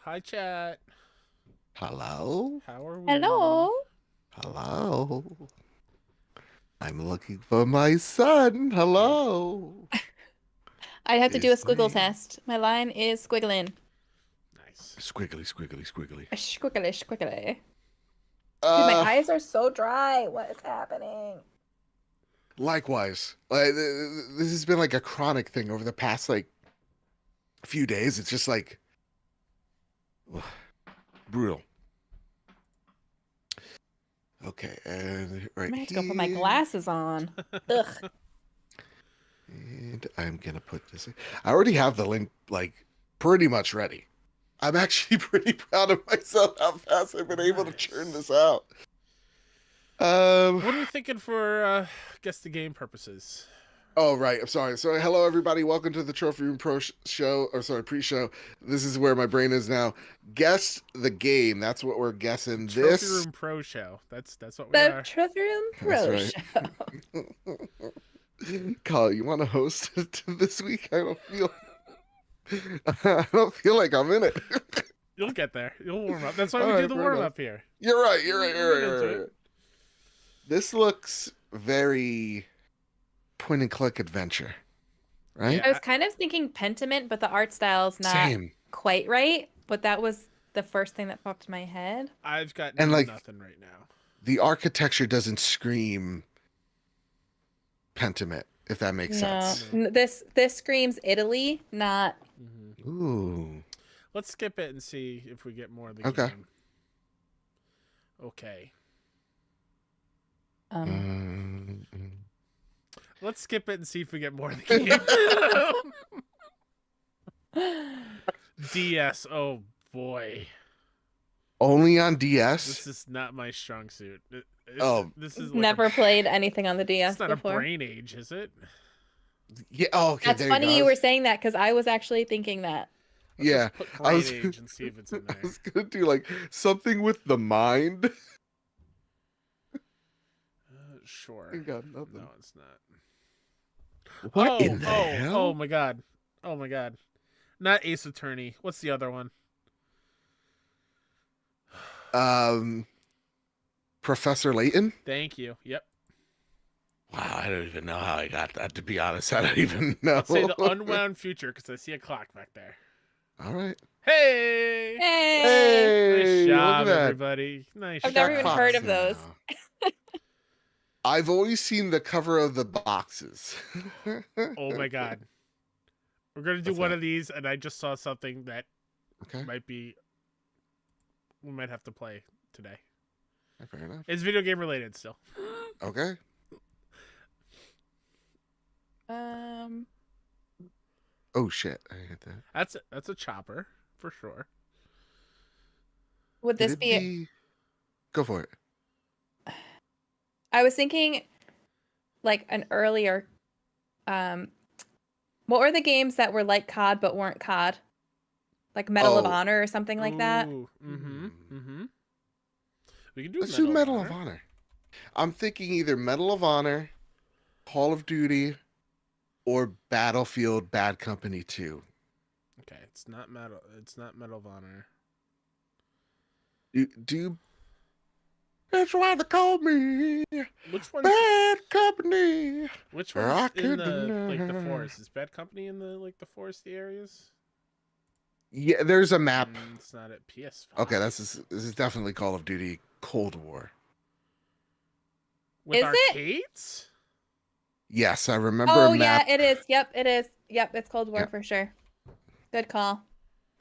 Hi, chat. Hello? How are we? Hello. Hello? I'm looking for my son. Hello? I have to do a It's squiggle me. test. My line is squiggling. Nice. Squiggly, squiggly, squiggly. Squiggly, squiggly. Dude, my Uh, eyes are so dry. What is happening? Likewise. This has been like a chronic thing over the past few days. It's just like brutal. Okay, and I right might have to go put my here. glasses on. Ugh. And I'm gonna put this in. I already have the link pretty much ready. I'm actually pretty proud of myself how fast I've been able to churn this out. What are we thinking for guess the game purposes? Oh, right. I'm sorry. So, hello, everybody. Welcome to the Trophy Room Pro show, or sorry, pre-show. This is where my brain is now. Guess the game. That's what we're guessing. Trophy Room Pro show. That's what we The are. Trophy Room Pro That's Show. Kyle, you want to host this week? I don't feel like I'm in it. You'll get there. You'll warm up. That's why All we right, do the fair warm enough. up here. You're right. You're right. We'll get into it. This looks very point and click adventure, right? Yeah. I was kind of thinking Pentiment, but the art style's not Same. quite right. But that was the first thing that popped in my head. I've got And, nothing right now. The architecture doesn't scream Pentiment, if that makes sense. This screams Italy, not. Mm-hmm. Ooh. Let's skip it and see if we get more of the Okay. game. Okay. Let's skip it and see if we get more of the game. DS. Oh boy. Only on DS? This is not my strong suit. This is like Never played anything on the DS It's not before. a brain age, is it? Yeah. Oh, okay. That's there funny you, you go. were saying that because I was actually thinking that. Let's Yeah. just put I brain was- age and see if it's in I there. was gonna do something with the mind. Sure. I got nothing. No, it's not. What in the hell? Oh my god. Oh my god. Not Ace Attorney. What's the other one? Professor Layton? Thank you. Yep. Wow, I don't even know how I got that, to be honest. I don't even know. Let's say the unwound future because I see a clock back there. All right. Hey! Hey! Nice job, look at that. everybody. Nice I've job. never even heard of those. I've always seen the cover of the boxes. Oh my god. We're going to do What's one that? of these, and I just saw something that Okay. might be... We might have to play today. Fair enough. It's video game related still. Okay. Oh shit! I hit that. That's a chopper for sure. Would this Could be? it be? Go for it. I was thinking, like an earlier. What were the games that were like COD but weren't COD? Like Medal of Oh. Honor or something like that. Mm-hmm. Mm-hmm. We can do Let's do Medal of Honor. I'm thinking either Medal of Honor, Call of Duty, or Battlefield Bad Company 2. Okay, it's not Medal of Honor. Do that's why they call me Which one's Bad Company. which Or one's I in could the deny. forest? Is Bad Company in the foresty areas? Yeah, there's a map. It's not at PS5. Okay, this is definitely Call of Duty Cold War. With Is it? arcades? Yes, I remember Oh a map. yeah, it is. Yep, it is. Yep, it's Cold War Yep. for sure. Good call.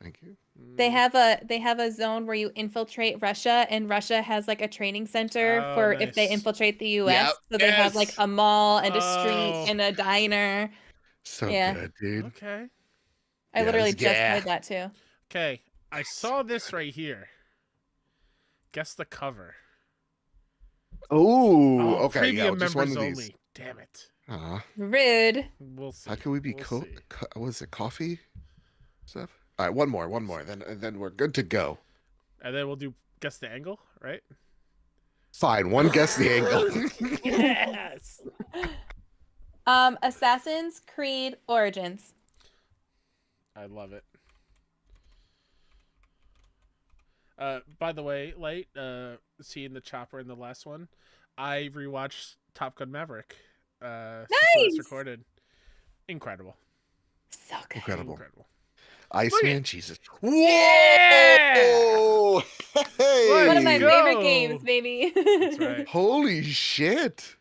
Thank you. They have a zone where you infiltrate Russia, and Russia has like a training center Oh, for if they nice. infiltrate the U.S. Yep, So they have like yes. a mall and a street Oh. and a diner. So Yeah. good, dude. Okay. I Yes, literally just yeah. played that too. Okay. I saw this right here. Guess the cover. Oh, okay. Yeah, Premium just one members of these. only. Damn it. Rude. We'll see. How can we be We'll see. was it coffee stuff? All right, one more, then we're good to go. And then we'll do guess the angle, right? Fine, one guess the angle. Yes. Assassin's Creed Origins. I love it. By the way, Light, seeing the chopper in the last one, I rewatched Top Gun Maverick. Since Nice! it's recorded. Incredible. So good. Incredible. Incredible. Iceman, Jesus. Yeah! Whoa! Hey! One of my Go! favorite games, baby. That's right. Holy shit!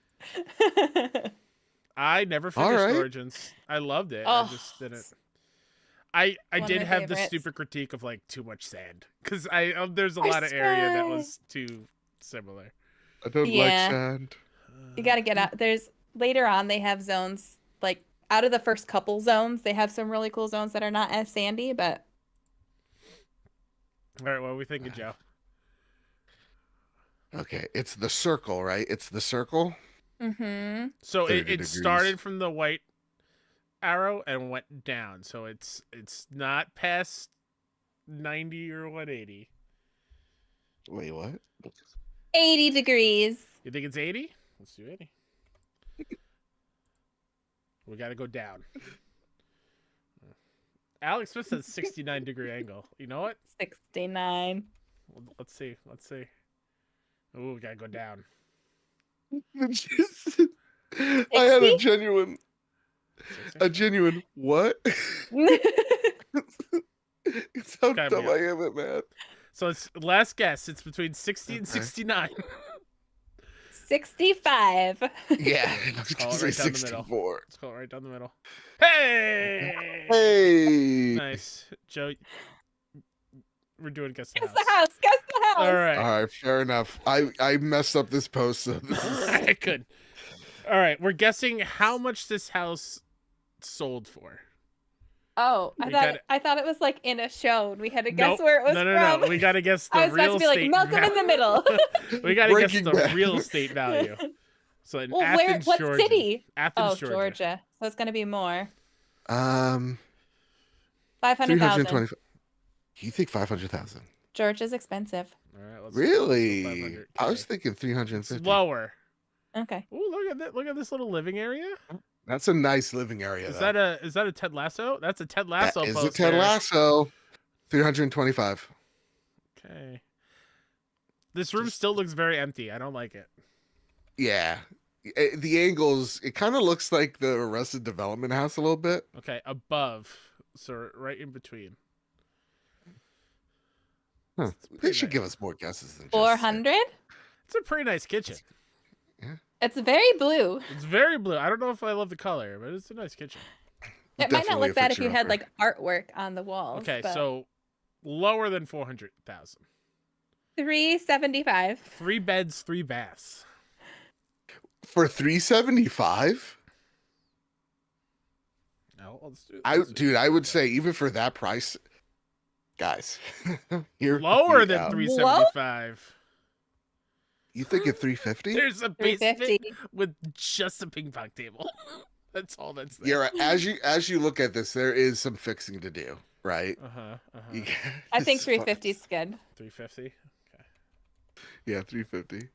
I never finished right. Origins. I loved it. Oh, I just didn't. I one of did my have the favorites. stupid critique of like too much sand because there's a I lot of area that swear. was too similar. I don't like Yeah. sand. You gotta get out. There's later on they have zones like out of the first couple zones, they have some really cool zones that are not as sandy, but All right, what are we thinking, Joe? Okay, it's the circle, right? It's the circle. So 30 it degrees. started from the white arrow and went down. So it's not past 90 or 180. Wait, what? 80 degrees. You think it's 80? Let's do 80. We got to go down. Alex Smith says 69-degree angle. You know what? 69. Let's see. Ooh, we got to go down. I had a 60? genuine what? It's how Gotta dumb be I am at math. So it's last guess. It's between 60 and Okay. 69. 65. Yeah, I was Call gonna it say right down the middle. 64. Let's go right down the middle. Hey! Hey. Nice. Joe, we're doing guess the Guess house. the house. Guess the house. All right. All right, fair enough. I messed up this post, so this is I could. All right, we're guessing how much this house sold for. Oh, I thought it was like in a show and we had to guess Nope. where it was no. from. We got to guess the I was real about to be like estate. Malcolm in the Middle. We got to guess Breaking the Bad. real estate value. So in Well, Athens, what Georgia. city? Athens, Oh, Georgia. So it's gonna be more. 325. 500,000. You think 500,000? Georgia's expensive. All right, let's Really? 500K. I was thinking It's 350. lower. Okay. Ooh, look at that! Look at this little living area. That's a nice living area. Is though. that a Ted Lasso? That's a Ted Lasso That is poster. a Ted Lasso. 325. Okay. This room still looks very empty. I don't like it. Yeah. The angles, it kind of looks like the Arrested Development house a little bit. Okay, above, so right in between. Huh. It's They pretty should nice. give us more guesses than just 400? It's a pretty nice kitchen. It's very blue. It's very blue. I don't know if I love the color, but it's a nice kitchen. It might not Definitely a look bad if you fixture had upper. like artwork on the walls. Okay, but so lower than 400,000. 375. 3 beds, 3 baths. For 375? No, let's do. Dude, I would say even for that price, guys, you're lower than out. 375. You think at 350? There's a basement 350. with just a ping pong table. That's all that's there. You're right. As you look at this, there is some fixing to do, right? You I think it's 350 is good. 350. Okay. Yeah, 350.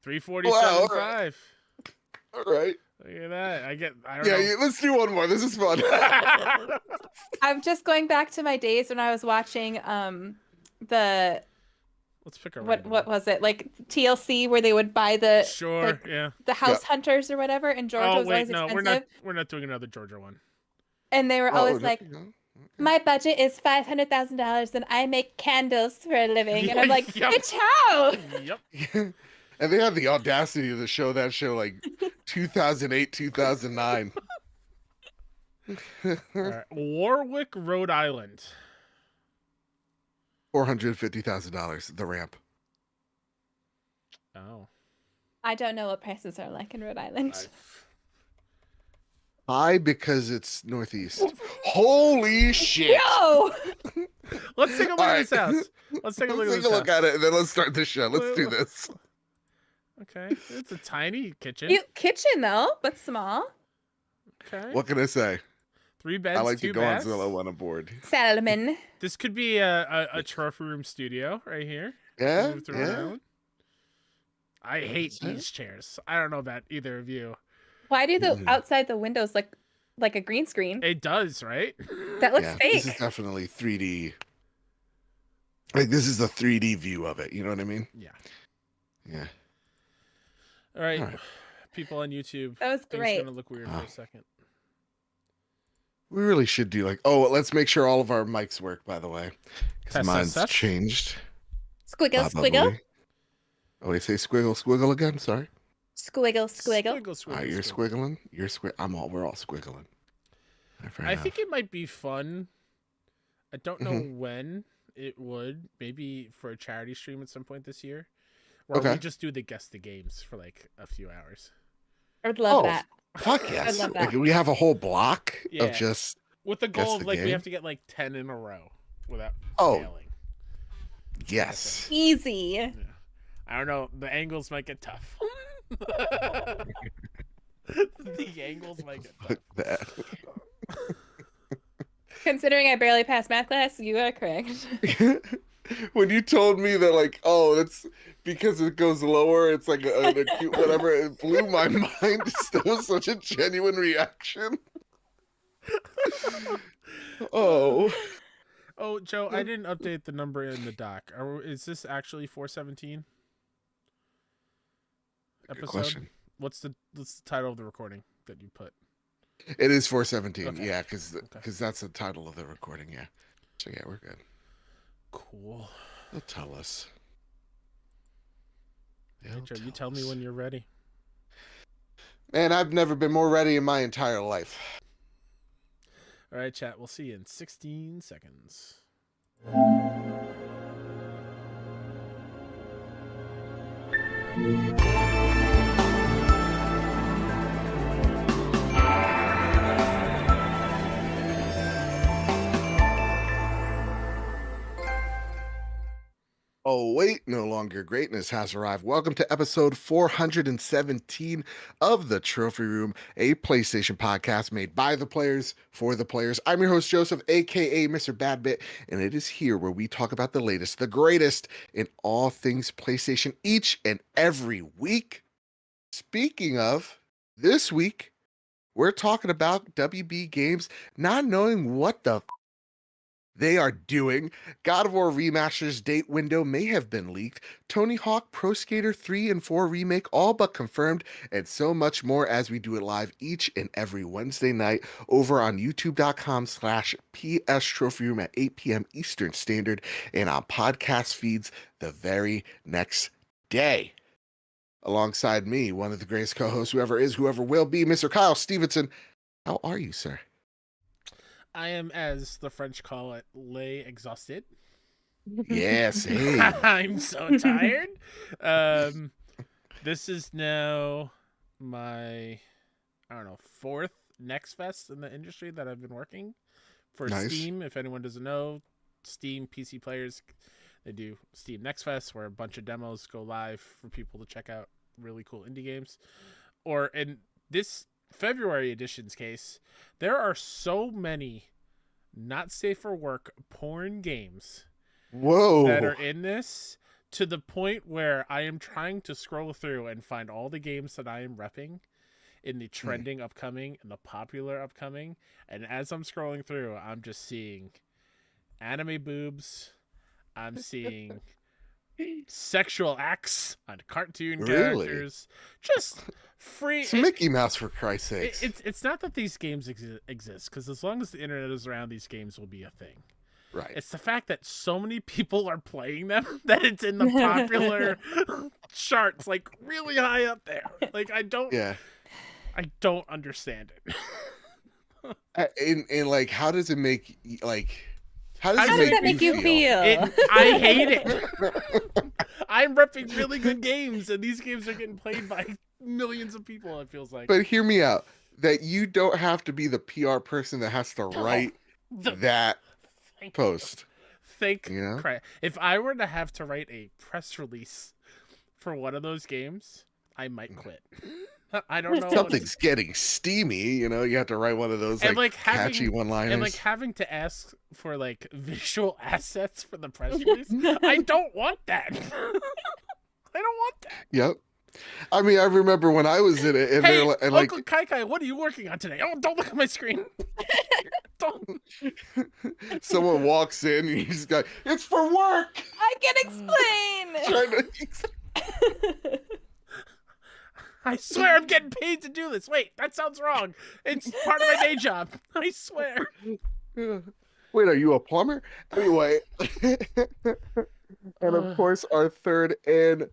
347.5. All right. Look at that. I don't Yeah, know. let's do one more. This is fun. I'm just going back to my days when I was watching the Let's pick a what random what one. was it, like TLC, where they would buy the Sure, like, yeah. the house hunters or whatever, and Georgia Oh was wait, always no, expensive. we're not doing another Georgia one. And they were Oh, always no, like, no. my budget is $500,000 and I make candles for a living. And I'm like, Yep. bitch, how? Yep. And they had the audacity to show that show like 2008, 2009. All right. Warwick, Rhode Island. $450,000, the ramp. Oh. I don't know what prices are like in Rhode Island. High because it's northeast. Holy shit! Yo! Let's take a look All at right. this house. Let's take a look Let's at take this a look house. at it and then let's start the show. Let's do this. Okay. It's a tiny kitchen. Kitchen though, but small. Okay. What can I say? 3 beds, I like 2 to go on baths. Zillow when I'm bored. Salmon. This could be a trophy room studio right here. Yeah, Moved through yeah. around. I hate That's it. these chairs. I don't know about either of you. Why do the Mhm. outside the windows like a green screen? It does, right? That looks Yeah, fake. this is definitely 3D. Like this is the 3D view of it. You know what I mean? Yeah. Yeah. All right. All right. People on YouTube. That was Things great. gonna look weird for a second. We really should do like. Oh, let's make sure all of our mics work. By the way, because Test, mine's test. changed. Squiggle, Probably. squiggle. Oh, you say squiggle again? Sorry. Squiggle, squiggle. Squiggle, All right, you're squiggling. You're We're all squiggling. Fair I enough. think it might be fun. I don't know Mm-hmm. when it would. Maybe for a charity stream at some point this year, where Okay. we just do the guess the games for like a few hours. I would love Oh, that. Fuck yes. love Like that. we have a whole block Yeah. of just. With the Guess goal of the like we game? have to get like 10 in a row without Oh. failing. Yes. Easy. Yeah. I don't know. The angles might get tough. The angles might get tough. Fuck that. Considering I barely passed math class, you are correct. When you told me that, like, oh, it's because it goes lower, it's like an acute whatever, it blew my mind. That was such a genuine reaction. Oh. Oh, Joe, I didn't update the number in the doc. Is this actually 417? Good Episode? question. What's the title of the recording that you put? It is 417, Okay. yeah, because Okay. that's the title of the recording, yeah. So yeah, we're good. Cool. They'll tell us. Hey, They'll Joe, you tell tell me us. when you're ready. Man, I've never been more ready in my entire life. All right, chat. We'll see you in 16 seconds. Oh, wait, no longer greatness has arrived. Welcome to episode 417 of The Trophy Room, a PlayStation podcast made by the players for the players. I'm your host, Joseph, aka Mr. Badbit, and it is here where we talk about the latest, the greatest in all things PlayStation each and every week. Speaking of, this week, we're talking about WB Games not knowing what the they are doing. God of War Remastered's date window may have been leaked. Tony Hawk Pro Skater 3 and 4 remake all but confirmed, and so much more as we do it live each and every Wednesday night over on youtube.com/PS Trophy Room at 8 p.m. Eastern Standard and on podcast feeds the very next day. Alongside me, one of the greatest co-hosts, whoever is, whoever will be, Mr. Kyle Stevenson. How are you, sir? I am, as the French call it, lay exhausted. Yes, hey. I'm so tired. This is now my, I don't know, fourth Next Fest in the industry that I've been working for. Nice. Steam. If anyone doesn't know, Steam PC players, they do Steam Next Fest, where a bunch of demos go live for people to check out really cool indie games. Or in this February edition's case, there are so many not safe for work porn games Whoa. that are in this, to the point where I am trying to scroll through and find all the games that I am repping in the trending upcoming and the popular upcoming. And as I'm scrolling through, I'm just seeing anime boobs. I'm seeing sexual acts on cartoon Really? characters. Just free. It's Mickey Mouse, for Christ's sakes. It's not that these games exist, because as long as the internet is around, these games will be a thing. Right. It's the fact that so many people are playing them that it's in the popular charts, like really high up there. Like I don't understand it. And like, how does it make how does How it does that make you feel? I hate it. I'm repping really good games, and these games are getting played by millions of people, it feels like. But hear me out. That you don't have to be the PR person that has to write that post. Thank You know? Christ. If I were to have to write a press release for one of those games, I might quit. I don't know. Something's getting steamy, you know. You have to write one of those And, like, like, having- catchy one-liners. And like having to ask for like visual assets for the press release, I don't want that. I don't want that. Yep. I mean, I remember when I was in it, and Hey, they're like, and like, Uncle Kai, what are you working on today? Oh, don't look at my screen. Don't. someone walks in, and he's like, "It's for work." I can explain. Trying to, I swear I'm getting paid to do this. Wait, that sounds wrong. It's part of my day job. I swear. Wait, are you a plumber? Anyway, and of course, our third and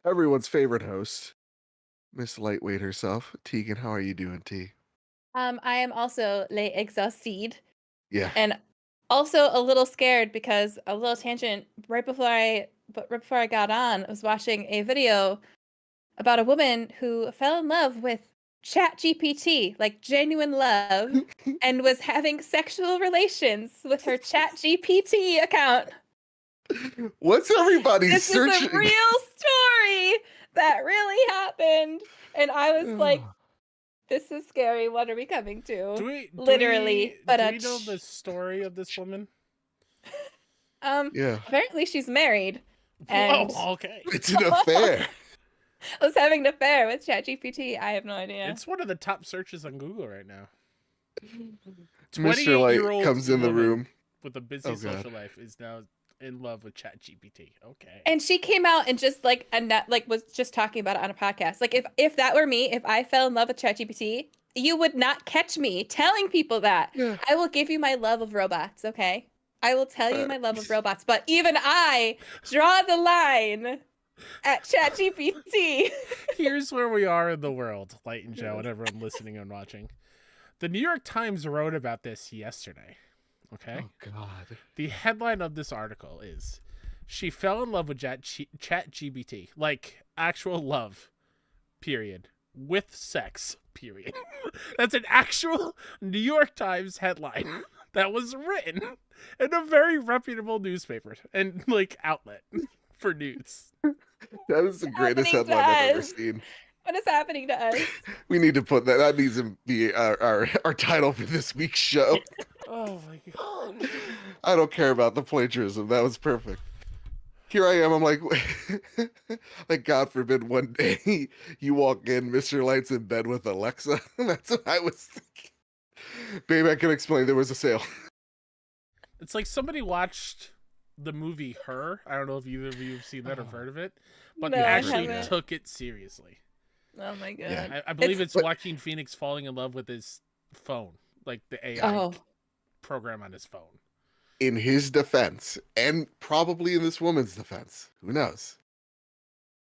everyone's favorite host, Miss Lightweight herself, Tegan. How are you doing, T? I am also les exhausted Yeah. and also a little scared because a little tangent right before I got on, I was watching a video about a woman who fell in love with ChatGPT, like genuine love, and was having sexual relations with her ChatGPT account. What's everybody This searching? is a real story that really happened, and I was like, "This is scary. What are we coming to?" Literally, but do we know the story of this woman? Yeah, apparently she's married, and Oh, okay. it's an affair. was having an affair with ChatGPT. I have no idea. It's one of the top searches on Google right now. Mr. Light 28-year-old comes in the woman room. with a busy Oh, God. social life is now in love with ChatGPT. Okay. And she came out and just was just talking about it on a podcast. Like if that were me, if I fell in love with ChatGPT, you would not catch me telling people that. Yeah. I will give you my love of robots, okay? I will tell you my love of robots, but even I draw the line at ChatGPT. Here's where we are in the world, Light and Joe, and everyone listening and watching. The New York Times wrote about this yesterday. Okay. Oh God. The headline of this article is she fell in love with ChatGPT, like actual love, period, with sex, period. That's an actual New York Times headline that was written in a very reputable newspaper and like outlet for news. That is the greatest happening to headline I've ever us? seen. What is happening to us? We need to put that. That needs to be our title for this week's show. Oh my god. I don't care about the plagiarism. That was perfect. Here I am. I'm like, like God forbid one day you walk in, Mr. Light's in bed with Alexa. That's what I was thinking. Babe, I can explain. There was a sale. It's like somebody watched the movie Her. I don't know if either of you have seen that or heard of it, but No, I actually haven't. took it seriously. Oh my god. Yeah. I believe it's But- Joaquin Phoenix falling in love with his phone, like the AI Oh. program on his phone. In his defense, and probably in this woman's defense, who knows?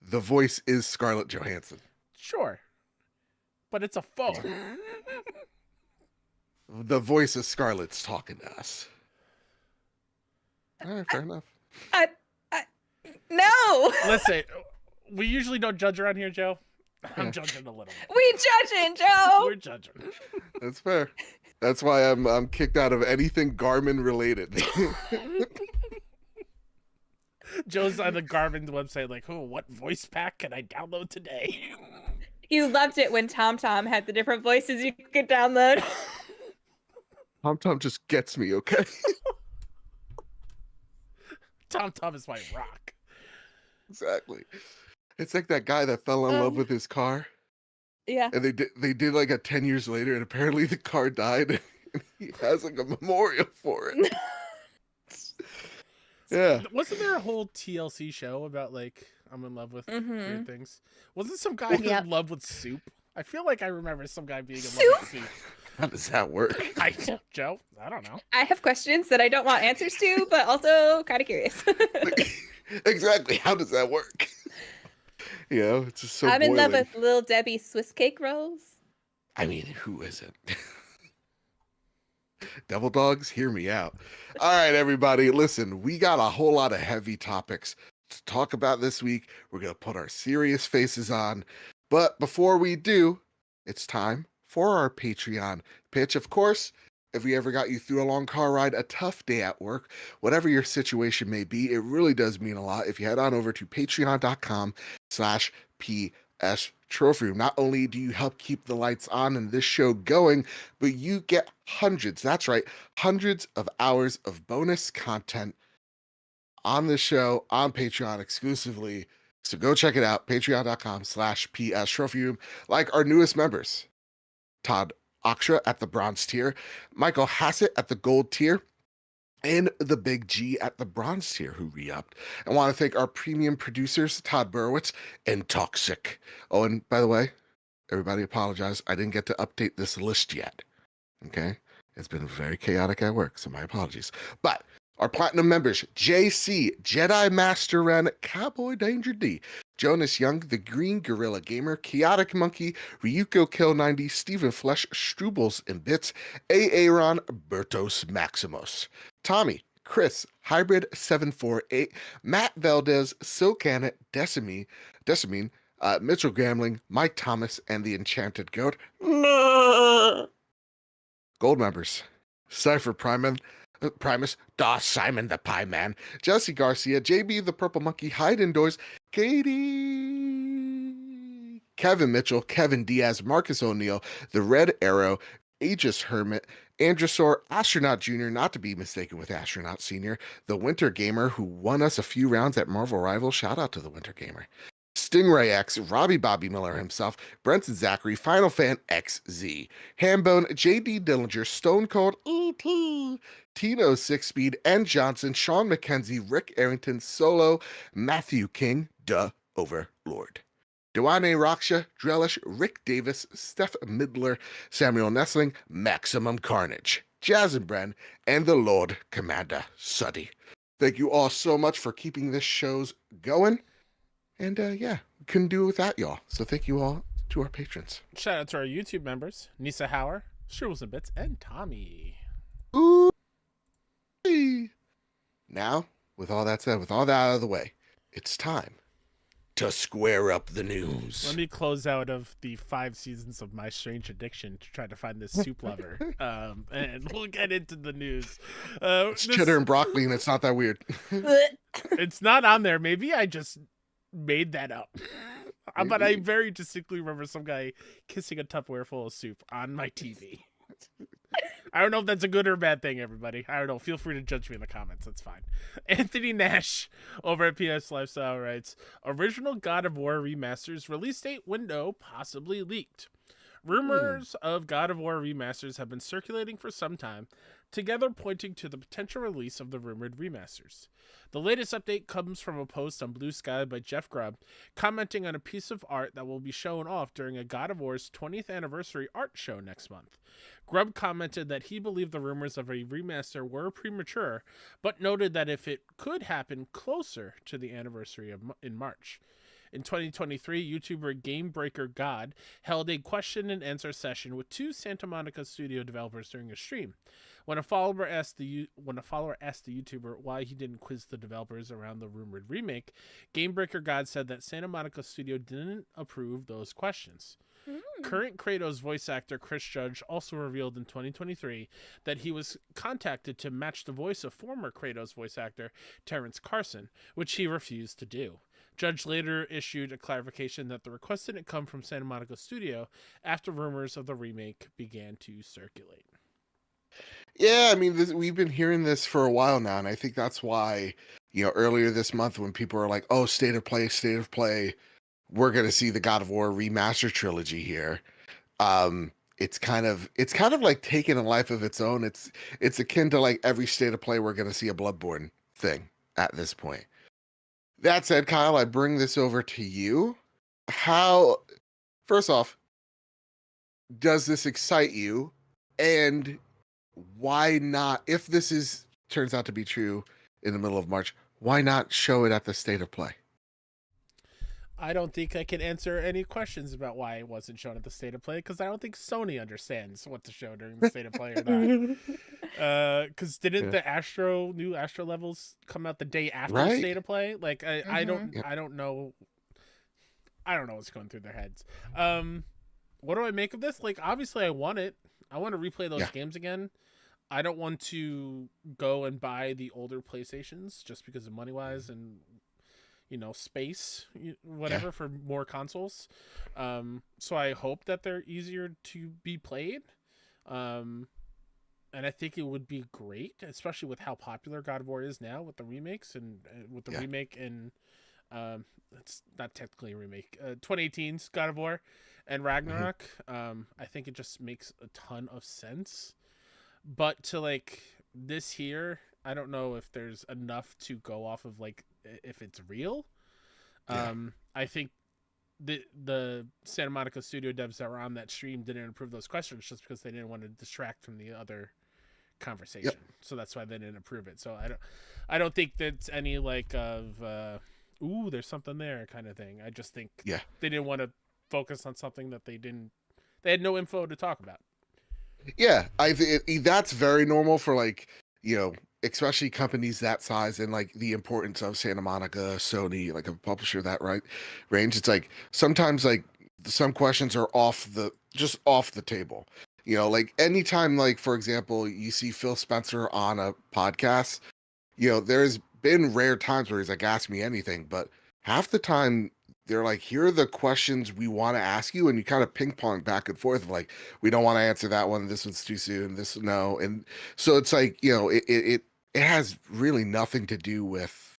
The voice is Scarlett Johansson. Sure, but it's a phone. The voice of Scarlett's talking to us. All right, fair enough. No. Listen, we usually don't judge around here, Joe. I'm Yeah. judging a little. We judging, Joe. We're judging. That's fair. That's why I'm kicked out of anything Garmin related. Joe's on the Garmin website, like, oh, what voice pack can I download today? You loved it when TomTom had the different voices you could download. TomTom just gets me, okay? TomTom is my rock. Exactly. It's like that guy that fell in love with his car, Yeah. and they did like a 10 years later, and apparently the car died, and he has like a memorial for it. Yeah. Wasn't there a whole TLC show about like I'm in love with weird things? Wasn't some guy Yep. in love with soup? I feel like I remember some guy being in love with soup. How does that work? Joe, I don't know. I have questions that I don't want answers to, but also kind of curious. Exactly. How does that work? You know, it's just so I'm in love boiling. with Little Debbie Swiss cake rolls. I mean, who isn't? Devil dogs, hear me out. All right, everybody, listen, we got a whole lot of heavy topics to talk about this week. We're going to put our serious faces on. But before we do, it's time for our Patreon pitch. Of course, if we ever got you through a long car ride, a tough day at work, whatever your situation may be, it really does mean a lot if you head on over to patreon.com/PS Trophy Room. Not only do you help keep the lights on and this show going, but you get hundreds, that's right, hundreds of hours of bonus content on the show, on Patreon exclusively. So go check it out, patreon.com/PS Trophy Room. Like our newest members, Todd Aksha at the bronze tier, Michael Hassett at the gold tier, and the Big G at the bronze tier who re-upped. I want to thank our premium producers, Todd Burwitz and Toxic. Oh, and by the way, everybody apologize. I didn't get to update this list yet. Okay? It's been very chaotic at work, so my apologies. But our platinum members, JC, Jedi Master Ren, Cowboy Danger D, Jonas Young, The Green Gorilla Gamer, Chaotic Monkey, Ryuko Kill 90, Stephen Flesh, Strubles and Bits, Aaron, Bertos Maximus, Tommy, Chris, Hybrid 748, Matt Valdez, Silcanet, Decimine, Mitchell Gambling, Mike Thomas, and the Enchanted Goat. Gold members, Cypher Primus, Doss Simon the Pie Man, Jesse Garcia, JB the Purple Monkey, Hyde Indoors, Katie, Kevin Mitchell, Kevin Diaz, Marcus O'Neill, The Red Arrow, Aegis Hermit, Androsaur, Astronaut Jr., not to be mistaken with Astronaut Senior, The Winter Gamer, who won us a few rounds at Marvel Rivals. Shout out to The Winter Gamer. Stingray X, Robbie Bobby Miller himself, Brenton Zachary, Final Fan XZ, Hambone, JD Dillinger, Stone Cold, E.T., Tino Six Speed, N. Johnson, Sean McKenzie, Rick Arrington, Solo, Matthew King, Duh Overlord. Dewane Raksha, Drellish, Rick Davis, Steph Midler, Samuel Nessling, Maximum Carnage, Jazz and Bren, and the Lord Commander Suddy. Thank you all so much for keeping this show's going. And yeah, we couldn't do it without y'all. So thank you all to our patrons. Shout out to our YouTube members, Nisa Hauer, Shrivels and Bits, and Tommy. Ooh. Now, with all that said, with all that out of the way, it's time to square up the news. Let me close out of the 5 seasons of My Strange Addiction to try to find this soup lover. And we'll get into the news. It's cheddar and broccoli, and it's not that weird. It's not on there. Maybe I just made that up. But I very distinctly remember some guy kissing a Tupperware full of soup on my TV. I don't know if that's a good or bad thing, everybody. I don't know. Feel free to judge me in the comments. That's fine. Anthony Nash over at PS Lifestyle writes, original God of War remasters release date window possibly leaked. Rumors of God of War remasters have been circulating for some time, together pointing to the potential release of the rumored remasters. The latest update comes from a post on Blue Sky by Jeff Grubb, commenting on a piece of art that will be shown off during a God of War's 20th anniversary art show next month. Grubb commented that he believed the rumors of a remaster were premature, but noted that if it could happen closer to the anniversary in March. In 2023, YouTuber Gamebreaker God held a question and answer session with 2 Santa Monica studio developers during a stream. When a follower asked the YouTuber why he didn't quiz the developers around the rumored remake, Gamebreaker God said that Santa Monica Studio didn't approve those questions. Current Kratos voice actor Chris Judge also revealed in 2023 that he was contacted to match the voice of former Kratos voice actor Terrence Carson, which he refused to do. Judge later issued a clarification that the request didn't come from Santa Monica Studio after rumors of the remake began to circulate. Yeah, I mean, we've been hearing this for a while now, and I think that's why, earlier this month when people are like, oh, state of play, we're going to see the God of War remaster trilogy here. It's kind of like taking a life of its own. It's akin to like every state of play we're going to see a Bloodborne thing at this point. That said, Kyle, I bring this over to you. First off, does this excite you? And why not, if this turns out to be true in the middle of March, why not show it at the state of play? I don't think I can answer any questions about why it wasn't shown at the state of play, because I don't think Sony understands what to show during the state of play or not. Because didn't the new Astro levels come out the day after the state of play? Like I don't know. I don't know what's going through their heads. What do I make of this? Like, obviously I want it. I want to replay those games again. I don't want to go and buy the older PlayStations just because of money wise and space, whatever, for more consoles. So I hope that they're easier to be played. And I think it would be great, especially with how popular God of War is now with the remakes and with the remake and It's not technically a remake. 2018's God of War and Ragnarok. I think it just makes a ton of sense. But to like this here, I don't know if there's enough to go off of like if it's real. Yeah. I think the Santa Monica studio devs that were on that stream didn't approve those questions just because they didn't want to distract from the other conversation. So that's why they didn't approve it. So I don't think that's any like of ooh, there's something there kind of thing. I just think they didn't want to focus on something that they had no info to talk about. Yeah, that's very normal for like, especially companies that size and like the importance of Santa Monica, Sony, like a publisher that range. It's like sometimes like some questions are off the table. Like anytime, like for example, you see Phil Spencer on a podcast, there's been rare times where he's like, ask me anything, but half the time they're like, here are the questions we want to ask you, and you kind of ping pong back and forth, like, we don't want to answer that one, this one's too soon, this no. And so it's like, it has really nothing to do with,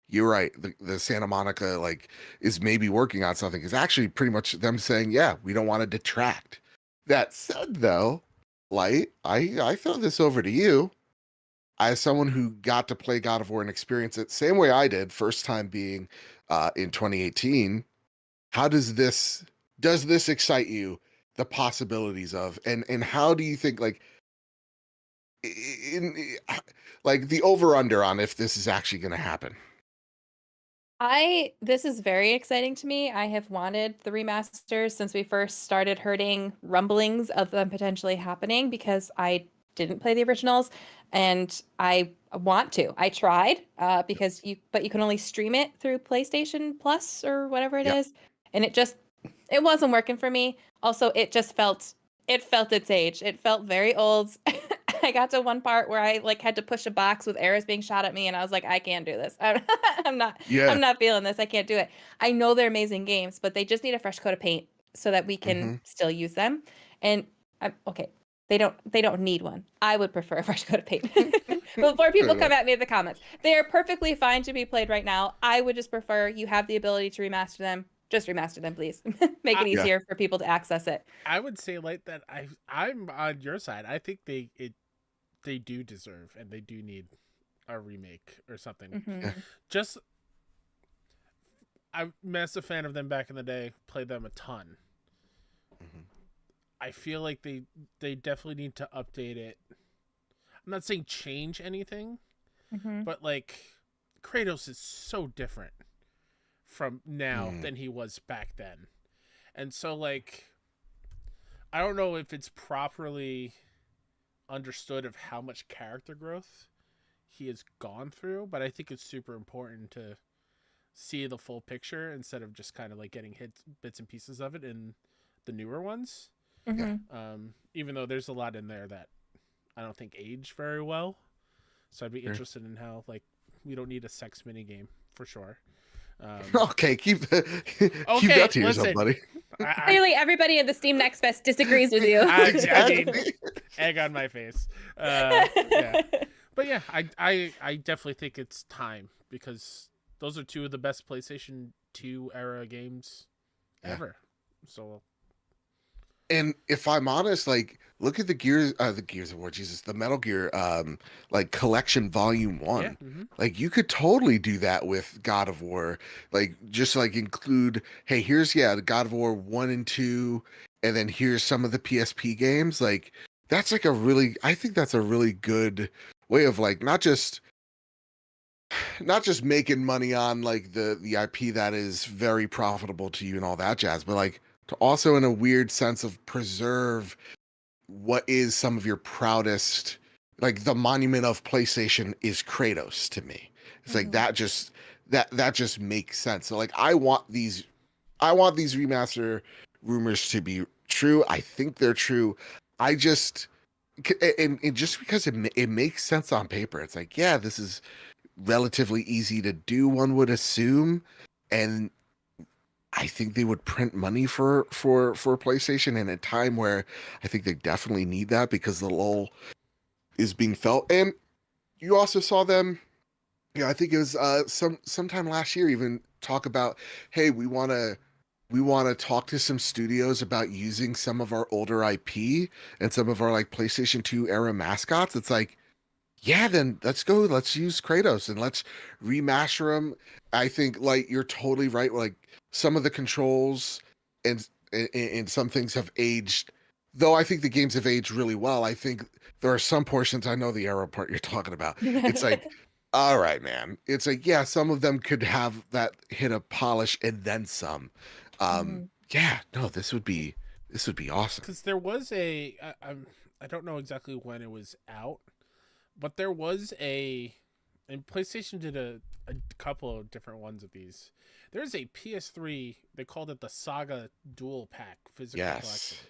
you're right, the Santa Monica like is maybe working on something. It's actually pretty much them saying, yeah, we don't want to detract. That said, though, Light, I throw this over to you. As someone who got to play God of War and experience it same way I did, first time being in 2018, how does this excite you? The possibilities of and how do you think like like the over under on if this is actually going to happen? This is very exciting to me. I have wanted the remasters since we first started hearing rumblings of them potentially happening because I didn't play the originals and I want to. I tried because you can only stream it through PlayStation Plus or whatever it is, and it wasn't working for me. Also, it felt its age. It felt very old. I got to one part where I like had to push a box with arrows being shot at me, and I was like, I can't do this. I'm not feeling this. I can't do it. I know they're amazing games, but they just need a fresh coat of paint so that we can still use them. And they don't need one. I would prefer a fresh coat of paint. Before people come at me in the comments, they are perfectly fine to be played right now. I would just prefer you have the ability to remaster them. Just remaster them, please. Make it easier for people to access it. I would say like that. I'm on your side. I think they do deserve and they do need a remake or something. Just I'm a massive fan of them back in the day. Played them a ton. I feel like they definitely need to update it. I'm not saying change anything, but like Kratos is so different from now than he was back then. And so like I don't know if it's properly understood of how much character growth he has gone through, but I think it's super important to see the full picture instead of just kind of like getting bits and pieces of it in the newer ones. Even though there's a lot in there that I don't think age very well, so I'd be interested in how like we don't need a sex mini game for sure. Okay, keep that to yourself, buddy. Clearly, everybody in the Steam Next Fest disagrees with you. Egg on my face. Yeah. But yeah, I definitely think it's time because those are two of the best PlayStation 2 era games ever. So. And if I'm honest, like look at the Gears of War, the Metal Gear like collection volume 1. Yeah, Like you could totally do that with God of War. Like just like include, hey, here's the God of War 1 and 2, and then here's some of the PSP games. Like that's like I think that's a really good way of like not just making money on like the IP that is very profitable to you and all that jazz, but like to also in a weird sense of preserve what is some of your proudest, like the monument of PlayStation is Kratos to me. It's like that just makes sense. So like I want these remaster rumors to be true. I think they're true. I just and just because it makes sense on paper. It's like, yeah, this is relatively easy to do, one would assume, and I think they would print money for PlayStation in a time where I think they definitely need that because the lull is being felt. And you also saw them Yeah, I think it was sometime last year even talk about, hey, we want to talk to some studios about using some of our older IP and some of our like PlayStation 2 era mascots. It's like, yeah, then let's go. Let's use Kratos and let's remaster them. I think like you're totally right. Like some of the controls and some things have aged. Though I think the games have aged really well. I think there are some portions. I know the arrow part you're talking about. It's like, all right, man. It's like, yeah, some of them could have that hit of polish and then some. Mhm. Yeah, no, this would be awesome. Because there was I don't know exactly when it was out, but there was and PlayStation did a couple of different ones of these. There's a PS3, they called it the Saga Dual Pack Physical Collection, Yes.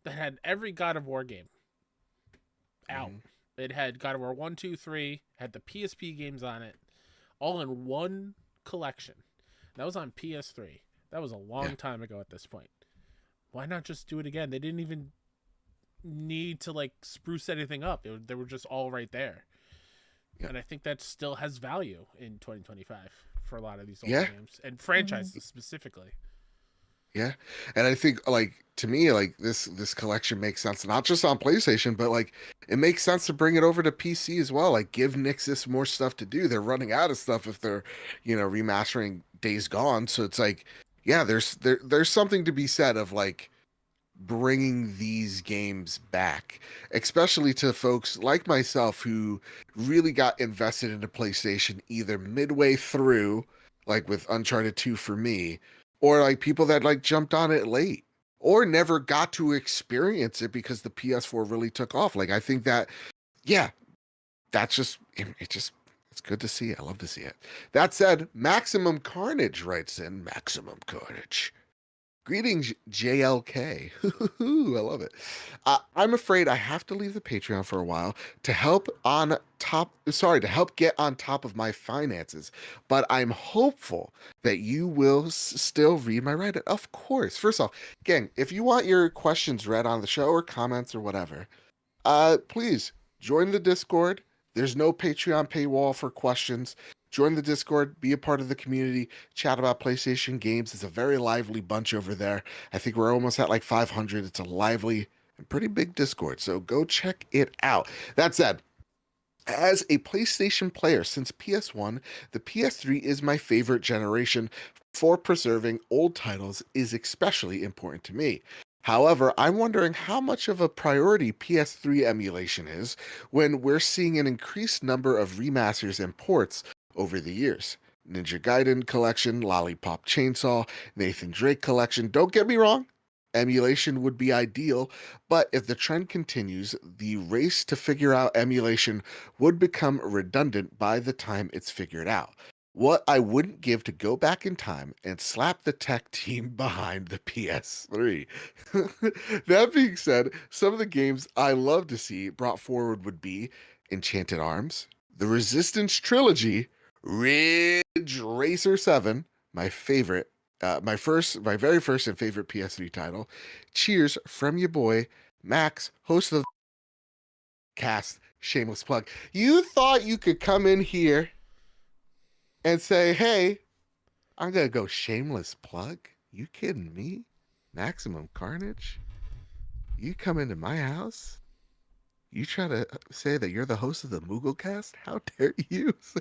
that had every God of War game out. Mhm. It had God of War 1, 2, 3, had the PSP games on it, all in one collection. That was on PS3. That was a long Yeah. time ago at this point. Why not just do it again? They didn't even need to like spruce anything up. They were just all right there. Yeah. And I think that still has value in 2025 for a lot of these old Yeah. games and franchises specifically. Yeah. And I think like to me, like this collection makes sense, not just on PlayStation, but like it makes sense to bring it over to PC as well. Like give Nixis more stuff to do. They're running out of stuff if they're, remastering Days Gone. So it's like, yeah, there's something to be said of like bringing these games back, especially to folks like myself who really got invested into PlayStation either midway through, like with Uncharted 2 for me, or like people that like jumped on it late or never got to experience it because the PS4 really took off. Like I think that, yeah, that's just it's good to see. I love to see it. That said, Maximum Carnage writes in Maximum Carnage. Greetings, JLK. I love it. I'm afraid I have to leave the Patreon for a while to help to help get on top of my finances. But I'm hopeful that you will still read my Reddit. Of course. First off, gang, if you want your questions read on the show or comments or whatever, please join the Discord. There's no Patreon paywall for questions. Join the Discord, be a part of the community, chat about PlayStation games. It's a very lively bunch over there. I think we're almost at like 500. It's a lively and pretty big Discord, so go check it out. That said, as a PlayStation player since PS1, the PS3 is my favorite generation for preserving old titles is especially important to me. However, I'm wondering how much of a priority PS3 emulation is when we're seeing an increased number of remasters and ports over the years. Ninja Gaiden collection, Lollipop Chainsaw, Nathan Drake collection. Don't get me wrong, emulation would be ideal, but if the trend continues, the race to figure out emulation would become redundant by the time it's figured out. What I wouldn't give to go back in time and slap the tech team behind the PS3. That being said, some of the games I love to see brought forward would be Enchanted Arms, the Resistance Trilogy, Ridge Racer 7, my favorite, my very first and favorite PS3 title. Cheers from your boy, Max, host of the cast, shameless plug. You thought you could come in here and say, hey, I'm going to go shameless plug? You kidding me? Maximum Carnage? You come into my house? You try to say that you're the host of the MoogleCast? How dare you, sir?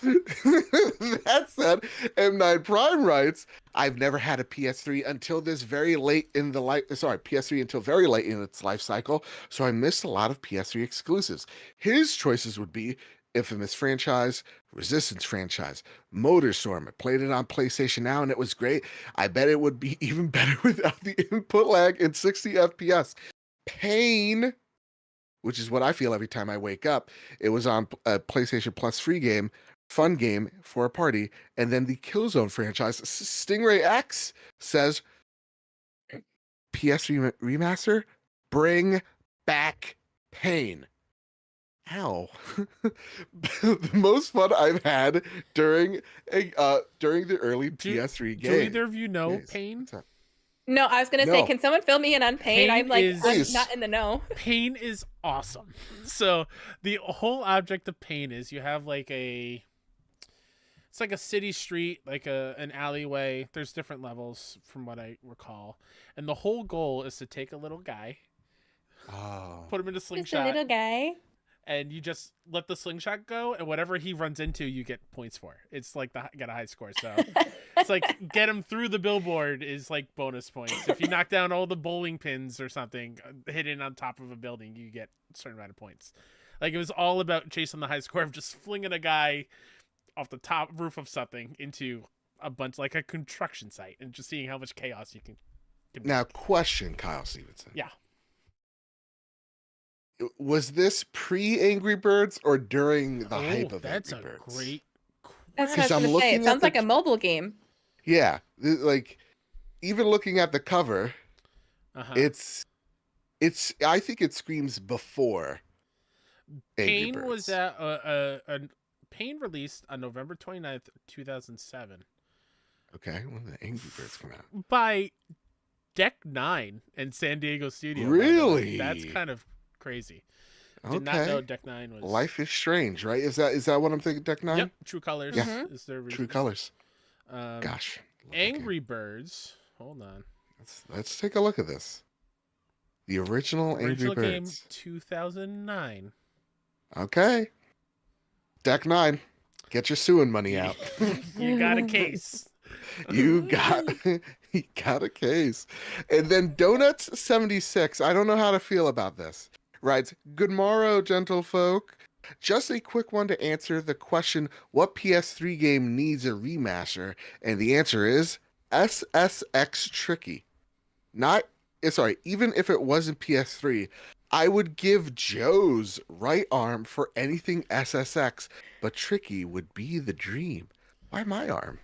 That said, M9 Prime writes, I've never had a PS3 until this very late in the PS3 until very late in its life cycle, so I missed a lot of PS3 exclusives. His choices would be Infamous franchise, Resistance franchise, Motorstorm. I played it on PlayStation Now and it was great. I bet it would be even better without the input lag and 60 FPS. Pain, which is what I feel every time I wake up. It was on a PlayStation Plus free game, fun game for a party. And then the Killzone franchise, Stingray X says, PS3 remaster, bring back Pain. Ow. The most fun I've had during the early PS3 Do game. either of you know Yes. Pain? What's up? No, I was gonna say, No. can someone fill me in on Pain? Pain I'm like, is- I'm Please. not in the know. Pain is awesome. So the whole object of Pain is you have like a It's like a city street, like an alleyway. There's different levels from what I recall, and the whole goal is to take a little guy, Oh. put him in a Just a slingshot, little guy. and you just let the slingshot go, and whatever he runs into, you get points for. It's like get a high score. So it's like get him through the billboard is like bonus points. If you knock down all the bowling pins or something hidden on top of a building, you get a certain amount of points. Like it was all about chasing the high score of just flinging a guy off the top roof of something into a bunch, like a construction site, and just seeing how much chaos you can Now, question, Kyle Stevenson. Yeah. Was this pre-Angry Birds or during the hype of that's Angry a Birds? great That's what I was Because I'm gonna say. looking It at sounds the like a mobile game. Yeah, like even looking at the cover, uh-huh. it's I think it screams before Angry Pain was Birds. at Pain released on November 29th, 2007 Okay, when did the Angry Birds come out? by Deck 9 and San Diego Studio. by the way. Really? That's kind of crazy. Did not know Okay. Deck 9 was Life is Strange, right? Is that what I'm thinking? Deck 9? Yep, True Colors Yeah. is their True original. Colors. Um, Gosh. love that game. Angry Birds. Hold on. Let's take a look at this. The original Original Angry game Birds. 2009. Okay. Deck 9. Get your suing money out. You got a case. You got a case. And then Donuts 76. I don't know how to feel about this. Writes, "Good morrow, gentle folk. Just a quick one to answer the question, what PS3 game needs a remaster? And the answer is SSX Tricky. Even if it wasn't PS3, I would give Joe's right arm for anything SSX, but Tricky would be the dream. Why my arm?"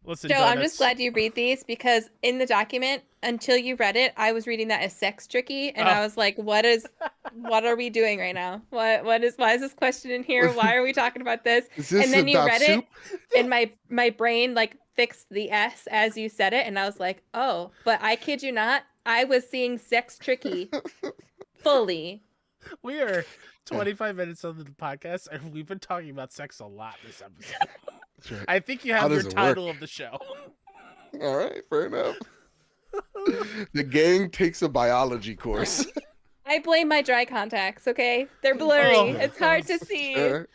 Listen, Joe, I'm Donuts. just glad you read these because in the document, until you read it, I was reading that as sex tricky, and Oh. I was like, what are we doing right now? Why is this question in here? Why are we talking about this? Is this And then you about read soup? it, and my brain like fixed the S as you said it, and I was like, oh, but I kid you not, I was seeing sex tricky fully. We are 25 minutes into the podcast, and we've been talking about sex a lot this episode. That's right. I think you How have your does it title work? of the show. All right, fair enough. The gang takes a biology course. I blame my dry contacts, okay? They're blurry. Oh, It's hard to see. Sure.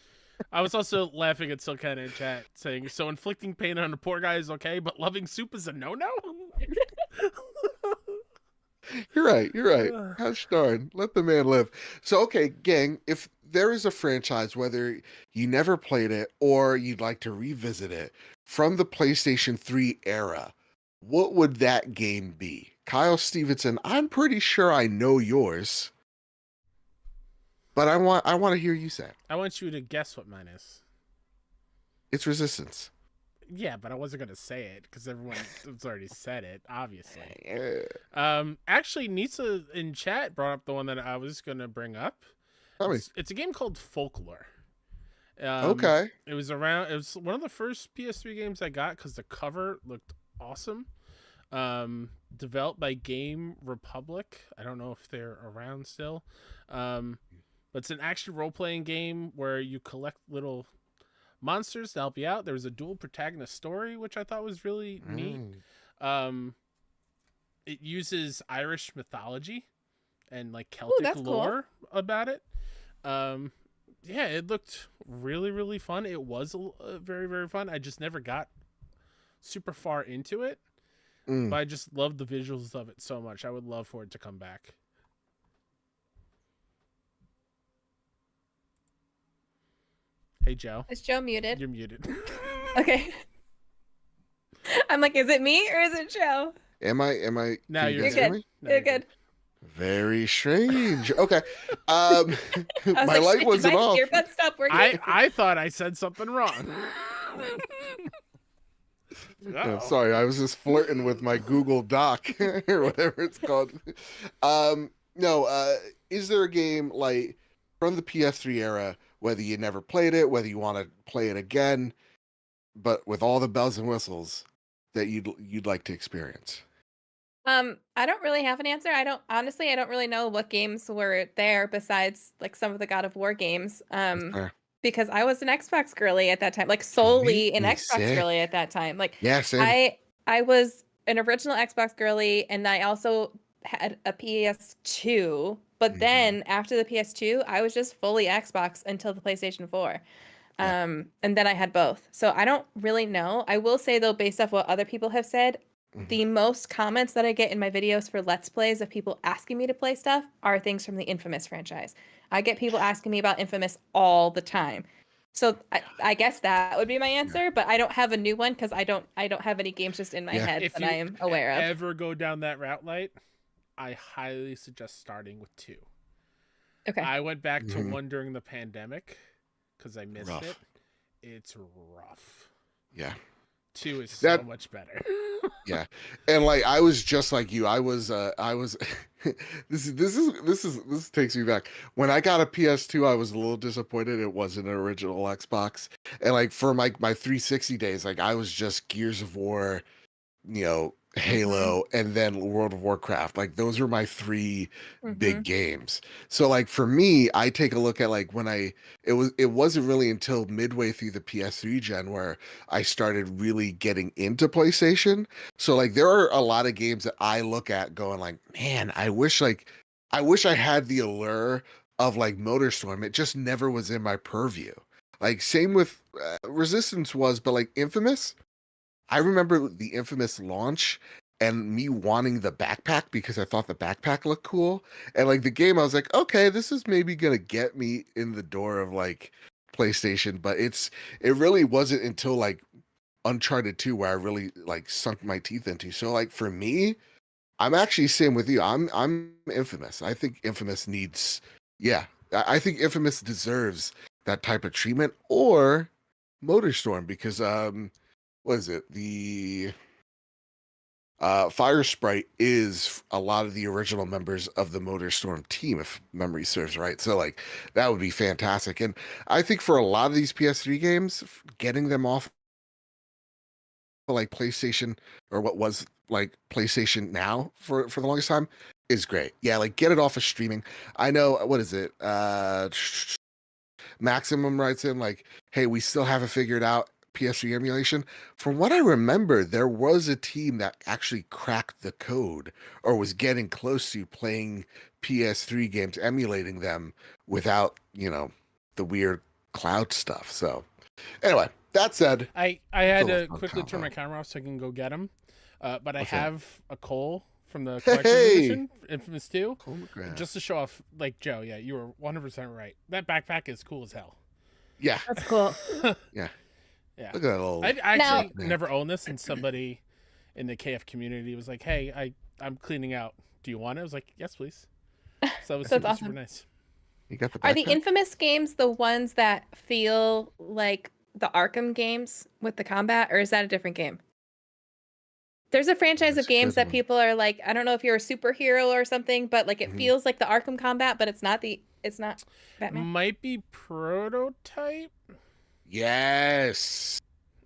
I was also laughing at Silkana in chat saying, so inflicting pain on a poor guy is okay, but loving soup is a no-no? You're right. Gosh darn. Let the man live. So, okay, gang, if there is a franchise, whether you never played it or you'd like to revisit it from the PlayStation 3 era, what would that game be? Kyle Stevenson, I'm pretty sure I know yours, but I want to hear you say it. I want you to guess what mine is. It's Resistance. Yeah, but I wasn't going to say it because everyone has already said it, obviously. Yeah. Actually, Nisa in chat brought up the one that I was going to bring up. Tell me. It's a game called Folklore. Okay. It was one of the first PS3 games I got because the cover looked awesome. Developed by Game Republic. I don't know if they're around still. But it's an action role-playing game where you collect little monsters to help you out. There was a dual protagonist story, which I thought was really neat. It uses Irish mythology and like Celtic that's cool. lore about it. Yeah, it looked really, really fun. It was very, very fun. I just never got super far into it, but I just loved the visuals of it so much. I would love for it to come back. Hey, Joe. Is Joe muted? You're muted. Okay. I'm like, is it me or is it Joe? Am I? Now can you you're guys hear good. me? No, You're good. Very strange. Okay. I was My like, light shit, wasn't my off. earbuds stopped working. I thought I said something wrong. No, sorry, I was just flirting with my Google Doc or whatever it's called. No, is there a game like from the PS3 era, whether you never played it, whether you want to play it again, but with all the bells and whistles that you'd like to experience? I don't really have an answer. I don't really know what games were there besides like some of the God of War games. Fair. because I was an Xbox girly at that time, like solely an Me Xbox sick. girly at that time. Like Yeah, same. I was an original Xbox girly, and I also had a PS2. But Mhm. then after the PS2, I was just fully Xbox until the PlayStation 4. Yeah. And then I had both. So I don't really know. I will say though, based off what other people have said, Mhm. the most comments that I get in my videos for Let's Plays of people asking me to play stuff are things from the Infamous franchise. I get people asking me about Infamous all the time. So I guess that would be my answer, but I don't have a new one because I don't have any games just in my Yeah. head If that you I am aware of. ever go down that route, Light, I highly suggest starting with 2. Okay. I went back to Mhm. 1 during the pandemic because I missed Rough. it. It's rough. Yeah. 2 is That- so much better. Yeah. And like I was just like you. I was this takes me back. When I got a PS2, I was a little disappointed it wasn't an original Xbox. And like for my 360 days, like I was just Gears of War, Halo, and then World of Warcraft. Like those were my 3 big games. So like for me, I take a look at like when it wasn't really until midway through the PS3 gen where I started really getting into PlayStation. So like there are a lot of games that I look at going like, man, I wish I had the allure of like MotorStorm. It just never was in my purview. Like same with Resistance was, but like Infamous, I remember the Infamous launch and me wanting the backpack because I thought the backpack looked cool. And like the game, I was like, okay, this is maybe gonna get me in the door of like PlayStation, but it really wasn't until like Uncharted 2 where I really like sunk my teeth into. So like for me, I'm actually same with you. I'm Infamous. I think Infamous needs, yeah, I think Infamous deserves that type of treatment or MotorStorm because what is it? The Fire Sprite is a lot of the original members of the MotorStorm team, if memory serves right. So like that would be fantastic. And I think for a lot of these PS3 games, getting them off like PlayStation or what was like PlayStation Now for the longest time is great. Yeah, like get it off of streaming. I know what is it? Maximum writes in like, hey, we still haven't figured out PS3 emulation. From what I remember, there was a team that actually cracked the code or was getting close to playing PS3 games, emulating them without, the weird cloud stuff. So anyway, that said, I had Still a to fun quickly turn combo. my camera off so I can go get him. But I What's that? have a Cole from the collector's Hey! edition, Infamous 2. Cole McGrath. Just to show off, like Joe, yeah, you were 100% right. That backpack is cool as hell. Yeah. That's cool. Yeah. Look at that little. I actually Now- never owned this, and somebody in the KF community was like, "Hey, I'm cleaning out. Do you want it?" I was like, "Yes, please." So it was That's super, awesome. super nice. You got the Are the backpack? Infamous games the ones that feel like the Arkham games with the combat, or is that a different game? There's a franchise That's of a games good that one. people are like, I don't know if you're a superhero or something, but like it Mhm. feels like the Arkham combat, but it's not Batman. Might be Prototype. Yes.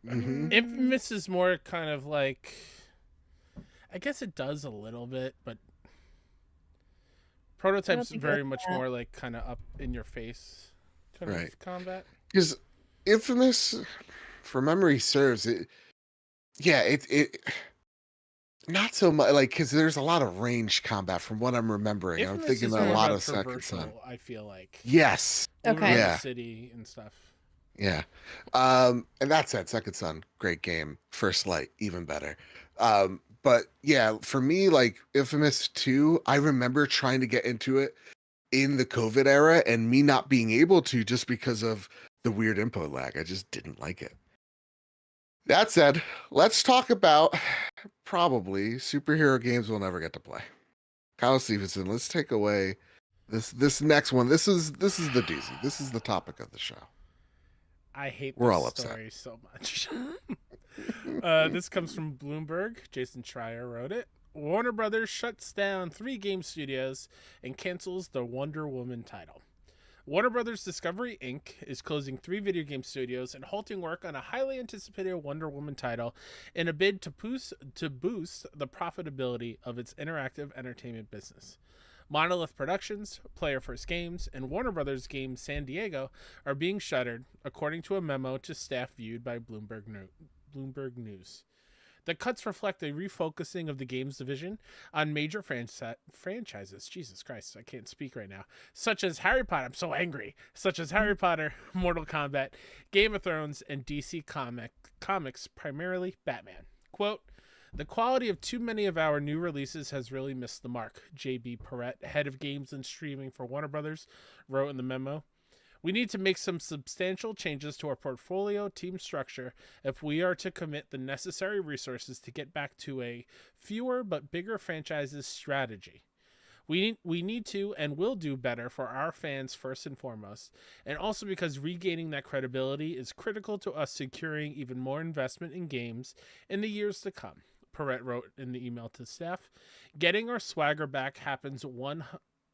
Mhm. Infamous is more kind of like, I guess it does a little bit, but Prototype's think it very was much that. more like kind of up in your face kind Right. of combat. Because Infamous, for memory serves, it not so much like because there's a lot of range combat from what I'm remembering. And I'm Infamous thinking is a more lot about of Second Son. traversal, I feel like. Yes. Moving Okay. around Yeah. the city and stuff. Yeah. And that said, Second Son, great game. First Light, even better. But yeah, for me, like Infamous 2, I remember trying to get into it in the COVID era and me not being able to just because of the weird input lag. I just didn't like it. That said, let's talk about probably superhero games we'll never get to play. Kyle Stevenson, let's take away this next one. This is the doozy. This is the topic of the show. I hate We're this all upset. story so much. This comes from Bloomberg. Jason Schreier wrote it. Warner Brothers shuts down 3 game studios and cancels the Wonder Woman title. Warner Brothers Discovery Inc. is closing 3 video game studios and halting work on a highly anticipated Wonder Woman title in a bid to boost the profitability of its interactive entertainment business. Monolith Productions, Player First Games, and Warner Brothers Games San Diego are being shuttered, according to a memo to staff viewed by Bloomberg News. The cuts reflect a refocusing of the games division on major franchises. Jesus Christ, I can't speak right now. Such as Harry Potter. I'm so angry. Such as Harry Potter, Mortal Kombat, Game of Thrones, and DC Comics, primarily Batman. Quote, "The quality of too many of our new releases has really missed the mark," JB Perrette, head of games and streaming for Warner Brothers, wrote in the memo. "We need to make some substantial changes to our portfolio team structure if we are to commit the necessary resources to get back to a fewer but bigger franchises strategy. We need to and will do better for our fans first and foremost, and also because regaining that credibility is critical to us securing even more investment in games in the years to come," Perrette wrote in the email to staff. "Getting our swagger back happens one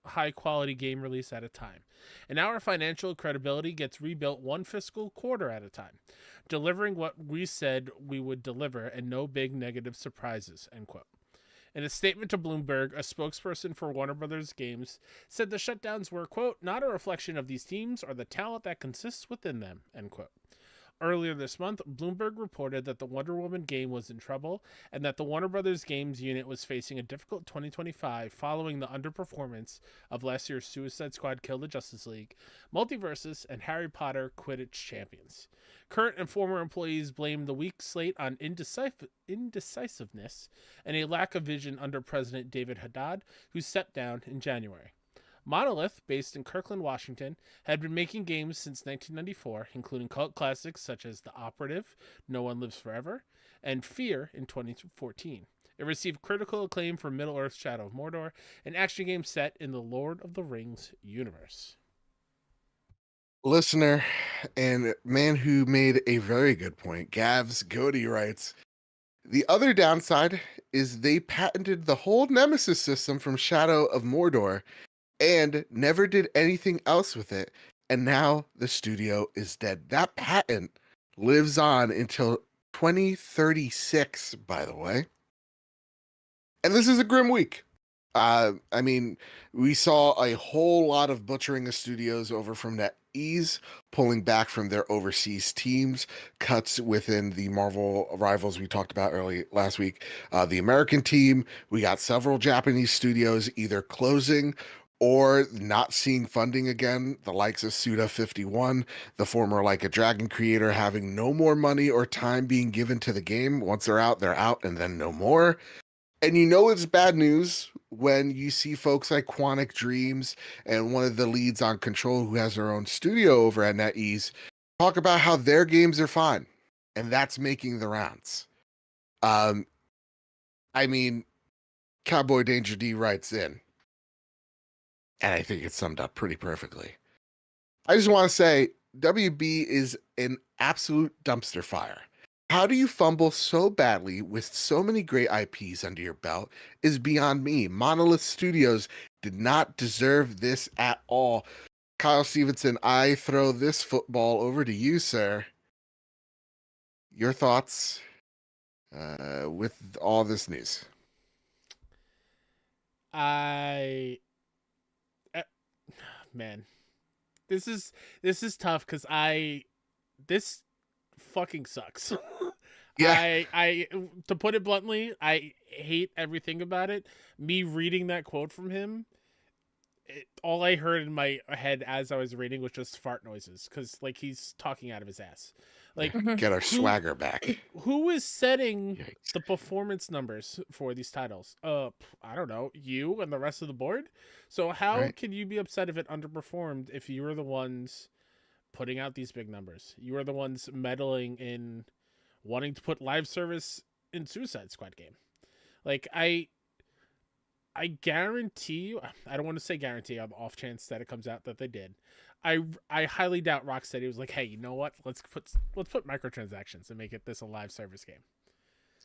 high-quality game release at a time, and our financial credibility gets rebuilt one fiscal quarter at a time, delivering what we said we would deliver and no big negative surprises," end quote. In a statement to Bloomberg, a spokesperson for Warner Brothers Games said the shutdowns were, quote, "not a reflection of these teams or the talent that consists within them," end quote. Earlier this month, Bloomberg reported that the Wonder Woman game was in trouble and that the Warner Brothers Games unit was facing a difficult 2025 following the underperformance of last year's Suicide Squad Kill the Justice League, Multiversus, and Harry Potter Quidditch Champions. Current and former employees blamed the weak slate on indecisiveness and a lack of vision under President David Haddad, who stepped down in January. Monolith, based in Kirkland, Washington, had been making games since 1994, including cult classics such as The Operative, No One Lives Forever, and Fear in 2014. It received critical acclaim for Middle-earth: Shadow of Mordor, an action game set in the Lord of the Rings universe. Listener and man who made a very good point, Gavs Goody writes, "The other downside is they patented the whole Nemesis system from Shadow of Mordor and never did anything else with it, and now the studio is dead." That patent lives on until 2036, by the way. And this is a grim week. I mean, we saw a whole lot of butchering of studios over from NetEase, pulling back from their overseas teams, cuts within the Marvel rivals we talked about last week. The American team, we got several Japanese studios either closing or not seeing funding again, the likes of Suda51, the former Like a Dragon creator, having no more money or time being given to the game. Once they're out, and then no more. And you know it's bad news when you see folks like Quantic Dreams and one of the leads on Control, who has their own studio over at NetEase, talk about how their games are fine. And that's making the rounds. I mean, Cowboy Danger D writes in, and I think it's summed up pretty perfectly. "I just want to say, WB is an absolute dumpster fire. How do you fumble so badly with so many great IPs under your belt is beyond me. Monolith Studios did not deserve this at all." Kyle Stevenson, I throw this football over to you, sir. Your thoughts with all this news? Man, this is tough because this fucking sucks. Yeah. I to put it bluntly, I hate everything about it. Me reading that quote from him, all I heard in my head as I was reading was just fart noises, because like he's talking out of his ass. Like, Get our swagger back. who is setting Yikes. the performance numbers for these titles? I don't know, you and the rest of the board. So how Right. can you be upset if it underperformed if you were the ones putting out these big numbers? You are the ones meddling in wanting to put live service in Suicide Squad game. Like, I guarantee you, I don't want to say guarantee on the off chance that it comes out that they did. I highly doubt Rocksteady was like, hey, you know what? Let's put microtransactions and make it this a live service game.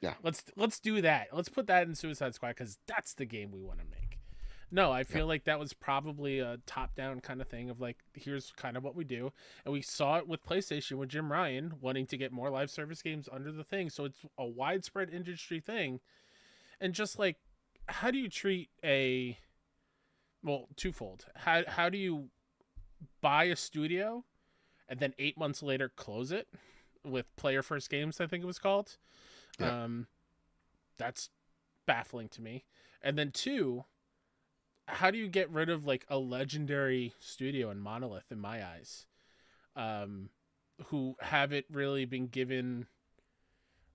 Yeah. Let's do that. Let's put that in Suicide Squad because that's the game we want to make. No, I feel like that was probably a top-down kind of thing of like, here's kind of what we do. And we saw it with PlayStation with Jim Ryan wanting to get more live service games under the thing. So it's a widespread industry thing. And just like, how do you treat a well, twofold. How do you buy a studio and then 8 months later close it with Player First Games, I think it was called? Yeah. That's baffling to me. And then two, how do you get rid of like a legendary studio in Monolith in my eyes, who haven't really been given,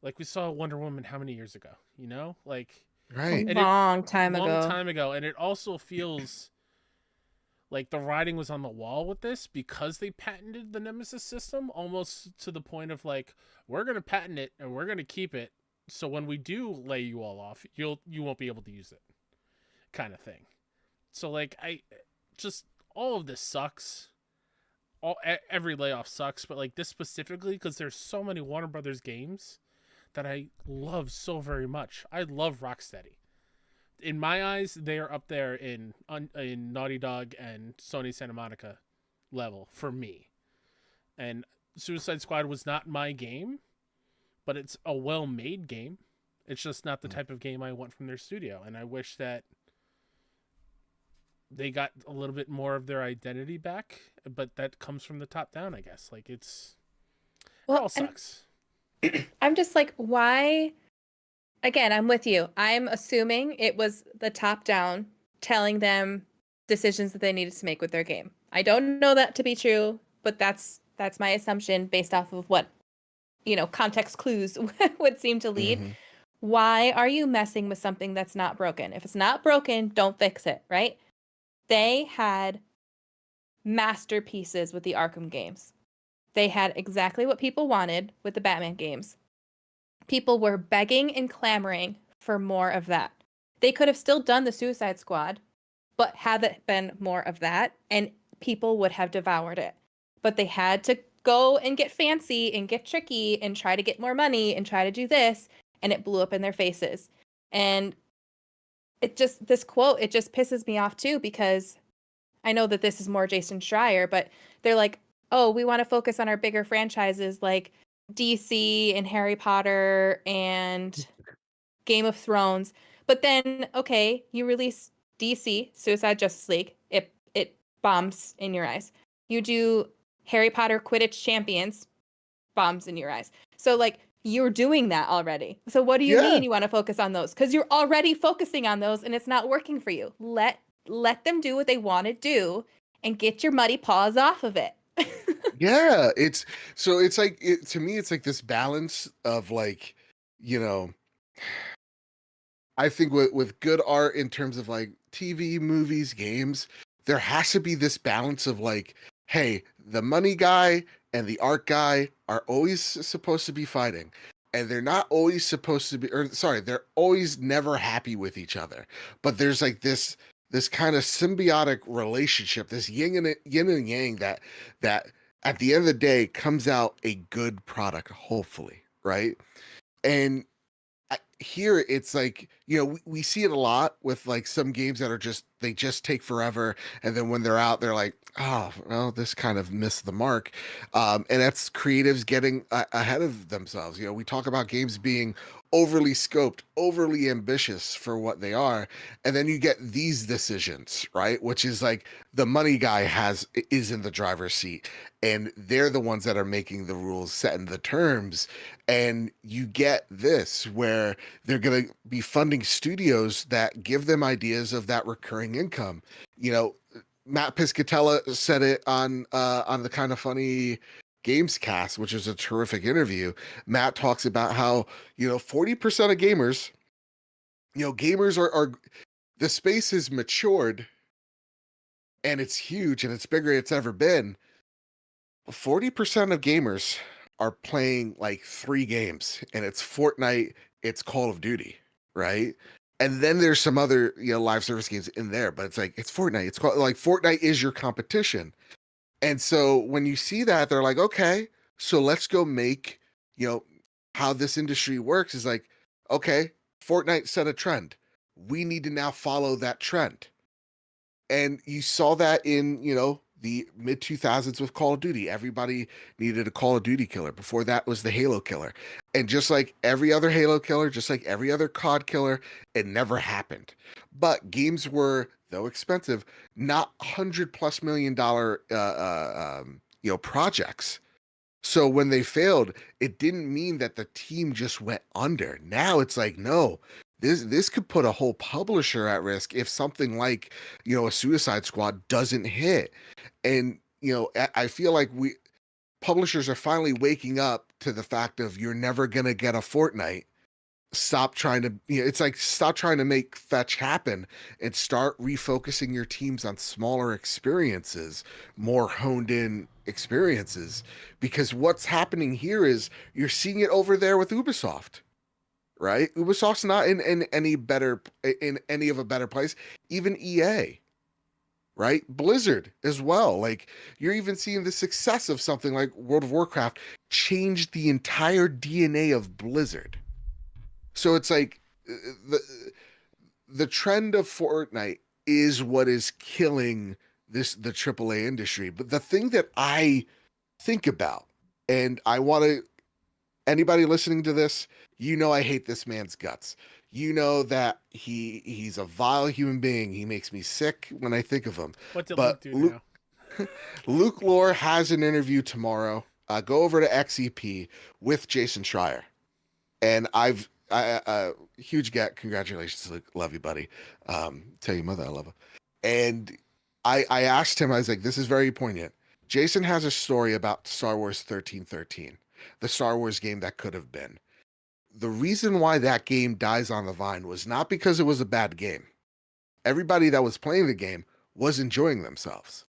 like we saw Wonder Woman how many years ago, you know, like Right. A long time long ago. time ago, and it also feels like the writing was on the wall with this because they patented the Nemesis system almost to the point of like, we're gonna patent it and we're gonna keep it, so when we do lay you all off, you won't be able to use it, kind of thing. So like I just all of this sucks. Every layoff sucks, but like this specifically because there's so many Warner Brothers games that I love so very much. I love Rocksteady. In my eyes, they are up there in Naughty Dog and Sony Santa Monica level for me. And Suicide Squad was not my game, but it's a well-made game. It's just not the type of game I want from their studio, and I wish that they got a little bit more of their identity back, but that comes from the top down, I guess. Like it all sucks. I'm just like, why? Again, I'm with you. I'm assuming it was the top down telling them decisions that they needed to make with their game. I don't know that to be true, but that's my assumption based off of what, context clues would seem to lead. Mhm. Why are you messing with something that's not broken? If it's not broken, don't fix it, right? They had masterpieces with the Arkham games. They had exactly what people wanted with the Batman games. People were begging and clamoring for more of that. They could have still done the Suicide Squad, but had it been more of that, and people would have devoured it. But they had to go and get fancy and get tricky and try to get more money and try to do this, and it blew up in their faces. And this quote, it just pisses me off too, because I know that this is more Jason Schreier, but they're like, oh, we want to focus on our bigger franchises like DC and Harry Potter and Game of Thrones. But then, okay, you release DC, Suicide Justice League, it bombs in your eyes. You do Harry Potter Quidditch Champions, bombs in your eyes. So like, you're doing that already. So what do you mean you want to focus on those? Because you're already focusing on those and it's not working for you. Let them do what they want to do and get your muddy paws off of it. Yeah, it's like to me it's like this balance of like, you know, I think with good art in terms of like TV, movies, games, there has to be this balance of like, hey, the money guy and the art guy are always supposed to be fighting. And they're not always supposed to be, or sorry, they're always never happy with each other. But there's like this kind of symbiotic relationship, this yin and yang that at the end of the day comes out a good product, hopefully, right? And here it's like, we see it a lot with like some games that are they just take forever, and then when they're out they're like, oh well, this kind of missed the mark. And that's creatives getting ahead of themselves. We talk about games being overly scoped, overly ambitious for what they are, and then you get these decisions, right? Which is like the money guy is in the driver's seat, and they're the ones that are making the rules, setting the terms. And you get this where they're going to be funding studios that give them ideas of that recurring income. Matt Piscatella said it on the Kind of Funny Games Cast, which is a terrific interview. Matt talks about how 40% of gamers, gamers are the space has matured and it's huge and it's bigger than it's ever been. 40% of gamers are playing like 3 games, and it's Fortnite, it's Call of Duty, right? And then there's some other live service games in there, but it's like it's Fortnite. It's called, like, Fortnite is your competition. And so when you see that, they're like, okay, so let's go make, how this industry works is like, okay, Fortnite set a trend. We need to now follow that trend. And you saw that in, the mid 2000s with Call of Duty. Everybody needed a Call of Duty killer. Before that was the Halo killer. And just like every other Halo killer, just like every other COD killer, it never happened. But games were, though expensive, not $100+ million projects. So when they failed, it didn't mean that the team just went under. Now it's like, no, this could put a whole publisher at risk if something like, a Suicide Squad doesn't hit. And, I feel like publishers are finally waking up to the fact of you're never going to get a Fortnite. Stop trying to, it's like, stop trying to make fetch happen and start refocusing your teams on smaller experiences, more honed in experiences. Because what's happening here is you're seeing it over there with Ubisoft, right? Ubisoft's not in any of a better place. Even EA, right? Blizzard as well. Like, you're even seeing the success of something like World of Warcraft change the entire DNA of Blizzard. So it's like the trend of Fortnite is what is killing the AAA industry. But the thing that I think about, and I want to, anybody listening to this, I hate this man's guts. You know that he's a vile human being. He makes me sick when I think of him. What did Luke do now? Luke Lore has an interview tomorrow. Go over to XEP with Jason Schreier. And huge congratulations, Luke. Love you, buddy. Tell your mother I love her. And I asked him, I was like, this is very poignant. Jason has a story about Star Wars 1313, the Star Wars game that could have been. The reason why that game dies on the vine was not because it was a bad game. Everybody that was playing the game was enjoying themselves.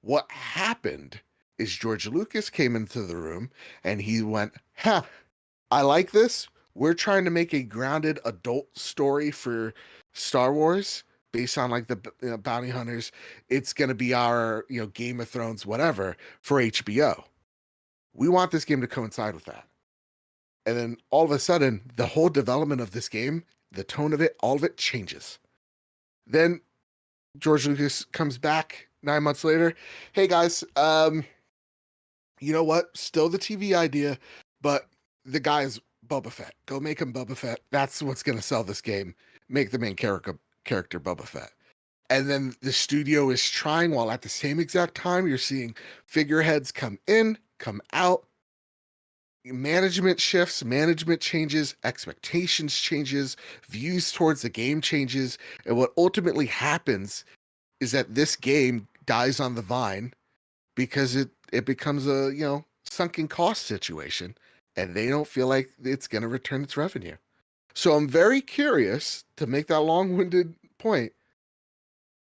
What happened is George Lucas came into the room and he went, I like this. We're trying to make a grounded adult story for Star Wars based on like the bounty hunters. It's going to be our, Game of Thrones, whatever, for HBO. We want this game to coincide with that. And then all of a sudden, the whole development of this game, the tone of it, all of it changes. Then George Lucas comes back 9 months later. Hey guys, you know what? Still the TV idea, but the guy's Boba Fett. Go make him Boba Fett. That's what's going to sell this game. Make the main character Boba Fett. And then the studio is trying, while at the same exact time, you're seeing figureheads come in, come out. Management shifts, management changes, expectations changes, views towards the game changes. And what ultimately happens is that this game dies on the vine because it becomes a, sunken cost situation. And they don't feel like it's going to return its revenue. So I'm very curious, to make that long-winded point,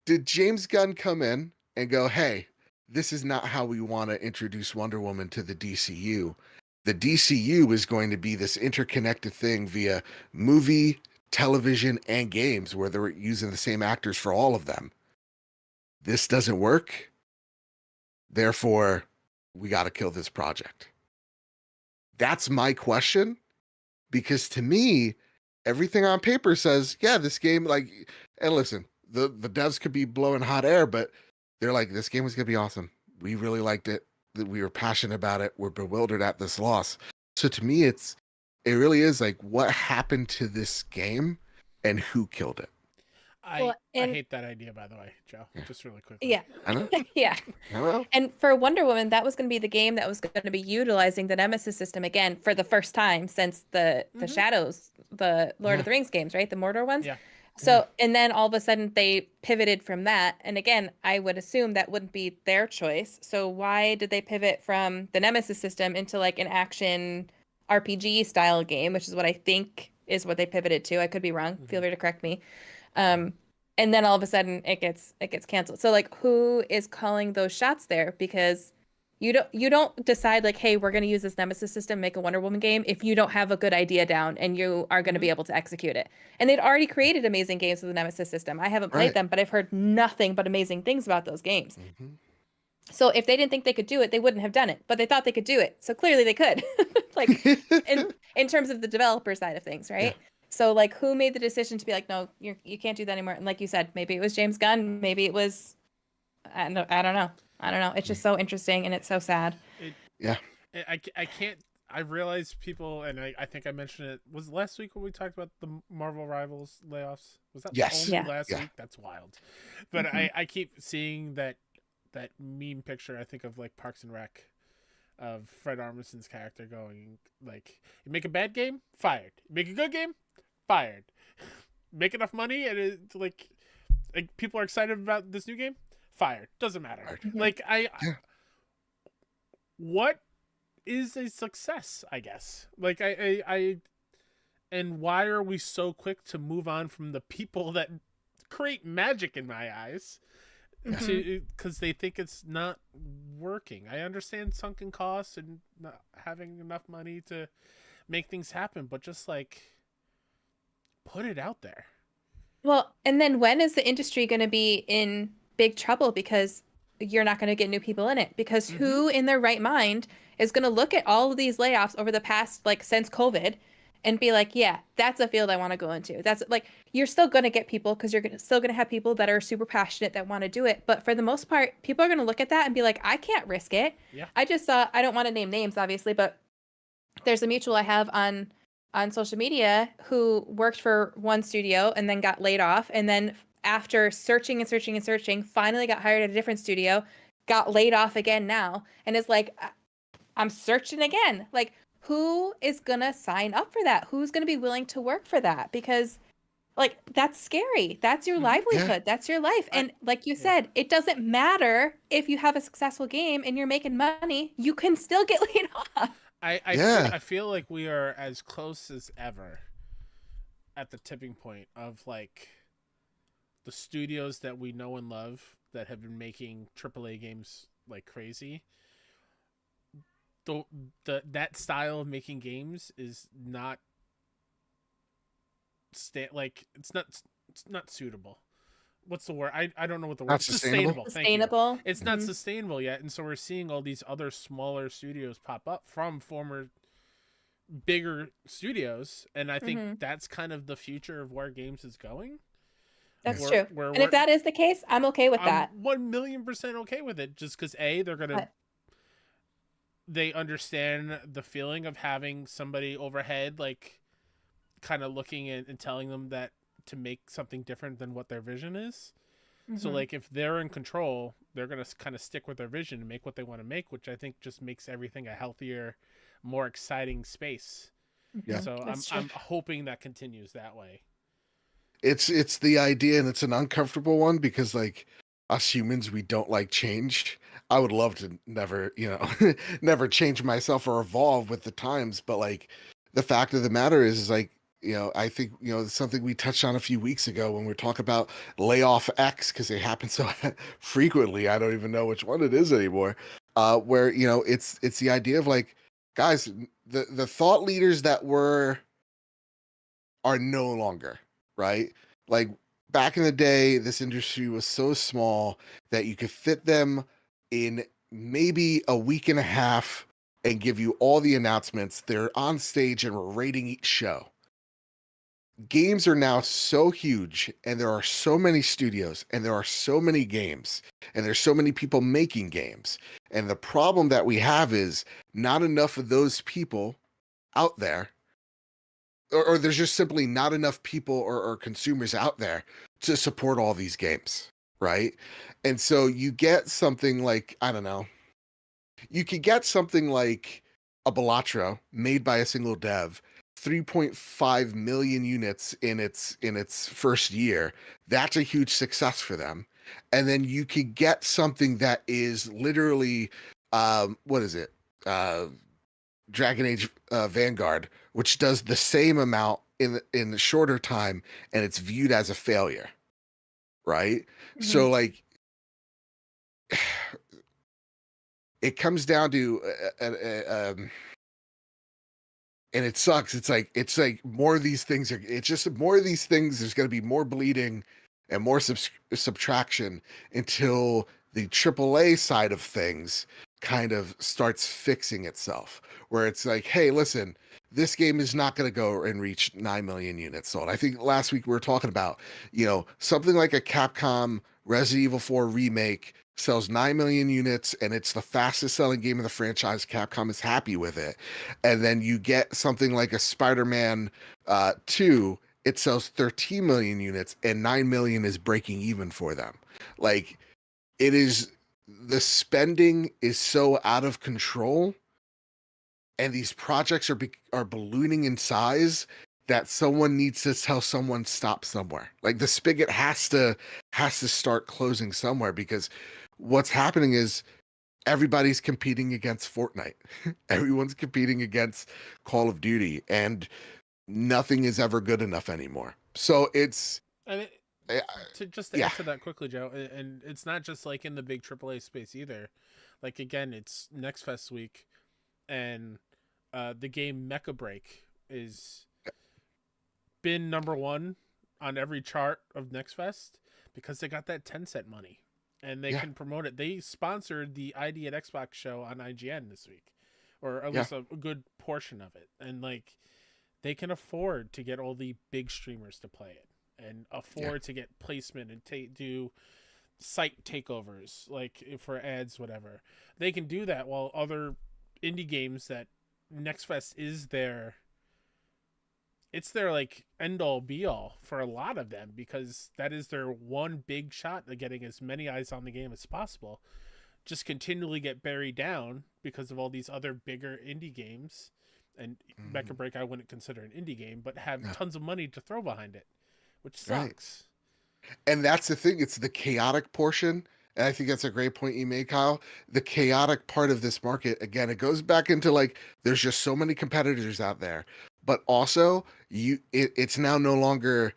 did James Gunn come in and go, hey, this is not how we want to introduce Wonder Woman to the DCU. The DCU is going to be this interconnected thing via movie, television, and games where they're using the same actors for all of them. This doesn't work. Therefore, we got to kill this project. That's my question, because to me, everything on paper says, yeah, this game, and listen, the devs could be blowing hot air, but they're like, this game was going to be awesome. We really liked it. We were passionate about it. We're bewildered at this loss. So to me, it really is like, what happened to this game and who killed it? I hate that idea, by the way, Joe. Yeah. Just really quickly. Yeah. I know. Yeah. I know. And for Wonder Woman, that was going to be the game that was going to be utilizing the Nemesis system again for the first time since the Shadows, the Lord of the Rings games, right? The Mordor ones. Yeah. So, and then all of a sudden they pivoted from that. And again, I would assume that wouldn't be their choice. So why did they pivot from the Nemesis system into like an action RPG style game, which is what I think is what they pivoted to. I could be wrong. Feel free to correct me. And then all of a sudden it gets canceled. So like, who is calling those shots there? Because you don't decide like, hey, we're going to use this Nemesis system, make a Wonder Woman game if you don't have a good idea down and you are going to be able to execute it. And they'd already created amazing games with the Nemesis system. I haven't played them, but I've heard nothing but amazing things about those games. So if they didn't think they could do it, they wouldn't have done it, but they thought they could do it. So clearly they could, like in terms of the developer side of things, right? Yeah. So like, who made the decision to be like, no, you can't do that anymore? And like you said, maybe it was James Gunn, maybe it was, I don't know. I don't know. It's just so interesting and it's so sad. It, Yeah. I can't. I realize people, and I think I mentioned it. Was it last week when we talked about the Marvel Rivals layoffs? Was that Yes. only Yeah. last Yeah. week? That's wild. But I keep seeing that meme picture. I think of like Parks and Rec, of Fred Armisen's character going like, "You make a bad game, fired. You make a good game, fired. Make enough money, and it's like people are excited about this new game, fired. Doesn't matter. Fired. Like Yeah. what is a success, I guess. Like I and why are we so quick to move on from the people that create magic in my eyes to because they think it's not working. I understand sunken costs and not having enough money to make things happen, but just like put it out there. Well, and then when is the industry going to be in big trouble because you're not going to get new people in it? Because who in their right mind is going to look at all of these layoffs over the past, like, since COVID and be like, yeah, that's a field I want to go into. That's like, you're still going to get people because you're still going to have people that are super passionate that want to do it. But for the most part, people are going to look at that and be like, I can't risk it. Yeah. I just saw, I don't want to name names, obviously, but there's a mutual I have on social media who worked for one studio and then got laid off, and then after searching and searching and searching, finally got hired at a different studio, got laid off again now, and is like, I'm searching again. Like, who is gonna sign up for that? Who's gonna be willing to work for that? Because like, that's scary. That's your livelihood. That's your life. And like you said, it doesn't matter if you have a successful game and you're making money, you can still get laid off. I feel like we are as close as ever at the tipping point of like the studios that we know and love that have been making AAA games like crazy. That style of making games is not it's not suitable. What's the word? I don't know what the word. Not sustainable. Thank you. Sustainable. It's not sustainable yet, and so we're seeing all these other smaller studios pop up from former bigger studios, and I think that's kind of the future of where games is going. That's true. And if that is the case, I'm okay with that. 1,000,000% okay with it, just because they understand the feeling of having somebody overhead, like kind of looking and telling them that to make something different than what their vision is. So like if they're in control, they're going to kind of stick with their vision and make what they want to make, which I think just makes everything a healthier, more exciting space. Yeah. So I'm hoping that continues that way. It's the idea, and it's an uncomfortable one because like us humans, we don't like change. I would love to never, never change myself or evolve with the times, but like the fact of the matter is like, I think, it's something we touched on a few weeks ago when we were talking about layoff X, because they happen so frequently. I don't even know which one it is anymore. Where, it's the idea of like, guys, the thought leaders that are no longer, right? Like back in the day, this industry was so small that you could fit them in maybe a week and a half and give you all the announcements. They're on stage and we're rating each show. Games are now so huge, and there are so many studios, and there are so many games, and there's so many people making games. And the problem that we have is not enough of those people out there, or there's just simply not enough people or consumers out there to support all these games, right? And so you get something like, I don't know, you could get something like a Balatro made by a single dev, 3.5 million units in its first year. That's a huge success for them. And then you could get something that is literally what is it? Dragon Age Vanguard, which does the same amount in the shorter time, and it's viewed as a failure. Right? So like it comes down to and it sucks. It's like more of these things it's just more of these things. There's going to be more bleeding and more subtraction until the AAA side of things kind of starts fixing itself, where it's like, hey, listen, this game is not going to go and reach 9 million units sold. I think last week we were talking about, something like a Capcom Resident Evil 4 remake sells 9 million units, and it's the fastest selling game of the franchise. Capcom is happy with it. And then you get something like a Spider-Man 2, it sells 13 million units, and 9 million is breaking even for them. Like, it is, the spending is so out of control, and these projects are ballooning in size that someone needs to tell someone stop somewhere. Like, the spigot has to start closing somewhere, because what's happening is everybody's competing against Fortnite. Everyone's competing against Call of Duty, and nothing is ever good enough anymore. So it's And to yeah. add to that quickly, Joe, and it's not just like in the big AAA space either. Like, again, it's Next Fest week, and the game Mecha Break is been number one on every chart of Next Fest because they got that Tencent money, and they can promote it. They sponsored the ID at Xbox show on IGN this week, or at least a good portion of it, and like, they can afford to get all the big streamers to play it, and afford to get placement and do site takeovers, like for ads, whatever. They can do that, while other indie games that Next Fest is their like end all be all for a lot of them, because that is their one big shot at getting as many eyes on the game as possible, just continually get buried down because of all these other bigger indie games. And Mecha Break I wouldn't consider an indie game, but have tons of money to throw behind it, which sucks. Right. And that's the thing, it's the chaotic portion. And I think that's a great point you made, Kyle. The chaotic part of this market, again, it goes back into like, there's just so many competitors out there. But also, it's now no longer,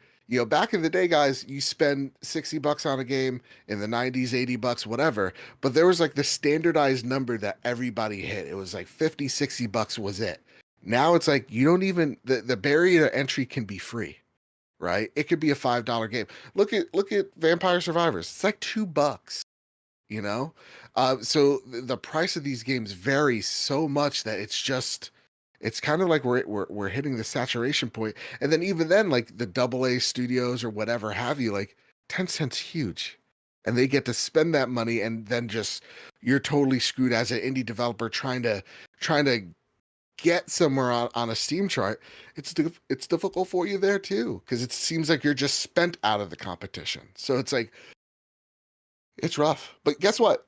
back in the day, guys, you spend $60 on a game, in the 90s, $80, whatever. But there was like the standardized number that everybody hit. It was like $50, $60 was it. Now it's like, you don't even, the barrier to entry can be free, right? It could be a $5 game. Look at Vampire Survivors. It's like $2, you know? So the price of these games varies so much that it's kind of like we're hitting the saturation point. And then even then, like the AA studios or whatever have you, like Tencent's huge. And they get to spend that money, and then just, you're totally screwed as an indie developer trying to get somewhere on a Steam chart. It's difficult for you there too, because it seems like you're just spent out of the competition. So it's like, it's rough. But guess what?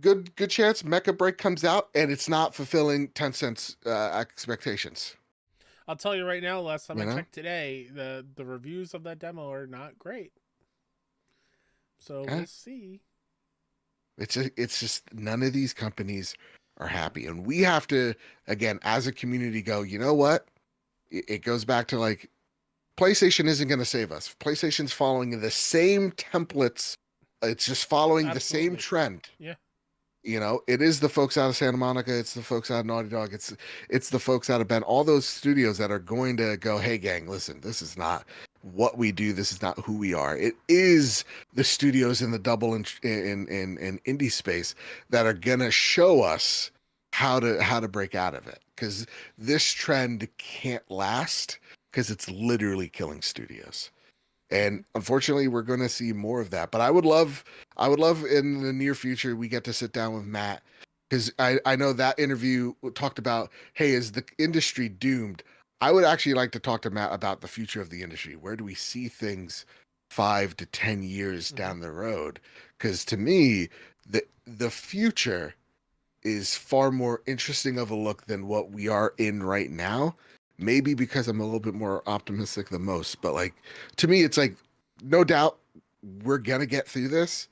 Good chance Mecha Break comes out and it's not fulfilling Tencent's expectations. I'll tell you right now, last time I checked today, the reviews of that demo are not great. So we'll see. It's just none of these companies are happy. And we have to, again, as a community, go, you know what? It goes back to like, PlayStation isn't going to save us. PlayStation's following the same templates. It's just following the same trend. Yeah. It is the folks out of Santa Monica. It's the folks out of Naughty Dog. It's the folks out of Bend. All those studios that are going to go, hey, gang, listen, this is not what we do. This is not who we are. It is the studios in the double in indie space that are going to show us how to break out of it. Because this trend can't last, because it's literally killing studios. And unfortunately, we're going to see more of that. But I would love in the near future, we get to sit down with Matt, because I know that interview talked about, hey, is the industry doomed? I would actually like to talk to Matt about the future of the industry. Where do we see things 5 to 10 years down the road? Because to me, the future is far more interesting of a look than what we are in right now. Maybe because I'm a little bit more optimistic than most, but like, to me, it's like, no doubt we're going to get through this.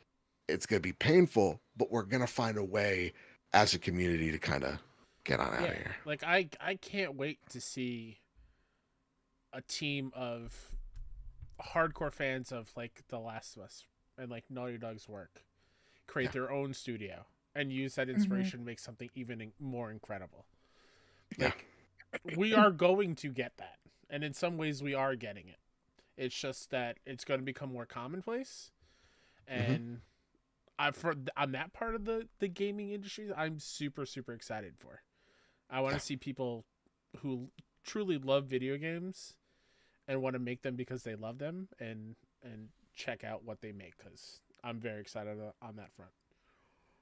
It's going to be painful, but we're going to find a way as a community to kind of get on out of here. Like, I can't wait to see a team of hardcore fans of like The Last of Us and like Naughty Dog's work create their own studio and use that inspiration to make something even more incredible. Like, we are going to get that, and in some ways we are getting it. It's just that it's going to become more commonplace, and on that part of the gaming industry, I'm super excited for. I want to see people who truly love video games and want to make them because they love them, and check out what they make, because I'm very excited on that front.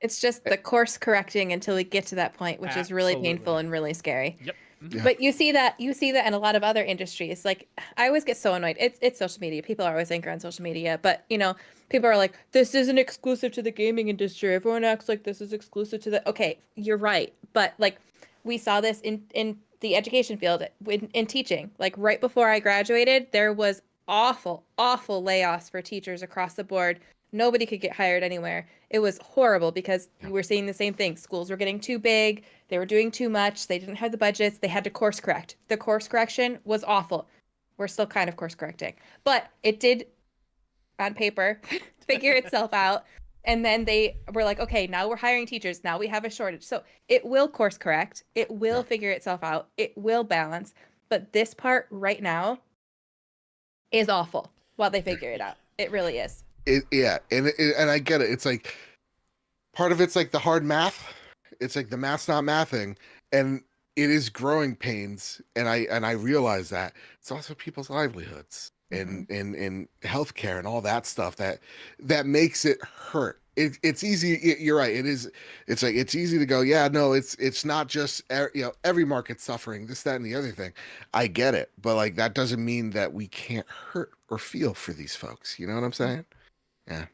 It's just the course correcting until we get to that point, which is really painful Absolutely. and really scary. Yep. Yeah. But you see that in a lot of other industries. Like I always get so annoyed. It's social media. People are always angry on social media, but people are like, this isn't exclusive to the gaming industry. Everyone acts like this is exclusive to the. Okay, you're right, but like we saw this in the education field in teaching. Like right before I graduated, there was awful layoffs for teachers across the board. Nobody could get hired anywhere. It was horrible because we were seeing the same thing. Schools were getting too big. They were doing too much. They didn't have the budgets. They had to course correct. The course correction was awful. We're still kind of course correcting, but it did on paper figure itself out. And then they were like, okay, now we're hiring teachers. Now we have a shortage. So it will course correct. It will figure itself out. It will balance. But this part right now is awful while they figure it out. It really is. And I get it. It's like part of it's like the hard math. It's like the math's not mathing, and it is growing pains. And I realize that it's also people's livelihoods and healthcare and all that stuff that makes it hurt. It's easy. You're right. It is. It's like it's easy to go. Yeah, no. It's not just every market's suffering this, that, and the other thing. I get it, but like that doesn't mean that we can't hurt or feel for these folks. You know what I'm saying? Yeah.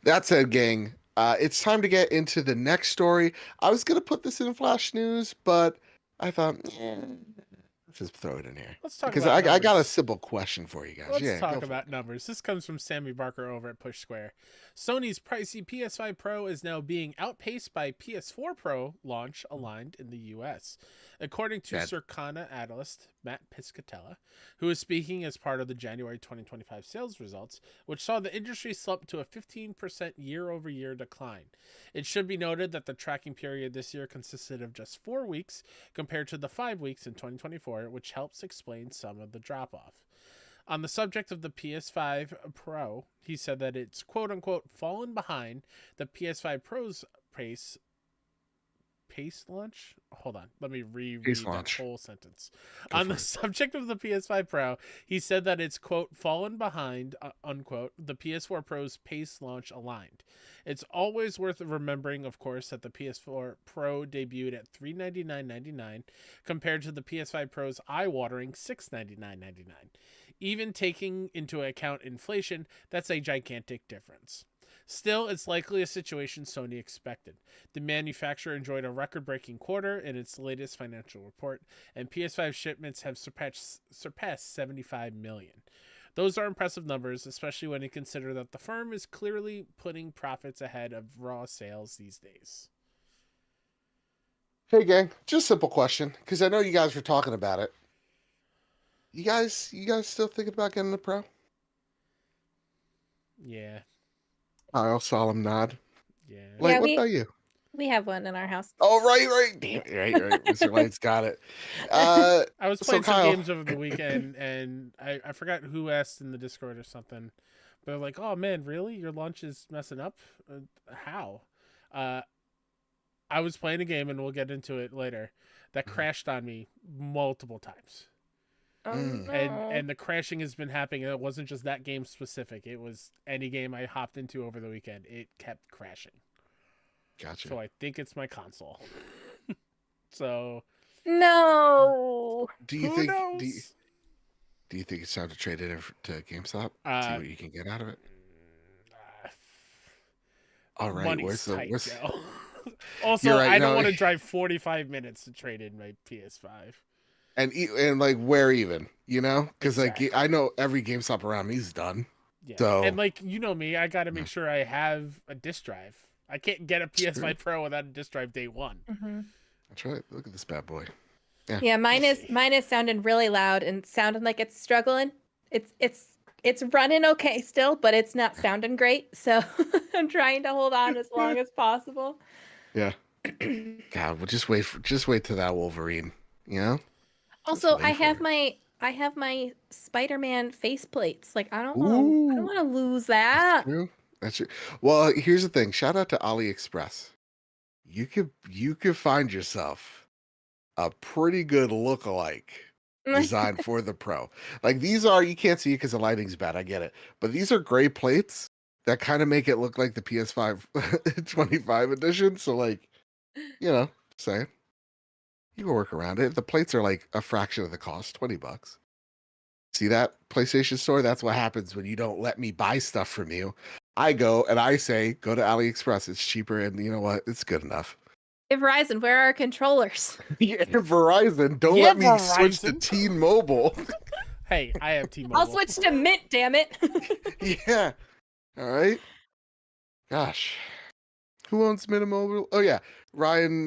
That said, gang, it's time to get into the next story. I was gonna put this in flash news, but I thought, let's just throw it in here. Let's talk because about I got a numbers. simple question for you guys. Let's talk about numbers. This comes from Sammy Barker over at Push Square. Sony's pricey PS5 Pro is now being outpaced by PS4 Pro launch aligned in the US. According to Circana analyst Matt Piscatella, who is speaking as part of the January 2025 sales results, which saw the industry slump to a 15% year-over-year decline. It should be noted that the tracking period this year consisted of just 4 weeks compared to the 5 weeks in 2024, which helps explain some of the drop-off. On the subject of the PS5 Pro, he said that it's quote-unquote fallen behind the PS5 Pro's pace launch? Hold on. Let me reread that whole sentence. On the subject of the PS5 Pro, he said that it's, quote, fallen behind, unquote, the PS4 Pro's pace launch aligned. It's always worth remembering, of course, that the PS4 Pro debuted at $399.99 compared to the PS5 Pro's eye-watering $699.99. Even taking into account inflation, that's a gigantic difference. Still, it's likely a situation Sony expected. The manufacturer enjoyed a record-breaking quarter in its latest financial report, and PS5 shipments have surpassed 75 million. Those are impressive numbers, especially when you consider that the firm is clearly putting profits ahead of raw sales these days. Hey, gang, just a simple question, because I know you guys were talking about it. You guys still thinking about getting a Pro? Yeah. I'll solemn nod. Yeah. Like, what about you? We have one in our house. Oh, right. Damn it, right. Mr. Light's got it. I was playing some Kyle, games over the weekend, and I forgot who asked in the Discord or something. But they're like, oh, man, really? Your launch is messing up? How? I was playing a game, and we'll get into it later, that crashed on me multiple times. Oh, no. And the crashing has been happening, and it wasn't just that game specific. It was any game I hopped into over the weekend. It kept crashing. Gotcha. So I think it's my console. So no. Do you think it's time to trade it to GameStop? See what you can get out of it. All right, where's tight, Also, right, I don't want to drive 45 minutes to trade in my PS5. And like where even, because Exactly. like I know every GameStop around me is done. Yeah. So and like me, I got to make sure I have a disc drive. I can't get a PS5 Pro without a disc drive day one. Mm-hmm. That's right. Look at this bad boy. Yeah, mine is sounding really loud and sounding like it's struggling. It's running okay still, but it's not sounding great. So I'm trying to hold on as long as possible. Yeah. God, we'll just wait till that Wolverine. Also, I have my Spider-Man faceplates. Like I don't want to lose that. That's true. Well, here's the thing. Shout out to AliExpress. You could find yourself a pretty good lookalike design for the Pro. Like these are, you can't see it because the lighting's bad. I get it, but these are gray plates that kind of make it look like the PS5 25 edition. So like, saying you can work around it. The plates are like a fraction of the cost, $20. See that PlayStation Store? That's what happens when you don't let me buy stuff from you. I go and I say, go to AliExpress. It's cheaper, and you know what? It's good enough. Hey, Verizon, where are our controllers? Yeah, Verizon, don't let me switch to T-Mobile. Hey, I have T-Mobile. I'll switch to Mint, damn it. Yeah. All right. Gosh. Who owns Mint Mobile? Oh yeah, Ryan.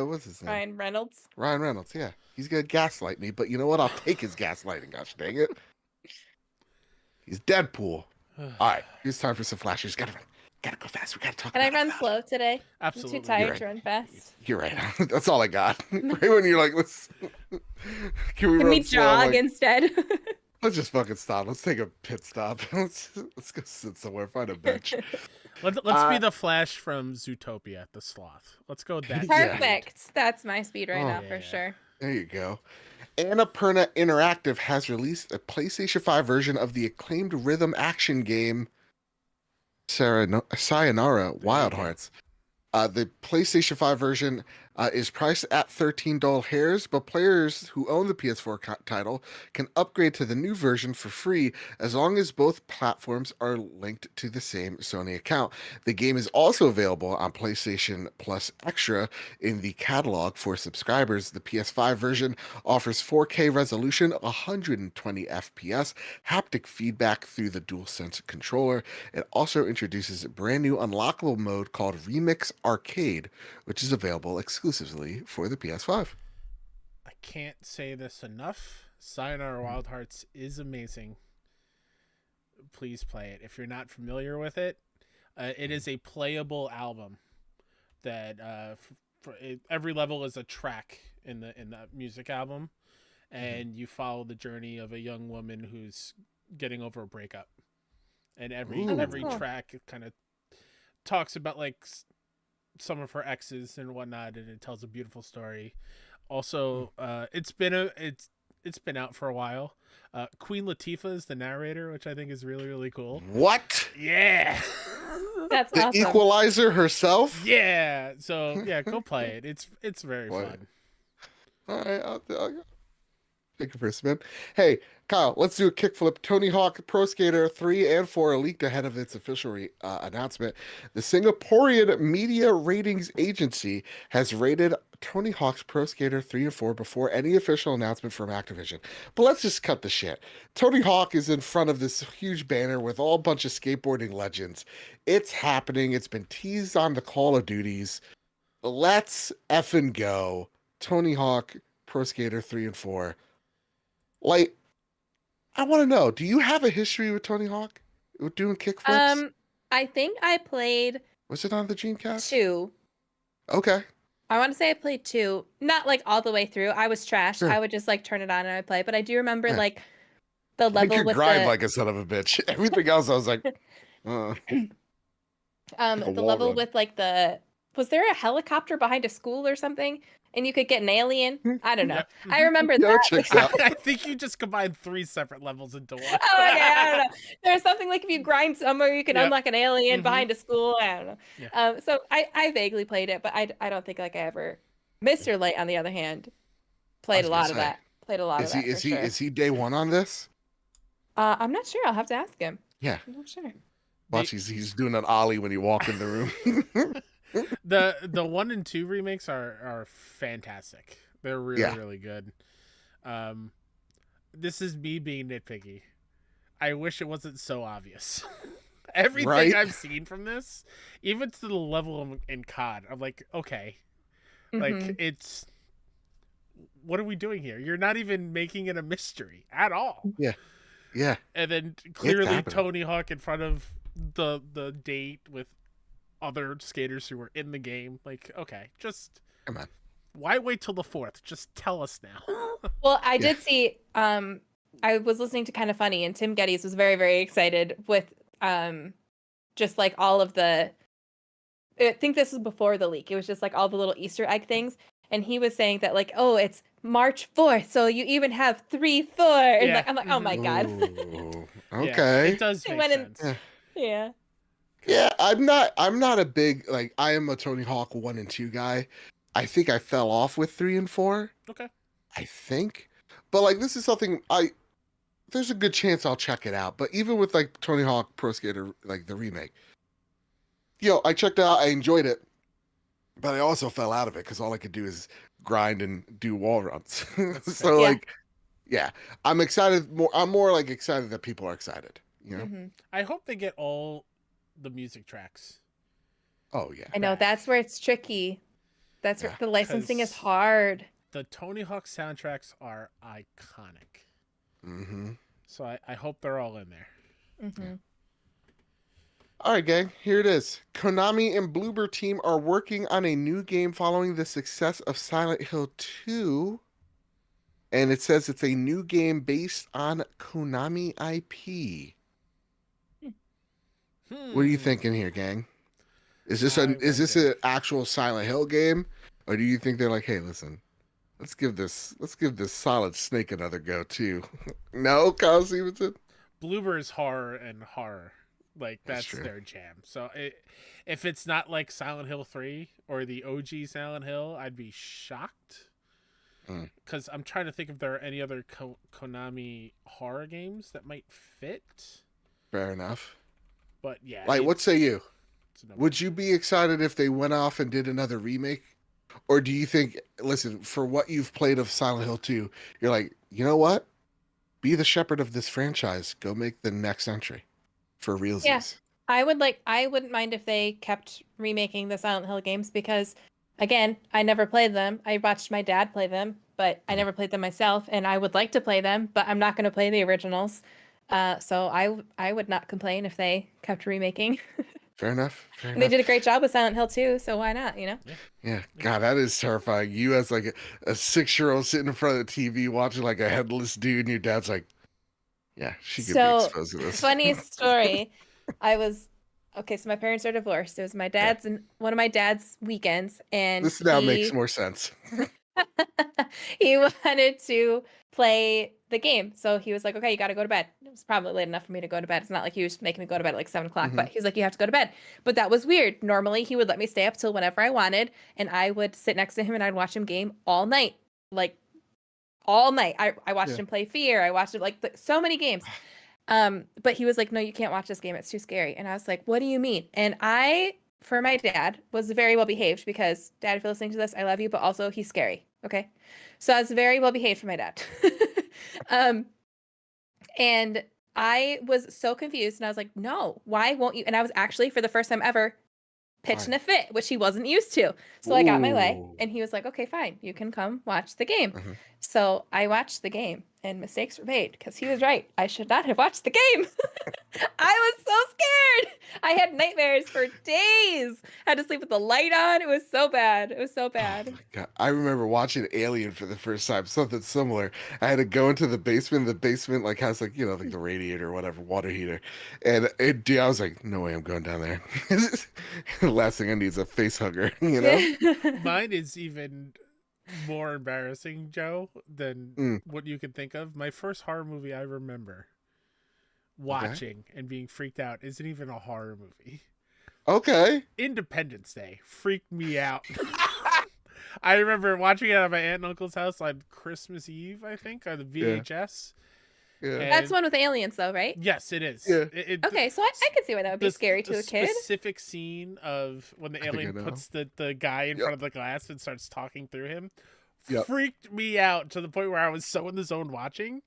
What's his name? Ryan Reynolds. Ryan Reynolds. Yeah, he's gonna gaslight me, but you know what? I'll take his gaslighting. Gosh dang it. He's Deadpool. All right, it's time for some flashes. Gotta go fast. We gotta talk. Can I about run it. slow today? Absolutely. I'm too tired right. to run fast. You're right. That's all I got. Right when you're like, let's. Can we run slow? I'm jog like, instead? let's just fucking stop. Let's take a pit stop. Let's go sit somewhere. Find a bench. Let's be the Flash from Zootopia, the sloth. Let's go with that. Yeah. Perfect. That's my speed right now for yeah. sure. There you go. Annapurna Interactive has released a PlayStation 5 version of the acclaimed rhythm action game Sayonara Wild Hearts. The PlayStation 5 version is priced at $13, but players who own the PS4 title can upgrade to the new version for free as long as both platforms are linked to the same Sony account. The game is also available on PlayStation Plus Extra in the catalog for subscribers. The PS5 version offers 4K resolution, 120 FPS, haptic feedback through the DualSense controller. It also introduces a brand new unlockable mode called Remix Arcade, which is available exclusively for the PS5. I can't say this enough. Sayonara Wild Hearts is amazing. Please play it. If you're not familiar with it, it is a playable album that every level is a track in the music album, and you follow the journey of a young woman who's getting over a breakup, and every cool. track kind of talks about like some of her exes and whatnot, and it tells a beautiful story. Also, it's been out for a while. Queen Latifah is the narrator, which I think is really, really cool. What? Yeah. That's The awesome. Equalizer herself? Yeah. So yeah, go play it. It's very fun. All right, I'll take it for a spin. Hey, Kyle, let's do a kickflip. Tony Hawk Pro Skater 3 and 4 are leaked ahead of its official announcement. The Singaporean media ratings agency has rated Tony Hawk's Pro Skater 3 and 4 before any official announcement from Activision. But let's just cut the shit. Tony Hawk is in front of this huge banner with all a bunch of skateboarding legends. It's happening. It's been teased on the Call of Duties. Let's effing go. Tony Hawk Pro Skater 3 and 4. Like, I want to know, do you have a history with Tony Hawk? With doing kickflips? I think I played Was it on the Dreamcast? 2. Okay. I want to say I played 2. Not like all the way through. I was trash. Sure. I would just like turn it on and I'd play. But I do remember like the I level could with grind the like a son of a bitch. Everything else, I was like, the wall level run. with like was there a helicopter behind a school or something? And you could get an alien? I don't know. Yep. I remember Yeah, that. that checks out. I think you just combined 3 separate levels into one. Oh, okay, I don't know. There's something like if you grind somewhere, you can Yep. unlock an alien Mhm. behind a school. I don't know. Yeah. So I vaguely played it, but I don't think like I ever. Mr. Light, on the other hand, played was a gonna lot of say, that. Played a lot Is of he that. For sure. is he day one on this? I'm not sure. I'll have to ask him. Yeah. I'm not sure. Watch, he's doing an ollie when you walk in the room. The 1 and 2 remakes are fantastic. They're really, Yeah. really good. This is me being nitpicky. I wish it wasn't so obvious. Everything Right? I've seen from this, even to the level in COD, I'm like, okay. Like, Mhm. it's... What are we doing here? You're not even making it a mystery at all. Yeah. And then clearly happening. Tony Hawk in front of the date with other skaters who were in the game. Like, okay, just... Come on. Why wait till the 4th? Just tell us now. Well, I did see. I was listening to Kind of Funny, and Tim Geddes was very, very excited with just like all of the. I think this was before the leak. It was just like all the little Easter egg things, and he was saying that like, oh, it's March 4th, so you even have 3-4, and Yeah. like I'm like, oh my god, Ooh, Yeah, okay. it does It make went in- sense. yeah. Yeah, I'm not a big like I am a Tony Hawk 1 and 2 guy. I think I fell off with 3 and 4. Okay. I think. But like this is something there's a good chance I'll check it out. But even with like Tony Hawk Pro Skater like the remake. I checked it out, I enjoyed it, but I also fell out of it because all I could do is grind and do wall runs. So Yeah. like yeah, I'm excited I'm more like excited that people are excited, you know? Mhm. I hope they get all the music tracks. Oh yeah. I know back. that's where it's tricky. That's where Yeah, the licensing is 'cause- hard. The Tony Hawk soundtracks are iconic. Mm-hmm. So I hope they're all in there. Hmm. All right, gang, here it is. Konami and Bloober Team are working on a new game following the success of Silent Hill 2. And it says it's a new game based on Konami IP. What are you thinking here, gang? Is this I an wonder. actual Silent Hill game? Or do you think they're like, hey, listen, let's give this Solid Snake another go too? No, Kyle Stevenson? Bloober is horror and horror. Like That's that's true. their jam. So if it's not like Silent Hill 3 or the OG Silent Hill, I'd be shocked. Mm. Because I'm trying to think if there are any other Konami horror games that might fit. Fair enough. But yeah, Like, what say you? it's no- Would you be excited if they went off and did another remake? Or do you think, listen, for what you've played of Silent Hill 2, you're like, you know what? Be the shepherd of this franchise. Go make the next entry for realsies. Yeah. I wouldn't mind if they kept remaking the Silent Hill games because, again, I never played them. I watched my dad play them, but I never played them myself, and I would like to play them, but I'm not going to play the originals. So I would not complain if they kept remaking. Fair enough. Fair And they enough. did a great job with Silent Hill too, so why not, you know? Yeah. God, that is terrifying. You as like a 6-year-old sitting in front of the TV watching like a headless dude, and your dad's like, yeah, she could be So, exposed to this. funny story. So my parents are divorced. It was my dad's and one of my dad's weekends, and This now makes more sense. he wanted to play the game. So he was like, okay, you got to go to bed. It was probably late enough for me to go to bed. It's not like he was making me go to bed at like 7 o'clock, but he was like, you have to go to bed. But that was weird. Normally he would let me stay up till whenever I wanted, and I would sit next to him and I'd watch him game all night. Like all night. I watched Yeah. him play Fear. I watched him so many games. But he was like, no, you can't watch this game. It's too scary. And I was like, what do you mean? And I, for my dad, was very well behaved because, Dad, if you're listening to this, I love you, but also he's scary. Okay. So I was very well behaved for my dad. And I was so confused and I was like, no, why won't you? And I was actually, for the first time ever, pitching a fit, which he wasn't used to. So I got my way, Ooh. and he was like, okay, fine, you can come watch the game. Mhm. So I watched the game, and mistakes were made because he was right. I should not have watched the game. I was so scared. I had nightmares for days. I had to sleep with the light on. It was so bad. It was so Oh bad. my God. I remember watching Alien for the first time, something similar. I had to go into the basement. The basement like has like, like the radiator or whatever, water heater. And I was like, no way I'm going down there. The last thing I need is a face hugger, Mine is even more embarrassing, Joe, than what you can think of. My first horror movie I remember watching and being freaked out isn't even a horror movie. Okay. Independence Day freaked me out. I remember watching it at my aunt and uncle's house on Christmas Eve, I think, on the VHS. Yeah. That's one with aliens, though, right? Yes, it is. Yeah. Okay, so I can see why that would be scary to a kid. Specific scene of when the think I alien know. puts the guy in Yep. front of the glass and starts talking through him Yep. freaked me out to the point where I was so in the zone watching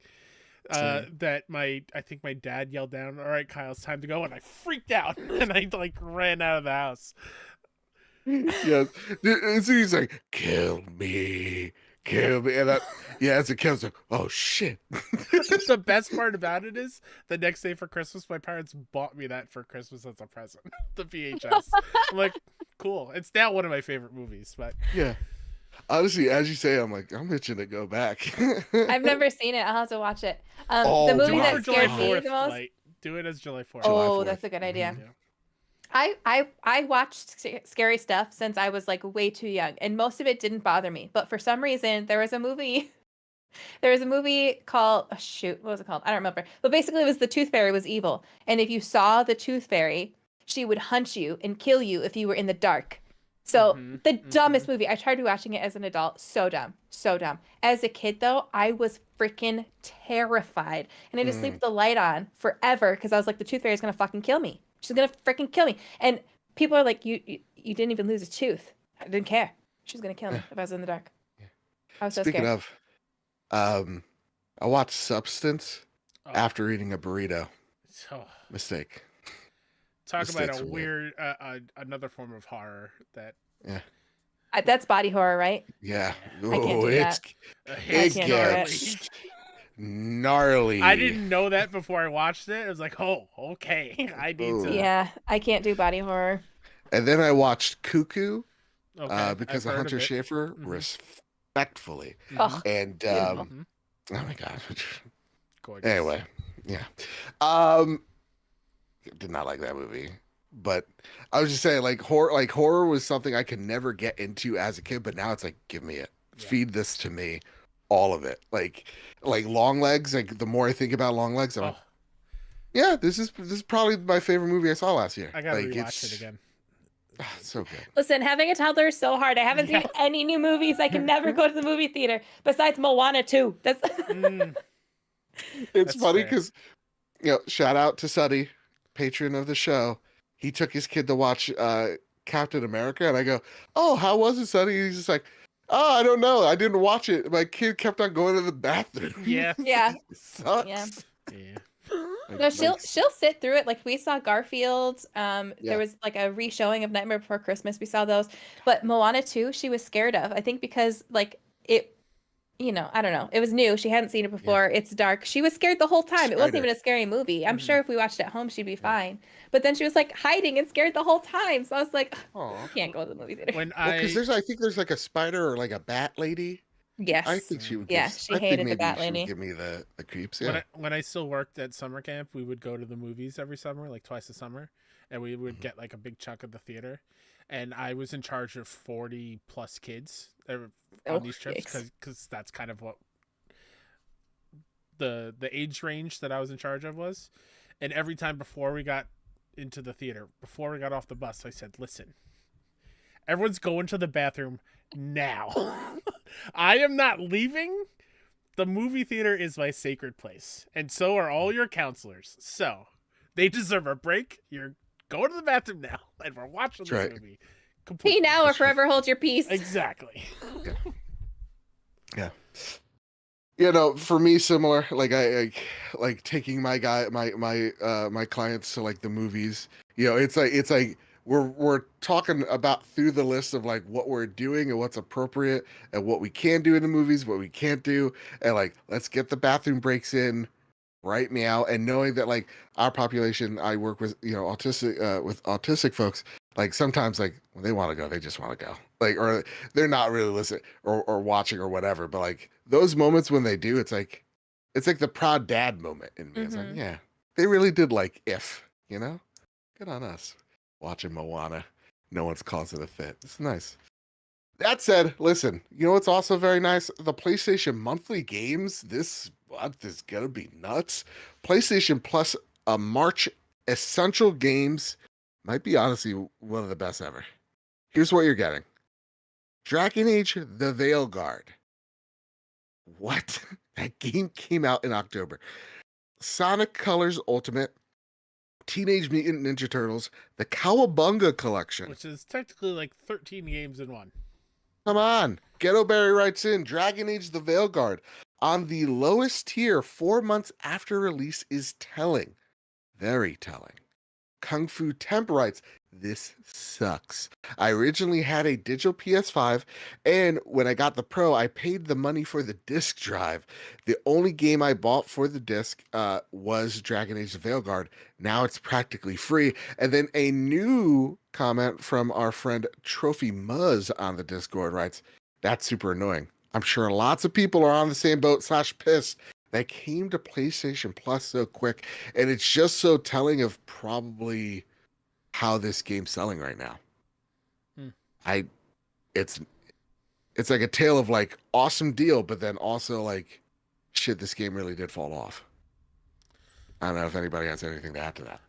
Same. that I think my dad yelled down, "All right, Kyle, it's time to go," and I freaked out and I like ran out of the house. Yes. And so he's like, kill me. And as it comes, like, oh shit. The best part about it is the next day for Christmas, my parents bought me that for Christmas as a present. The VHS. I'm like, cool. It's now one of my favorite movies, but Yeah. Honestly, as you say, I'm like, I'm itching to go back. I've never seen it. I'll have to watch it. Oh, The do movie it for that July scared me 4th. the most. Like, do it as July 4th. July Oh, 4th. that's a good idea. Yeah. I watched scary stuff since I was like way too young, and most of it didn't bother me. But for some reason, there was a movie called, oh, shoot, what was it called? I don't remember. But basically, it was the Tooth Fairy was evil, and if you saw the Tooth Fairy, she would hunt you and kill you if you were in the dark. So the dumbest movie. I tried rewatching it as an adult. So dumb. So dumb. As a kid, though, I was freaking terrified. And I had to sleep with the light on forever because I was like, the tooth fairy is going to fucking kill me. She's going to freaking kill me. And people are like, you didn't even lose a tooth. I didn't care. She was going to kill me if I was in the dark. I was so Speaking scared. of, I watched Substance after eating a burrito. Oh, Mistake. talk about Mistakes a were made. weird, another form of horror that. Yeah. That's body horror, right? Yeah. I can't do It's that. it can't do gets gnarly. I didn't know that before I watched it. I was like, oh, okay. I need Ooh. to. Yeah, I can't do body horror. And then I watched Cuckoo Okay, because I've of heard Hunter it. Schafer, Mhm. respectfully. Oh, And beautiful. oh my god. Gorgeous. Anyway, yeah. Did not like that movie. But I was just saying, like horror was something I could never get into as a kid, but now it's like, give me it. Yeah. Feed this to me. All of it. Like Long Legs, like the more I think about Long Legs, I'm like, yeah, this is probably my favorite movie I saw last year. I gotta like, rewatch it again. It's so good. Listen, having a toddler is so hard. I haven't seen any new movies. I can never go to the movie theater besides Moana 2. That's Mm, It's That's funny fair. because, shout out to Suddy, patron of the show. He took his kid to watch Captain America, and I go, "Oh, how was it, Suddy?" He's just like, "Oh, I don't know. I didn't watch it. My kid kept on going to the bathroom." yeah. yeah. It sucks. Yeah. Yeah. Like, No, she'll like, sit through it. Like we saw Garfield. There was like a re-showing of Nightmare Before Christmas. We saw those, but Moana 2, she was scared of. I think because like it, I don't know. It was new. She hadn't seen it before. It's dark. She was scared the whole time. It wasn't Spider. even a scary movie. I'm Mhm. sure if we watched it at home, she'd be fine. But then she was like hiding and scared the whole time. So I was like, Aw. I can't go to the movie theater. When Well, because I I think there's like a spider or like a bat lady. Yes. I think she would. Yeah, give, she I think hated the maybe bat she would lady. give me the creeps. Yeah. when I still worked at summer camp, we would go to the movies every summer, like twice a summer, and we would get like a big chunk of the theater. And I was in charge of 40 plus kids on these trips yikes. because that's kind of what the age range that I was in charge of was. And every time before we got into the theater, before we got off the bus, I said, "Listen, everyone's going to the bathroom now. I am not leaving. The movie theater is my sacred place, and so are all your counselors. So they deserve a break. You're going to the bathroom now, and we're watching That's this right. movie. Pee Completely." now or forever hold your peace. Exactly. Yeah. For me, similar. Like I like taking my clients to like the movies. It's like we're talking about through the list of like what we're doing and what's appropriate and what we can do in the movies, what we can't do, and like let's get the bathroom breaks in right now. And knowing that like our population, I work with autistic folks. Like sometimes like when they want to go, they just want to go. Like or they're not really listening or watching or whatever. But like those moments when they do, it's like the proud dad moment in me. It's like, Mhm. yeah, they really did like good on us. Watching Moana. No one's causing a fit. It's nice. That said, listen, what's also very nice? The PlayStation monthly games this month is gonna be nuts. PlayStation Plus March essential games might be honestly one of the best ever. Here's what you're getting. Dragon Age The Veilguard. What? That game came out in October. Sonic Colors Ultimate, Teenage Mutant Ninja Turtles, the Cowabunga Collection. Which is technically like 13 games in one. Come on. Ghetto Berry writes in, Dragon Age The Veilguard on the lowest tier 4 months after release is telling. Very telling. Kung Fu Temp writes, this sucks. I originally had a digital PS5, and when I got the Pro, I paid the money for the disc drive. The only game I bought for the disc was Dragon Age The Veilguard. Now it's practically free. And then a new comment from our friend Trophy Muzz on the Discord writes, that's super annoying. I'm sure lots of people are on the same boat / pissed that came to PlayStation Plus so quick, and it's just so telling of probably how this game's selling right now. It's like a tale of like awesome deal, but then also like shit, this game really did fall off. I don't know if anybody has anything to add to that.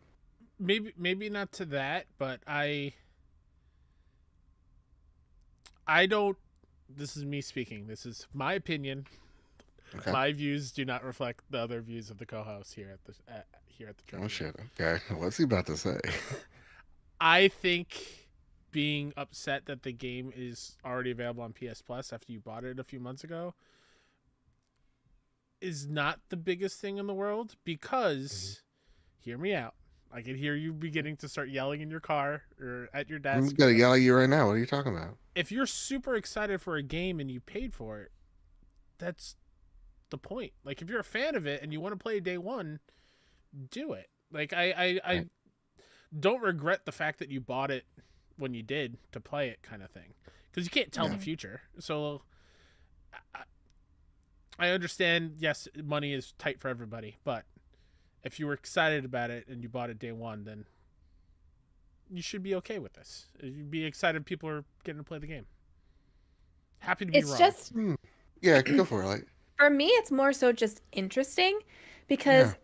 maybe not to that, but I don't. This is me speaking. This is my opinion. Okay. My views do not reflect the other views of the co-host here at the Oh Trophy shit. Okay. What's he about to say? I think being upset that the game is already available on PS Plus after you bought it a few months ago is not the biggest thing in the world because, hear me out. I can hear you beginning to start yelling in your car or at your I'm desk. gonna yell at you right now. What are you talking about? If you're super excited for a game and you paid for it, that's the point. Like, if you're a fan of it and you want to play day one, do it. Like, I Right. don't regret the fact that you bought it when you did to play it, kind of thing, because you can't tell Yeah. the future. So I understand, yes, money is tight for everybody, but if you were excited about it and you bought it day one, then you should be okay with this. You'd be excited people are getting to play the game. Happy to be It's wrong. just Yeah, go for it. Like, for me, it's more so just interesting because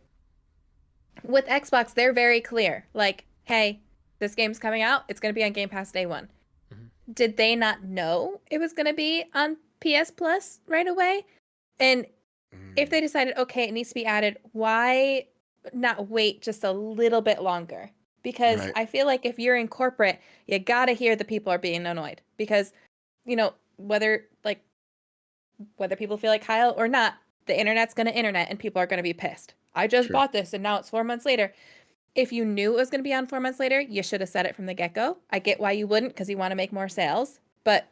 with Xbox, they're very clear. Like, hey, this game's coming out. It's going to be on Game Pass day one. Mhm. Did they not know it was going to be on PS Plus right away? And if they decided, okay, it needs to be added, why not wait just a little bit longer? Because Right. I feel like if you're in corporate, you got to hear the people are being annoyed. Because, whether people feel like Kyle or not, the internet's going to internet and people are going to be pissed. I just True. bought this and now it's 4 months later. If you knew it was going to be on 4 months later, you should have said it from the get-go. I get why you wouldn't because you want to make more sales. But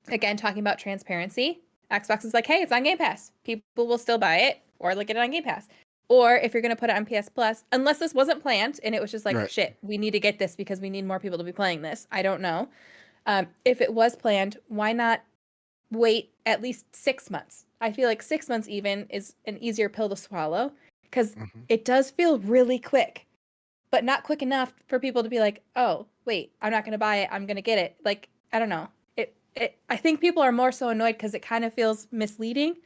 again, talking about transparency, Xbox is like, hey, it's on Game Pass. People will still buy it or look at it on Game Pass. Or if you're going to put it on PS Plus, unless this wasn't planned and it was just like, Right. shit, we need to get this because we need more people to be playing this. I don't know. If it was planned, why not wait at least 6 months? I feel like 6 months even is an easier pill to swallow because Mhm. it does feel really quick, but not quick enough for people to be like, oh, wait, I'm not going to buy it. I'm going to get it. Like, I don't know. I think people are more so annoyed because it kind of feels misleading.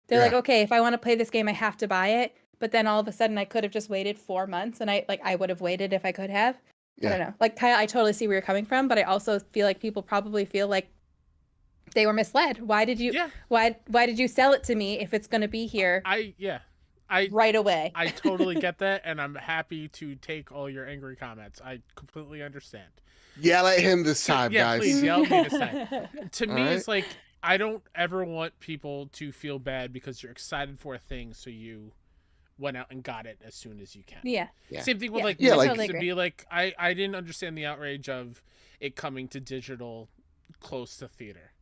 They're like, Yeah. okay, if I want to play this game, I have to buy it. But then all of a sudden I could have just waited 4 months and I would have waited if I could have. I Yeah. don't know. Like, Kyle, I totally see where you're coming from, but I also feel like people probably feel like they were misled. Why did you Yeah. why did you sell it to me if it's going to be here I right away? I totally get that, and I'm happy to take all your angry comments. I completely understand. Yell at him this time, Yeah, guys. please yell at me this time. To me, Alright. it's like I don't ever want people to feel bad because you're excited for a thing, so you went out and got it as soon as you can. Yeah. Yeah. Same thing with Yeah. like Yeah, movies, like- Totally to agree. be like I didn't understand the outrage of it coming to digital close to theater,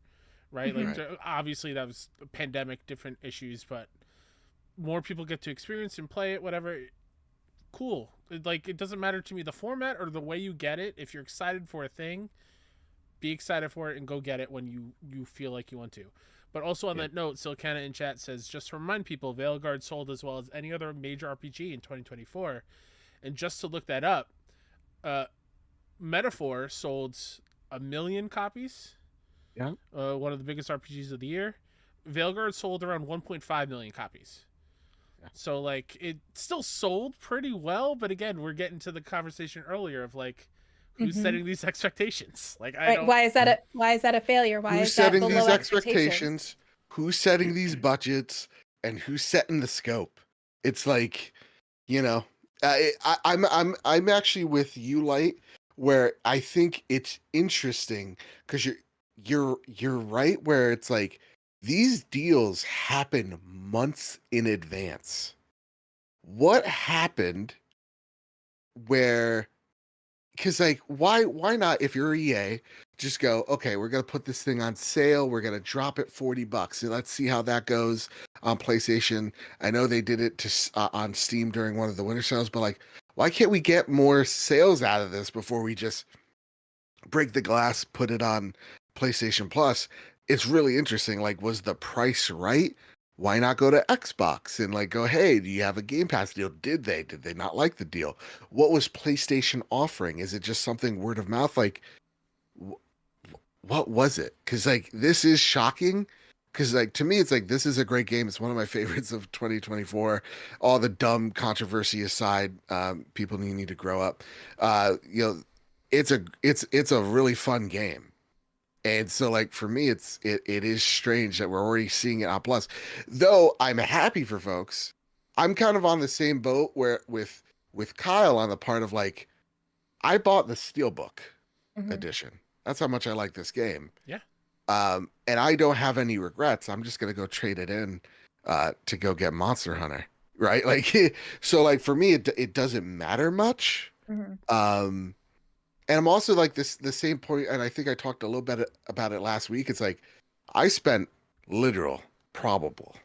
right? Mhm. Like Right. obviously that was a pandemic, different issues, but more people get to experience and play it, whatever. Cool. Like, it doesn't matter to me the format or the way you get it. If you're excited for a thing, be excited for it and go get it when you feel like you want to. But also on Yeah. that note, Silcana in chat says, just to remind people, Veilguard sold as well as any other major RPG in 2024. And just to look that up, Metaphor sold 1 million copies. Yeah. One of the biggest RPGs of the year. Veilguard sold around 1.5 million copies. Yeah. So, like, it still sold pretty well, but again, we're getting to the conversation earlier of, like, who's Mhm. setting these expectations? Like, I Right. don't... Why is that a failure? Why Who's is that setting below these expectations? expectations? Who's setting these budgets? And who's setting the scope? It's like, I'm actually with you, Light, where I think it's interesting because you're right where it's like these deals happen months in advance. What happened where? Because like why not, if you're EA, just go, okay, we're gonna put this thing on sale, we're gonna drop it $40 and let's see how that goes on PlayStation. I know they did it on Steam during one of the winter sales, but like, why can't we get more sales out of this before we just break the glass, put it on PlayStation Plus? It's really interesting. Like, was the price right? Why not go to Xbox and like go, hey, do you have a Game Pass deal? Did they not like the deal? What was PlayStation offering? Is it just something word of mouth? Like, what was it? Because like this is shocking because like to me, it's like this is a great game. It's one of my favorites of 2024. All the dumb controversy aside, people need to grow up. You know, it's a really fun game. And so like for me, it is strange that we're already seeing it on Plus. Though I'm happy for folks. I'm kind of on the same boat where with Kyle on the part of like I bought the Steelbook Mhm. edition. That's how much I like this game. Yeah. And I don't have any regrets. I'm just gonna go trade it in to go get Monster Hunter. Right? Like so like for me it doesn't matter much. Mhm. And I'm also like the same point, and I think I talked a little bit about it last week. It's like I spent literal probable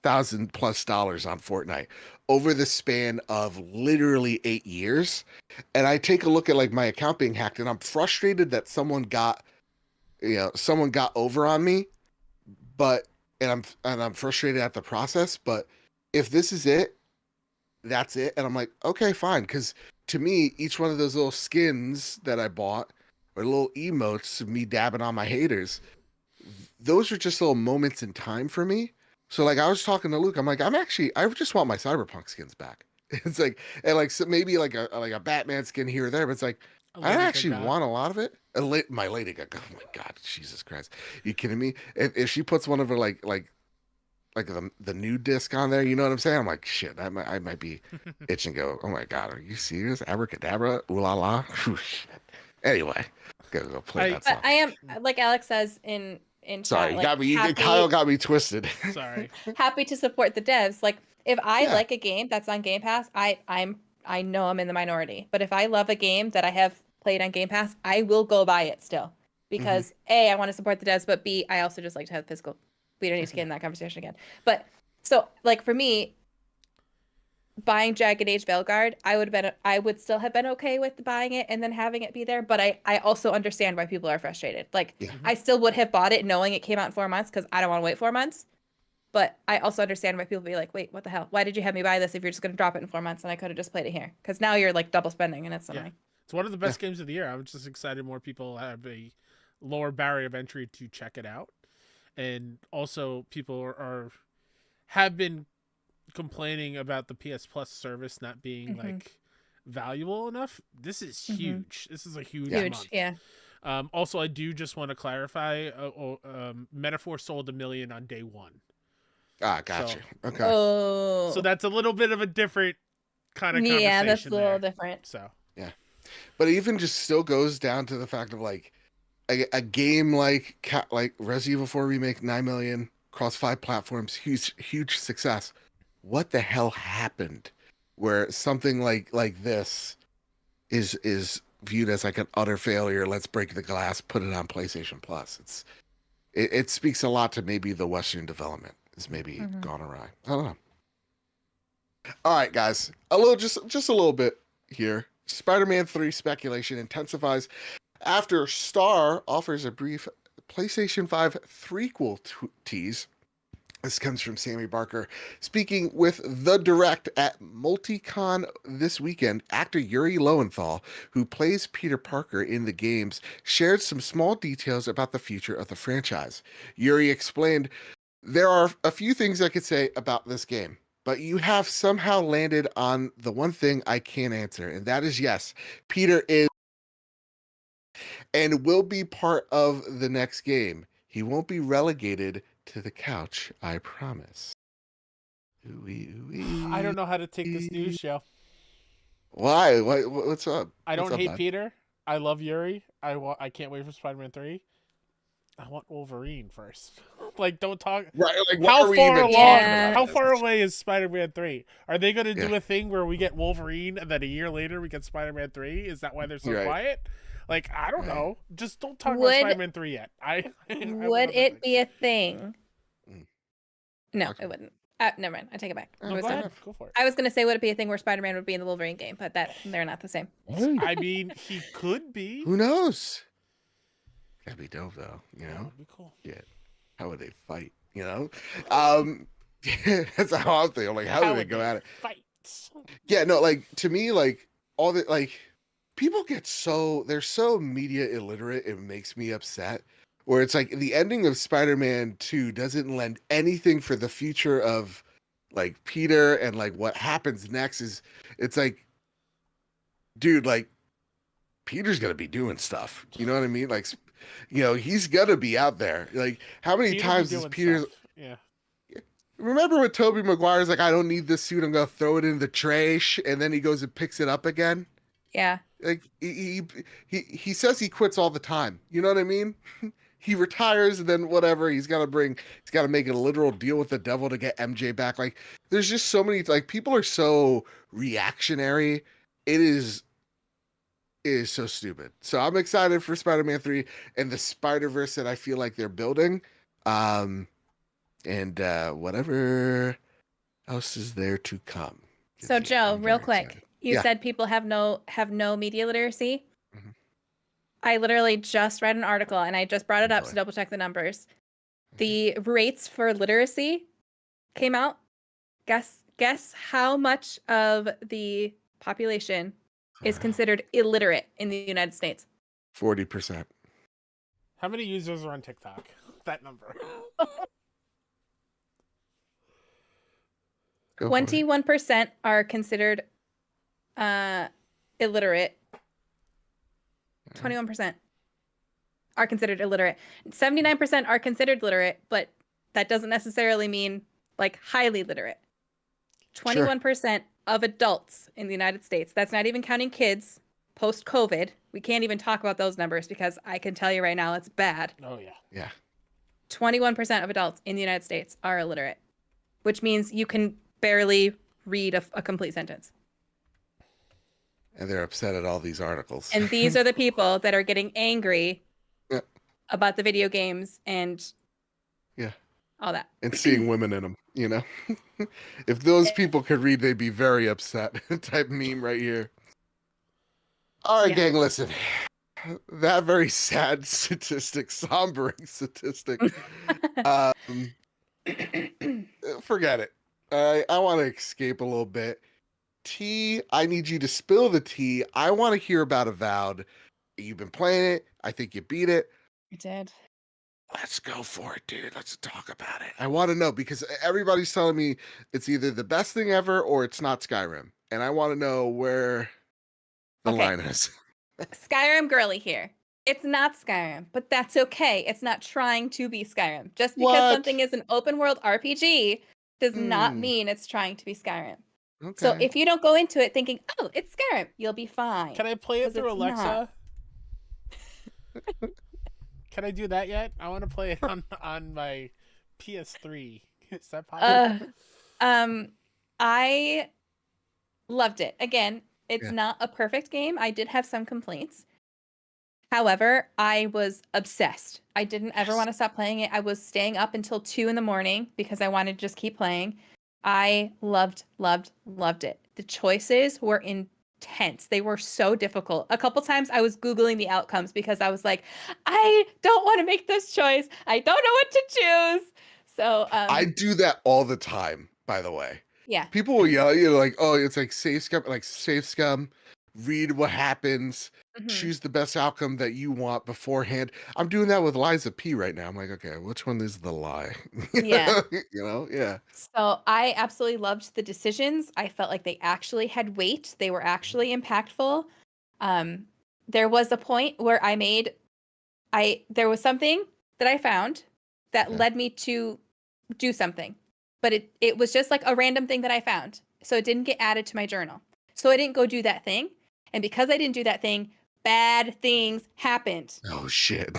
$1,000+ on Fortnite over the span of literally 8 years. And I take a look at like my account being hacked, and I'm frustrated that someone got over on me, but and I'm frustrated at the process. But if this is it, that's it. And I'm like, okay, fine. Because to me, each one of those little skins that I bought or little emotes of me dabbing on my haters, those are just little moments in time for me. So like I was talking to Luke, I'm like, I just want my Cyberpunk skins back. It's like, and like so maybe like a Batman skin here or there, but it's like I don't actually want a lot of it. My lady got, oh my God, Jesus Christ. You kidding me? If she puts one of her like the new disc on there, you know what I'm saying? I'm like, shit, I might be itching to go, oh my God, are you serious? Abracadabra, ooh la la. Whew, shit. Anyway, gotta go play that song. But I am, like Alex says in Sorry, chat, like, Kyle got me twisted. Sorry. happy to support the devs. Like if I Yeah. like a game that's on Game Pass, I know I'm in the minority. But if I love a game that I have played on Game Pass, I will go buy it still. Because A, I want to support the devs, but B, I also just like to have physical. We don't need to get in that conversation again. But so like for me, buying Jagged Age Veilguard, I would still have been okay with buying it and then having it be there. But I also understand why people are frustrated. Like Yeah. I still would have bought it knowing it came out in 4 months because I don't want to wait 4 months. But I also understand why people be like, wait, what the hell? Why did you have me buy this if you're just going to drop it in 4 months and I could have just played it here? Because now you're like double spending and it's annoying. It's one of the best games of the year. I'm just excited more people have a lower barrier of entry to check it out. And also people have been complaining about the PS Plus service not being like valuable enough. This is huge. This is a huge month. Yeah. Also, I do just want to clarify, Metaphor sold 1 million on day one. Ah, gotcha. So, Okay. Oh. So that's a little bit of a different kind of conversation. Yeah, that's a little there. different. So But it even just still goes down to the fact of like a game like Resident Evil 4 Remake, 9 million across 5 platforms, huge success. What the hell happened where something like this is viewed as like an utter failure? Let's break the glass, put it on PlayStation Plus. It speaks a lot to maybe the Western development is maybe gone awry. I don't know. All right, guys, just a little bit here. Spider-Man 3 speculation intensifies after Star offers a brief PlayStation 5 threequel tease. This comes from Sammy Barker. Speaking with The Direct at Multicon this weekend, actor Yuri Lowenthal, who plays Peter Parker in the games, shared some small details about the future of the franchise. Yuri explained, "There are a few things I could say about this game, but you have somehow landed on the one thing I can't answer, and that is yes, Peter is and will be part of the next game. He won't be relegated to the couch, I promise." Ooh-wee. I don't know how to take this news show. Why? What's up? I don't What's up, hate bud? Peter. I love Yuri. I can't wait for Spider-Man 3. I want Wolverine first. Like, don't talk. Right, like what How are we far even along? talking about? How far away is Spider-Man 3? Are they going to do Yeah. a thing where we get Wolverine and then a year later we get Spider-Man 3? Is that why they're so Right. quiet? Like, I don't know. Just don't talk about Would- Spider-Man 3 yet. I Would it be a thing? Mm. No, Okay. it wouldn't. Never mind. I take it back. Oh, I No, was go done. ahead. Go for it. I was gonna say, would it be a thing where Spider-Man would be in the Wolverine game? But they're not the same. I mean, he could be. Who knows? That'd be dope, though. You That know, would be cool. how would they fight? You know, that's how I'm thinking. Like, how would they would go at it? Fight. Yeah, no, like to me, like all the like people get they're so media illiterate, it makes me upset where it's like the ending of Spider-Man 2 doesn't lend anything for the future of like Peter and like what happens next is it's like, dude, like Peter's gonna be doing stuff. You know what I mean? Like, he's gonna be out there. Like, how many Peter be times does doing Peter stuff. Yeah. remember when Tobey Maguire's like, I don't need this suit, I'm gonna throw it in the trash, and then he goes and picks it up again? Yeah. Like he says he quits all the time. You know what I mean? He retires and then whatever, he's got to make a literal deal with the devil to get MJ back. Like there's just so many, like people are so reactionary. It is so stupid. So I'm excited for Spider-Man 3 and the Spider-Verse that I feel like they're building. And whatever else is there to come. So Joe, I'm real very quick, excited. you Yeah. said people have no media literacy. Mhm. I literally just read an article and I just brought it up Boy. to double check the numbers. The rates for literacy came out. Guess how much of the population is considered illiterate in the United States? 40%. How many users are on TikTok? That number. Go for it. 21% are considered illiterate. 21% are considered illiterate. 79% are considered literate, but that doesn't necessarily mean like highly literate. 21% of adults in the United States, that's not even counting kids post-COVID. We can't even talk about those numbers because I can tell you right now it's bad. Oh yeah. Yeah. 21% of adults in the United States are illiterate, which means you can barely read a complete sentence. And they're upset at all these articles. And these are the people that are getting angry Yeah. about the video games and Yeah. all that. And seeing women in them, If those people could read, they'd be very upset. Type meme right here. All right, Yeah. gang, listen. That very sad statistic, sombering statistic. Forget it. I want to escape a little bit. T, I need you to spill the tea. I want to hear about Avowed. You've been playing it. I think you beat it. I did. Let's go for it, dude. Let's talk about it. I want to know because everybody's telling me it's either the best thing ever or it's not Skyrim. And I want to know where the line is. Skyrim girly here. It's not Skyrim, but that's okay. It's not trying to be Skyrim. Just because What? something is an open world RPG does not mean it's trying to be Skyrim. Okay. So if you don't go into it thinking, oh, it's Skyrim, you'll be fine. Can I play it 'Cause through it's Alexa? Can I do that yet? I want to play it on my PS3. Is that possible? I loved it. Again, it's Yeah. not a perfect game. I did have some complaints. However, I was obsessed. I didn't ever want to stop playing it. I was staying up until 2 a.m. because I wanted to just keep playing. I loved it. The choices were intense. They were so difficult. A couple times I was Googling the outcomes because I was like, I don't want to make this choice. I don't know what to choose. So I do that all the time, by the way. yeah. People will yell at you like, oh, it's like safe scum, read what happens, Mhm. choose the best outcome that you want beforehand. I'm doing that with Liza P right now. I'm like, okay, which one is the lie? Yeah. Yeah. So I absolutely loved the decisions. I felt like they actually had weight. They were actually impactful. There was a point where there was something that I found that Okay. led me to do something, but it was just like a random thing that I found. So it didn't get added to my journal. So I didn't go do that thing. And because I didn't do that thing, bad things happened. Oh shit.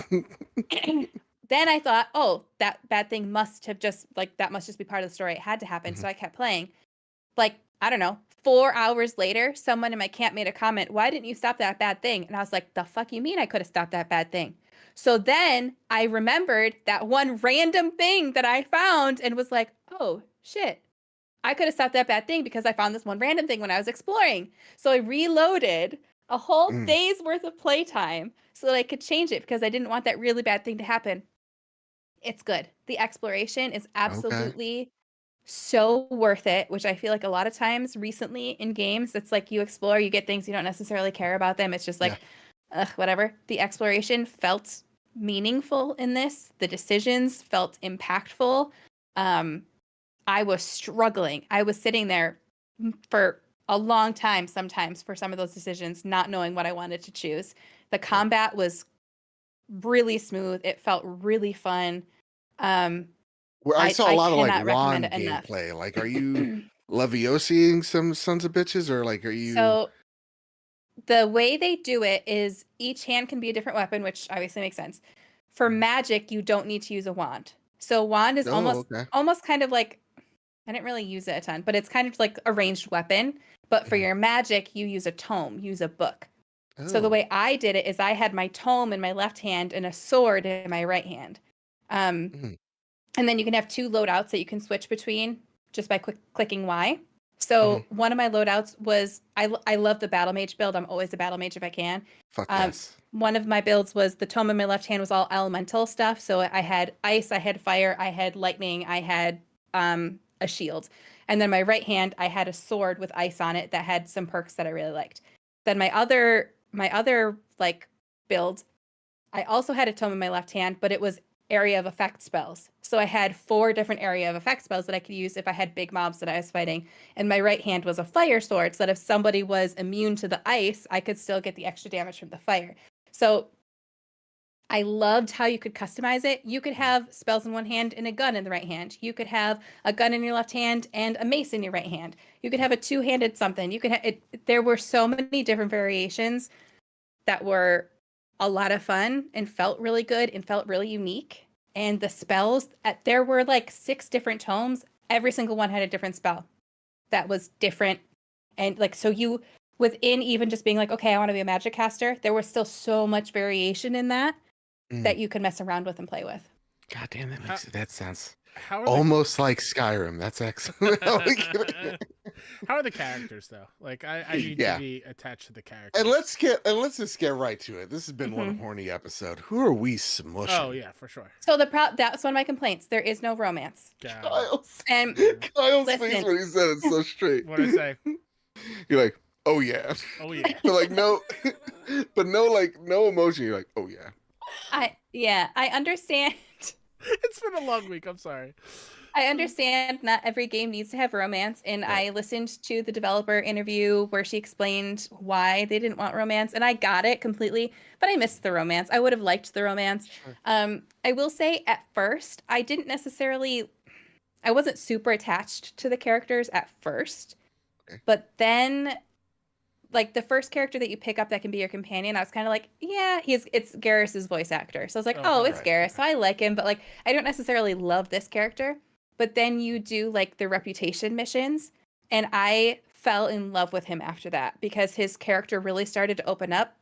Then I thought, oh, that bad thing must just be part of the story. It had to happen. Mhm. So I kept playing. Like, I don't know, 4 hours later, someone in my camp made a comment, why didn't you stop that bad thing? And I was like, the fuck you mean I could have stopped that bad thing? So then I remembered that one random thing that I found and was like, oh, shit. I could have stopped that bad thing because I found this one random thing when I was exploring. So I reloaded a whole day's worth of playtime so that I could change it because I didn't want that really bad thing to happen. It's good. The exploration is absolutely so worth it, which I feel like a lot of times recently in games, it's like you explore, you get things, you don't necessarily care about them. It's just like, ugh, whatever. The exploration felt meaningful in this. The decisions felt impactful. I was struggling. I was sitting there for a long time sometimes for some of those decisions, not knowing what I wanted to choose. The combat was really smooth. It felt really fun. Where I saw a lot of like cannot recommend Ron it enough. gameplay. Like, are you Levioseing some sons of bitches, or like, are you? So the way they do it is each hand can be a different weapon, which obviously makes sense. For magic, you don't need to use a wand. So wand is almost kind of like, I didn't really use it a ton, but it's kind of like a ranged weapon. But for your magic, you use a tome, use a book. So the way I did it is I had my tome in my left hand and a sword in my right hand. And then you can have 2 loadouts that you can switch between just by clicking Y. So one of my loadouts was, I love the battle mage build. I'm always a battle mage if I can. Fuck yes. One of my builds was the tome in my left hand was all elemental stuff. So I had ice, I had fire, I had lightning, I had a shield. And then my right hand, I had a sword with ice on it that had some perks that I really liked. Then my other like build, I also had a tome in my left hand, but it was area of effect spells. So I had 4 different area of effect spells that I could use if I had big mobs that I was fighting. And my right hand was a fire sword, so that if somebody was immune to the ice, I could still get the extra damage from the fire. So I loved how you could customize it. You could have spells in one hand and a gun in the right hand. You could have a gun in your left hand and a mace in your right hand. You could have a 2-handed something. You could have there were so many different variations that were a lot of fun and felt really good and felt really unique. And the spells, there were like 6 different tomes. Every single one had a different spell that was different. And like, so you, within even just being like, okay, I want to be a magic caster, there was still so much variation in that that you can mess around with and play with. God damn, that sounds How are almost like Skyrim. That's excellent. How are the characters though? Like I need to be attached to the characters. And let's just get right to it. This has been one horny episode. Who are we smushing? Oh yeah, for sure. So that's one of my complaints. There is no romance. Kyle's listen, face when he said it so straight. What did I say? You're like, oh yeah. Oh yeah. But like no emotion. You're like, oh yeah. I understand. It's been a long week. I'm sorry. I understand not every game needs to have romance, and I listened to the developer interview where she explained why they didn't want romance, and I got it completely, but I missed the romance. I would have liked the romance. Sure. I will say at first, I wasn't super attached to the characters at first, but then like the first character that you pick up that can be your companion, I was kind of like, yeah, it's Garrus's voice actor. So I was like, it's Garrus. So I like him, but like I don't necessarily love this character. But then you do like the reputation missions, and I fell in love with him after that because his character really started to open up.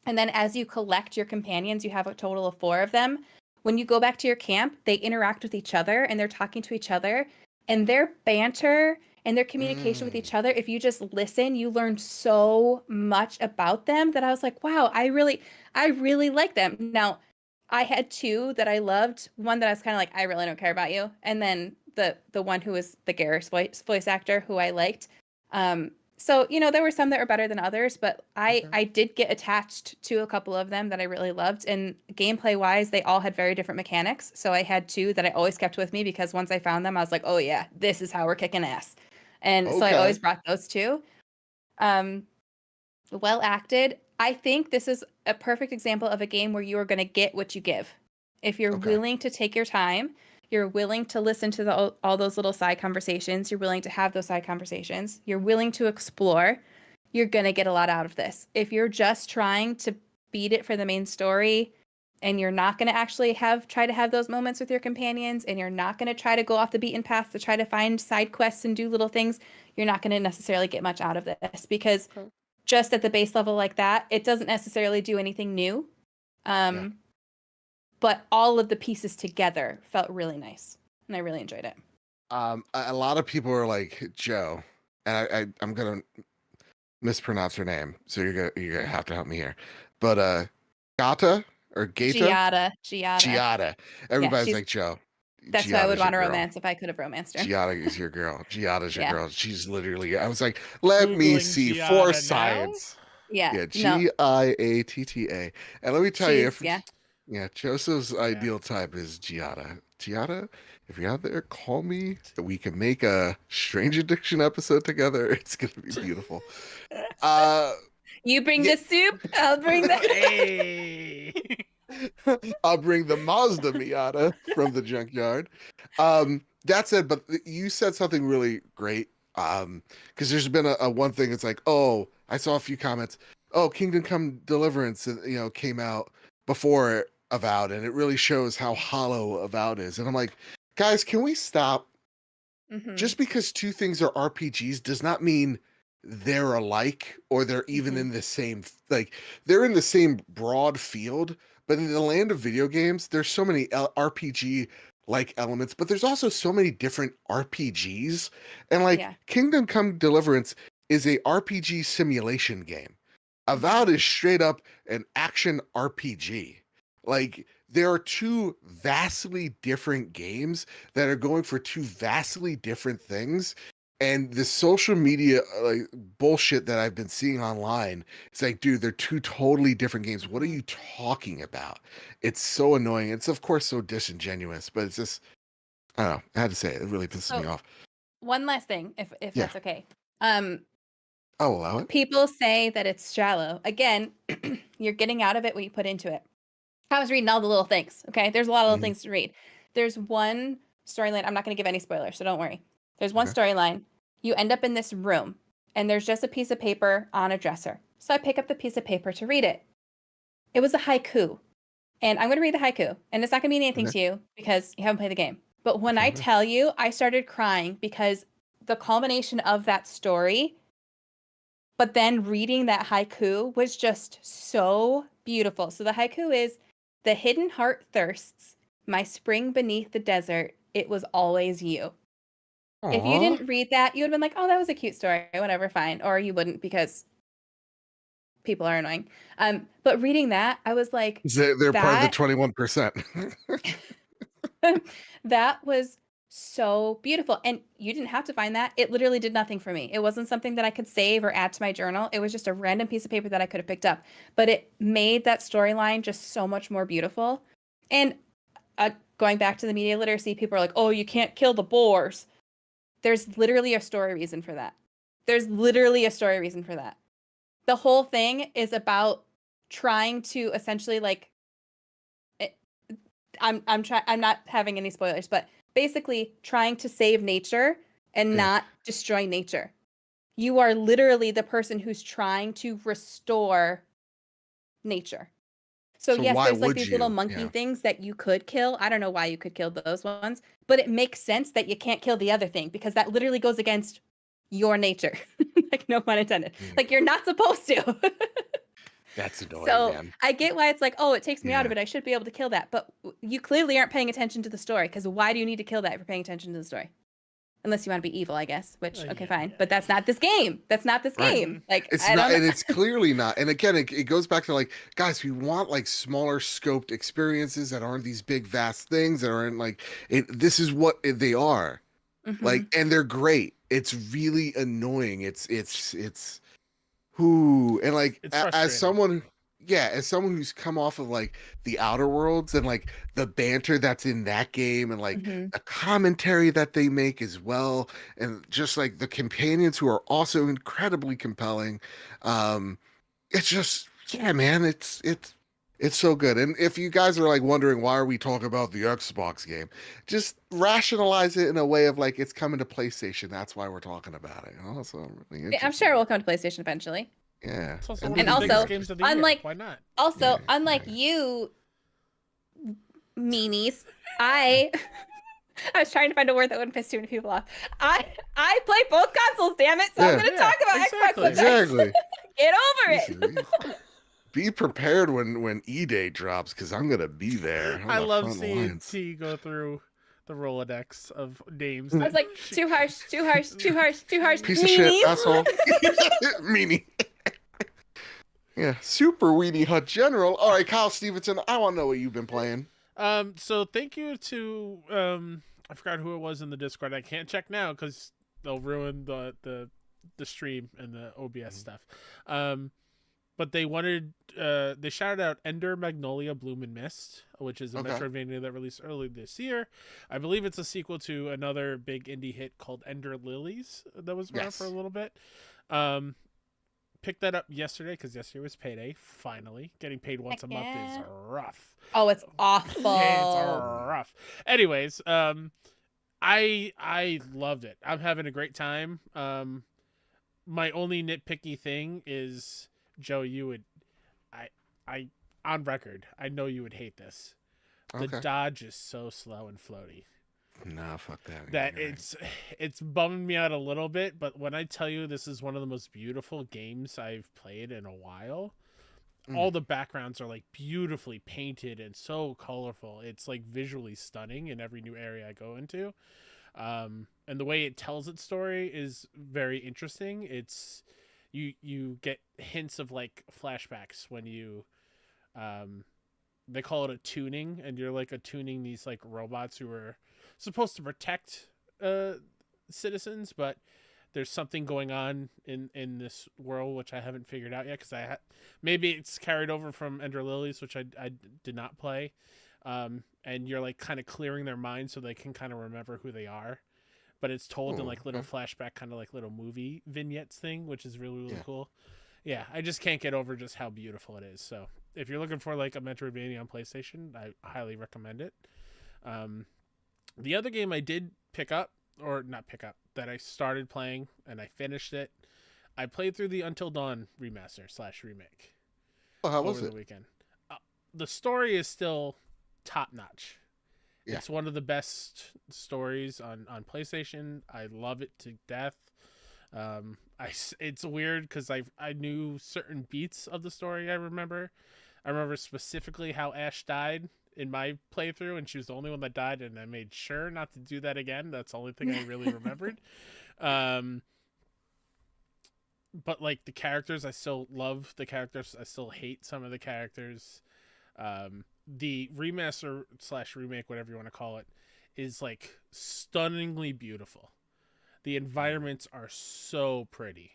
And then as you collect your companions, you have a total of 4 of them. When you go back to your camp, they interact with each other and they're talking to each other, and their banter and their communication with each other, if you just listen, you learn so much about them that I was like, wow, I really like them. Now, I had 2 that I loved. One that I was kind of like, I really don't care about you. And then the one who was the Garrus voice actor who I liked. So, there were some that were better than others, but I did get attached to a couple of them that I really loved. And gameplay wise, they all had very different mechanics. So I had 2 that I always kept with me because once I found them, I was like, oh yeah, this is how we're kicking ass. And so I always brought those 2. Well acted. I think this is a perfect example of a game where you are going to get what you give. If you're willing to take your time, you're willing to listen to all those little side conversations, you're willing to have those side conversations, you're willing to explore, you're going to get a lot out of this. If you're just trying to beat it for the main story and you're not going to actually try to have those moments with your companions, and you're not going to try to go off the beaten path to try to find side quests and do little things, you're not going to necessarily get much out of this because just at the base level like that, it doesn't necessarily do anything new. But all of the pieces together felt really nice, and I really enjoyed it. A lot of people are like, Joe, and I'm gonna mispronounce her name, so you're gonna have to help me here. But Gata or Gata? Giada. Everybody's like, Joe. That's why I would want a romance if I could have romanced her. Giada is your girl. Giada's your girl. She's literally. I was like, let me see Giada for now? science. Yeah. Giatta. And let me tell you, Yeah, Joseph's ideal type is Giada. Giada, if you're out there, call me. We can make a Strange Addiction episode together. It's gonna be beautiful. You bring Yeah. the soup, I'll bring the. Hey. I'll bring the Mazda Miata from the junkyard. That said, but you said something really great. Because there's been a one thing. It's like, oh, I saw a few comments. Oh, Kingdom Come Deliverance, came out before Avowed, and it really shows how hollow Avowed is. And I'm like, guys, can we stop? Mhm. Just because two things are RPGs does not mean they're alike or they're even Mhm. in the same they're in the same broad field, but in the land of video games there's so many RPG like elements, but there's also so many different RPGs. And like Yeah. Kingdom Come Deliverance is a RPG simulation game. Avowed is straight up an action RPG. Like there are two vastly different games that are going for two vastly different things. And the social media like bullshit that I've been seeing online, it's like, dude, they're two totally different games. What are you talking about? It's so annoying. It's of course so disingenuous, but it's just, I don't know. I had to say it. It really pisses me So- off. One last thing, if Yeah. that's okay. I'll allow it. People say that it's shallow. Again, you're getting out of it what you put into it. I was reading all the little things. Okay, there's a lot of little Mhm. things to read. There's one storyline. I'm not going to give any spoilers, so don't worry. There's one Okay. storyline. You end up in this room, and there's just a piece of paper on a dresser. So I pick up the piece of paper to read it. It was a haiku, and I'm going to read the haiku, and it's not going to mean anything Okay. to you because you haven't played the game. But when I Okay. tell you, I started crying because the culmination of that story, but then reading that haiku was just so beautiful. So the haiku is, "The hidden heart thirsts, my spring beneath the desert, it was always you." If you Aw. didn't read that, you would have been like, "Oh, that was a cute story, whatever, fine." Or you wouldn't because people are annoying. But reading that, I was like, They're part of the that 21%. that was so beautiful. And you didn't have to find that. It literally did nothing for me. It wasn't something that I could save or add to my journal. It was just a random piece of paper that I could have picked up. But it made that storyline just so much more beautiful. And going back to the media literacy, people are like, "Oh, you can't kill the boars." There's literally a story reason for that. There's literally a story reason for that. The whole thing is about trying to essentially like I'm not having any spoilers, but basically trying to save nature and Yeah. not destroy nature. You are literally the person who's trying to restore nature. So yes, why there's like would these little you? monkey Yeah. things that you could kill. I don't know why you could kill those ones, but it makes sense that you can't kill the other thing because that literally goes against your nature. Like no pun intended. Mm. Like you're not supposed to. That's annoying, So man. I get why it's like, oh, it takes me out of Yeah. it. I should be able to kill that. But you clearly aren't paying attention to the story because why do you need to kill that if you're paying attention to the story? Unless you want to be evil, I guess, which, okay, Yeah, fine. yeah, But that's not this game. That's not this Right. game. Like, It's I not, don't and know. it's clearly not. And again, it goes back to like, guys, we want like smaller scoped experiences that aren't these big, vast things that aren't like it. This is what they are. Mhm. Like, and they're great. It's really annoying. It's who and like It's as frustrating. someone, yeah, as someone who's come off of like the Outer Worlds and like the banter that's in that game and like Mhm. the commentary that they make as well, and just like the companions who are also incredibly compelling. It's just, yeah, man, it's so good. And if you guys are like wondering why are we talking about the Xbox game, just rationalize it in a way of like it's coming to PlayStation. That's why we're talking about it. So I'm really I'm interested. sure it will come to PlayStation eventually. Yeah. It's also And one of And the biggest also, games of the year. unlike- Why not? Also, Yeah, unlike yeah. you, meanies, I was trying to find a word that wouldn't piss too many people off. I play both consoles, damn it. So I'm Yeah. going to Yeah, talk about exactly. Xbox sometimes. Exactly. Get over it. Listen, be prepared when E-Day drops because I'm gonna be there. on I the love front seeing lines. T go through the Rolodex of names. I I was like, too harsh, too harsh, too harsh, too harsh. Piece of shit, meanies. asshole. Meanie. Yeah, super weenie hut general. All right, Kyle Stevenson, I want to know what you've been playing. So thank you to I forgot who it was in the Discord. I can't check now because they'll ruin the stream and the OBS stuff. but they wanted they shouted out Ender, Magnolia, Bloom, and Mist, which is a Okay. Metroidvania that released early this year. I believe it's a sequel to another big indie hit called Ender Lilies that was around for a Yes. little bit. Picked that up yesterday because yesterday was payday. Finally, getting paid once Heck a month is yeah. rough. Oh, it's awful. It's rough. Anyways, I loved it. I'm having a great time. My only nitpicky thing is, Joe, you would, I on record, I know you would hate this. The Okay. dodge is so slow and floaty Nah, fuck that. that You're right. it's bumming me out a little bit. But when I tell you this is one of the most beautiful games I've played in a while, all the backgrounds are like beautifully painted and so colorful. It's like visually stunning in every new area I go into. And the way it tells its story is very interesting. It's you get hints of like flashbacks when you they call it a tuning, and you're like attuning these like robots who are supposed to protect citizens, but there's something going on in this world which I haven't figured out yet because maybe it's carried over from Ender Lilies, which I did not play. And you're like kind of clearing their minds so they can kind of remember who they are, but it's told in Oh, like little okay. flashback kind of like little movie vignettes thing, which is really Yeah. cool. Yeah, I just can't get over just how beautiful it is. So if you're looking for like a Metroidvania on PlayStation, I highly recommend it. The other game I did pick up, or not pick up, that I started playing and I finished it. I played through the Until Dawn remaster / remake Oh, how over was the it? weekend. The story is still top notch. Yeah. It's one of the best stories on PlayStation. I love it to death. It's weird because I knew certain beats of the story. I remember specifically how Ash died in my playthrough, and she was the only one that died, and I made sure not to do that again. That's the only thing I really remembered. But like the characters, I still love the characters. I still hate some of the characters. The remaster / remake, whatever you want to call it, is like stunningly beautiful. The environments are so pretty,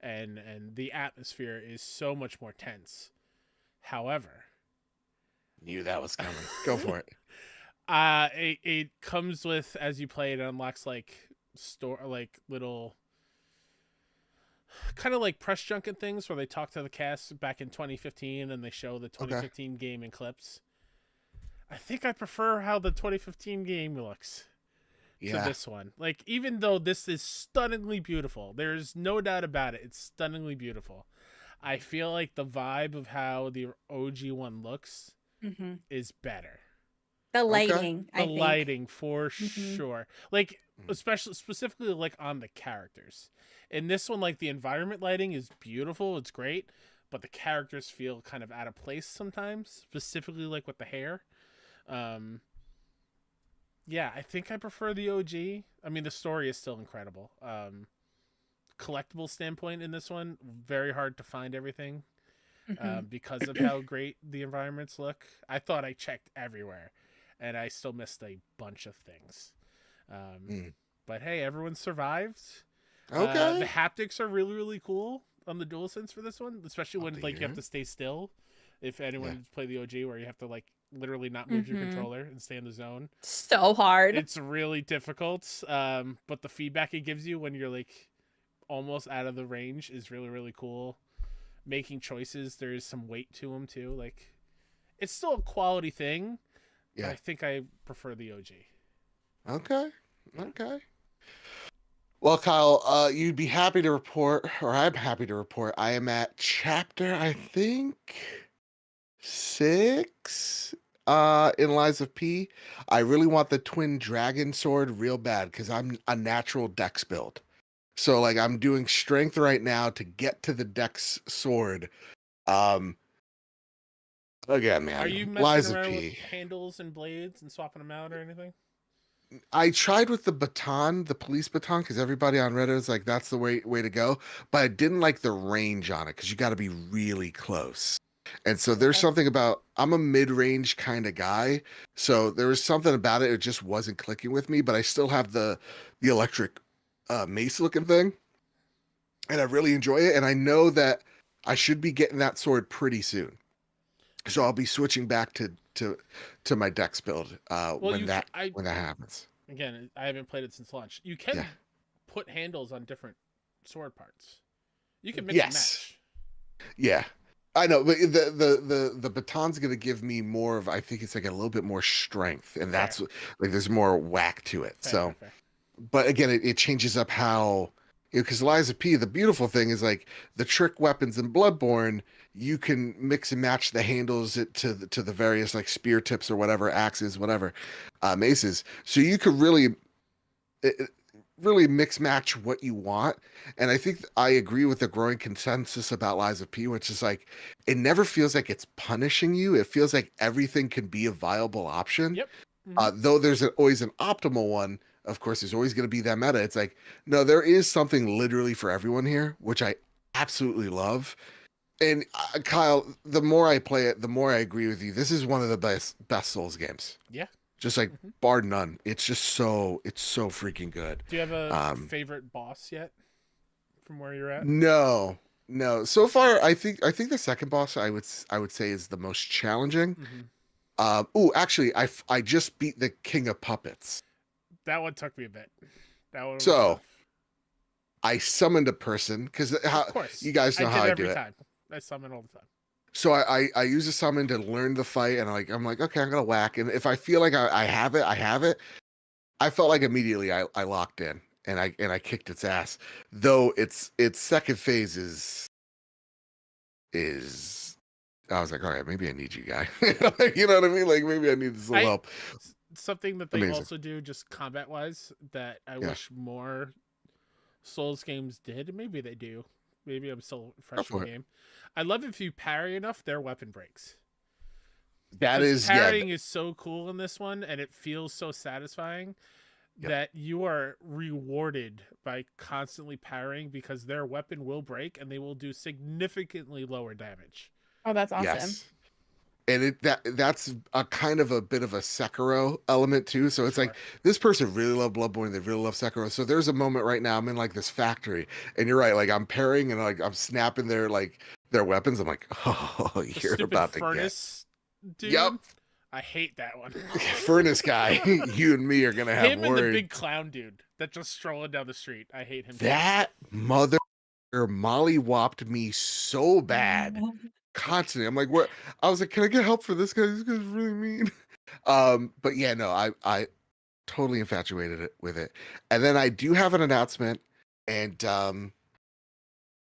and the atmosphere is so much more tense. However, Knew that was coming. Go for it. it comes with, as you play it, unlocks like little kind of like press junket things where they talk to the cast back in 2015 and they show the 2015 game in clips. I think I prefer how the 2015 game looks to Yeah. this one. Like, even though this is stunningly beautiful, there's no doubt about it. It's stunningly beautiful. I feel like the vibe of how the OG one looks Mm-hmm. is better. The Okay. lighting, I The think. lighting for Mhm. sure. Like, Mm. specifically like on the characters. In this one, like the environment lighting is beautiful. It's great, but the characters feel kind of out of place sometimes. Specifically, like with the hair. Yeah, I think I prefer the OG. I mean, the story is still incredible. Collectible standpoint in this one, very hard to find everything. Mhm. Because of how great the environments look. I thought I checked everywhere, and I still missed a bunch of things. But hey, everyone survived. Okay. The haptics are really cool on the DualSense for this one, especially when like you have to stay still. If anyone play the OG, where you have to like literally not move your Mhm. controller and stay in the zone, So hard. it's really difficult. But the feedback it gives you when you're like almost out of the range is really cool. Making choices, there's some weight to them too. Like, it's still a quality thing. Yeah. But I think I prefer the OG. Okay. Okay. Well, Kyle, you'd be happy to report, or I'm happy to report, I am at chapter, I think, 6 in Lies of P. I really want the twin dragon sword real bad because I'm a natural dex build. So like I'm doing strength right now to get to the dex sword. Again, man, Are you Lies messing of around with P. handles and blades and swapping them out or anything? I tried with the baton, the police baton, because everybody on Reddit was like, that's the way to go. But I didn't like the range on it because you got to be really close. And so there's Okay. something about, I'm a mid-range kind of guy. So there was something about it. It just wasn't clicking with me, but I still have the electric mace looking thing. And I really enjoy it. And I know that I should be getting that sword pretty soon. So I'll be switching back to my dex build Well, when that happens. again, I haven't played it since launch. You can Yeah. put handles on different sword parts. You can mix and Yes. match. Yeah. I know, but the baton's gonna give me more of, I think it's like a little bit more strength, and that's like there's more whack to it. Fair. But again, it changes up how, because Liza P, the beautiful thing is like the trick weapons in Bloodborne, you can mix and match the handles to the various like spear tips or whatever, axes, whatever, maces. So you could really mix match what you want. And I think I agree with the growing consensus about Liza P, which is like it never feels like it's punishing you. It feels like everything can be a viable option. Yep. Though there's always an optimal one. Of course, there's always going to be that meta. It's like, no, there is something literally for everyone here, which I absolutely love. And Kyle, the more I play it, the more I agree with you. This is one of the best Souls games. Yeah. Just like bar none. It's so freaking good. Do you have a favorite boss yet from where you're at? No. So far, I think the second boss I would say is the most challenging. Actually, I just beat the King of Puppets. That one took me a bit. That one was So tough. I summoned a person because Of course. you guys know how I do every it. time. I summon all the time. So I use a summon to learn the fight, and I'm like, okay, I'm gonna whack. And if I feel like I have it, I have it. I felt like immediately I locked in and I kicked its ass. Though its second phase is I was like, all right, maybe I need you, guy. You know what I mean? Like maybe I need some help. Something that they Amazing. also do just combat wise that I wish more Souls games did. Maybe they do. Maybe I'm still fresh in the game. I love if you parry enough, their weapon breaks. That is parrying is so cool in this one, and it feels so satisfying that you are rewarded by constantly parrying because their weapon will break and they will do significantly lower damage. Oh, that's awesome. Yes. And that's a kind of a bit of a Sekiro element too. So it's like this person really loved Bloodborne, they really love Sekiro. So there's a moment right now I'm in like this factory, and you're right, like I'm parrying and like I'm snapping their weapons. I'm like, oh, you're about to get. Dude. Yep. I hate that one. Furnace guy, you and me are gonna have him words. And the big clown dude that just strolling down the street. I hate him. That mother molly-whopped me so bad. Constantly. I'm like, what? I was like, can I get help for this guy? This guy's really mean. But yeah, no, I totally infatuated with it. And then I do have an announcement, and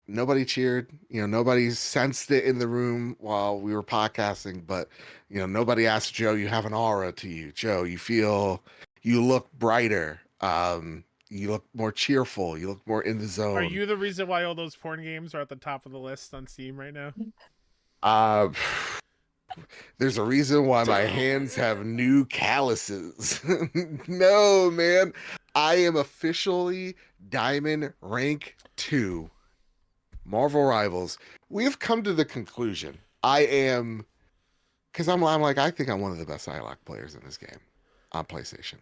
nobody cheered. You know, nobody sensed it in the room while we were podcasting, but you know, nobody asked Joe, you have an aura to you. Joe, you look brighter. You look more cheerful. You look more in the zone. Are you the reason why all those porn games are at the top of the list on Steam right now? There's a reason why my hands have new calluses. No, man. I am officially Diamond Rank 2. Marvel Rivals. We've come to the conclusion. I am, because I'm like, I think I'm one of the best Psylocke players in this game on PlayStation.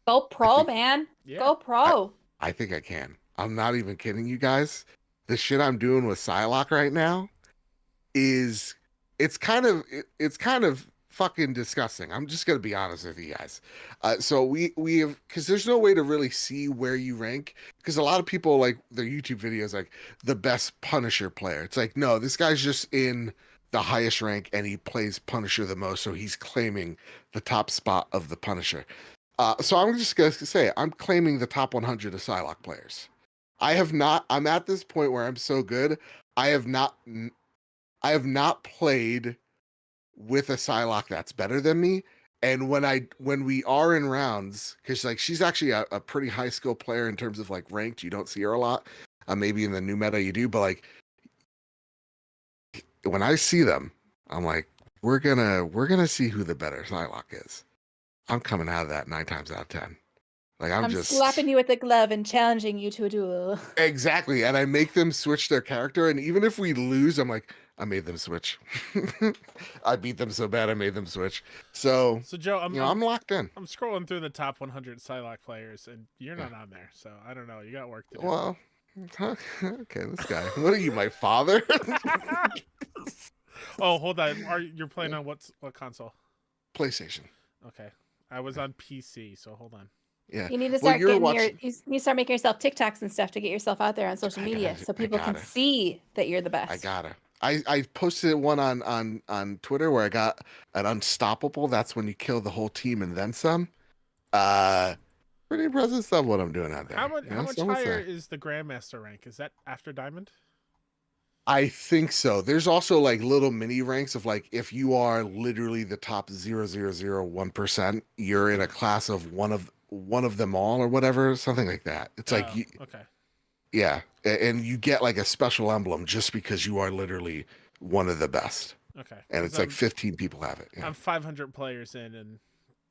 Go pro, man. Yeah. Go pro. I think I can. I'm not even kidding you guys. The shit I'm doing with Psylocke right now is it's kind of fucking disgusting. I'm just gonna be honest with you guys. So we have, because there's no way to really see where you rank, because a lot of people like their YouTube videos like the best Punisher player. It's like, no, this guy's just in the highest rank and he plays Punisher the most, so he's claiming the top spot of the Punisher. So I'm just gonna say I'm claiming the top 100 of Psylocke players. I'm at this point where I'm so good. I have not played with a Psylocke that's better than me. And when we are in rounds, because like she's actually a pretty high skill player in terms of like ranked, you don't see her a lot. Maybe in the new meta you do, but like when I see them, I'm like, we're gonna see who the better Psylocke is. I'm coming out of that 9 times out of 10. Like I'm just slapping you with a glove and challenging you to a duel. Exactly. And I make them switch their character. And even if we lose, I'm like, I made them switch. I beat them so bad I made them switch. So Joe, I'm locked in. I'm scrolling through the top 100 Psylocke players, and you're not on there. So I don't know. You got work to do. Well, Okay, this guy. What are you, my father? Oh, hold on. You're playing on what console? PlayStation. Okay, I was on PC, so hold on. Yeah. You need to Well, start you're getting watching. you need to start making yourself TikToks and stuff to get yourself out there on social I media gotta. so I people can gotta. see that you're the best. I gotta. I posted one on Twitter where I got an unstoppable. That's when you kill the whole team and then some. Pretty impressive stuff what I'm doing out there. How much? You How know, much some would higher say. is the Grandmaster rank? Is that after Diamond? I think so. There's also like little mini ranks of like if you are literally the top 0.0001%, you're in a class of one of them all or whatever, something like that. It's like Oh, okay. yeah, and you get like a special emblem just because you are literally one of the best. Okay. And 'Cause it's like 15 people have it. Yeah. I'm 500 players in, and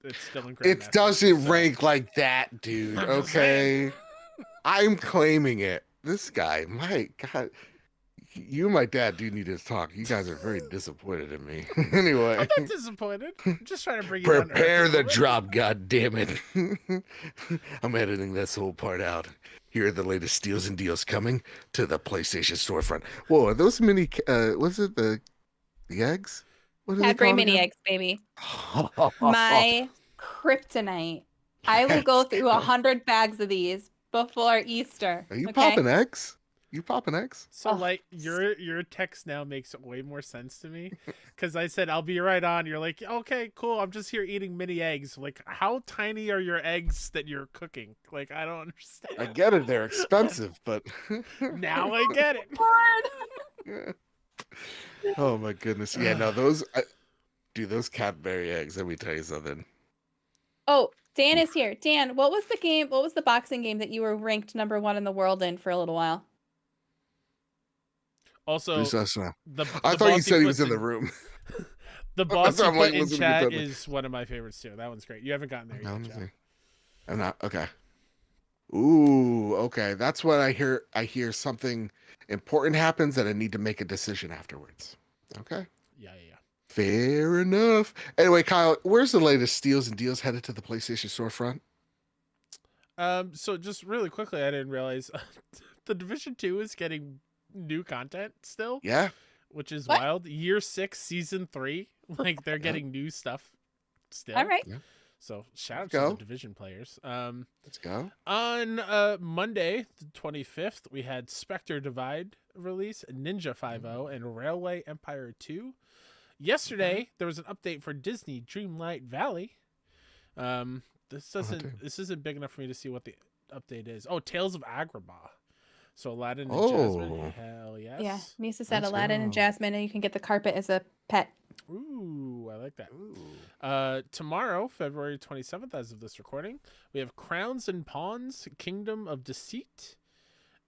it's still in Grandmaster. It doesn't so- rank like that, dude. I'm just saying. Okay. I'm claiming it. This guy, my God. You and my dad do need to talk. You guys are very disappointed in me. Anyway. I'm not disappointed. I'm just trying to bring you down to earth Prepare a the little bit. drop, God damn it. I'm editing this whole part out. Here are the latest steals and deals coming to the PlayStation storefront. Whoa, are those mini was it the eggs? What are they Cadbury called mini again? eggs, baby. My kryptonite. I will go through 100 bags of these before Easter. Are you okay? popping eggs? You popping eggs? So Oh. like your text now makes way more sense to me, because I said I'll be right on. You're like, okay, cool. I'm just here eating mini eggs. Like, how tiny are your eggs that you're cooking? Like, I don't understand. I get it, they're expensive, but Now I get it. oh my goodness. Yeah, no, dude, those Cadbury eggs, let me tell you something. Oh, Dan is here. Dan, what was the game? What was the boxing game that you were ranked #1 in the world in for a little while? Also, Who's us now? the I the thought you boss said he puts was in the room. The boss you I'm, like, put in listening to chat something. is one of my favorites too. That one's great. You haven't gotten there No, let yet, me Joe. see. I'm not okay. Ooh, okay. That's what I hear. I hear something important happens and I need to make a decision afterwards. Okay. Yeah. Fair enough. Anyway, Kyle, where's the latest steals and deals headed to the PlayStation storefront? So just really quickly, I didn't realize the Division 2 is getting new content still, Yeah. which is What? wild. Year 6, Season 3, like they're getting new stuff still. All right. So shout out Let's to go. the Division players. Let's go. On Monday, the 25th, we had Spectre Divide release, Ninja 5.0, and Railway Empire 2. Yesterday, there was an update for Disney Dreamlight Valley. This isn't big enough for me to see what the update is. Oh, Tales of Agrabah. So Aladdin and Jasmine. Oh. Hell yes. Yeah, Misa said Let's Aladdin and go. Jasmine, and you can get the carpet as a pet. Ooh, I like that. Tomorrow, February 27th, as of this recording, we have Crowns and Pawns, Kingdom of Deceit.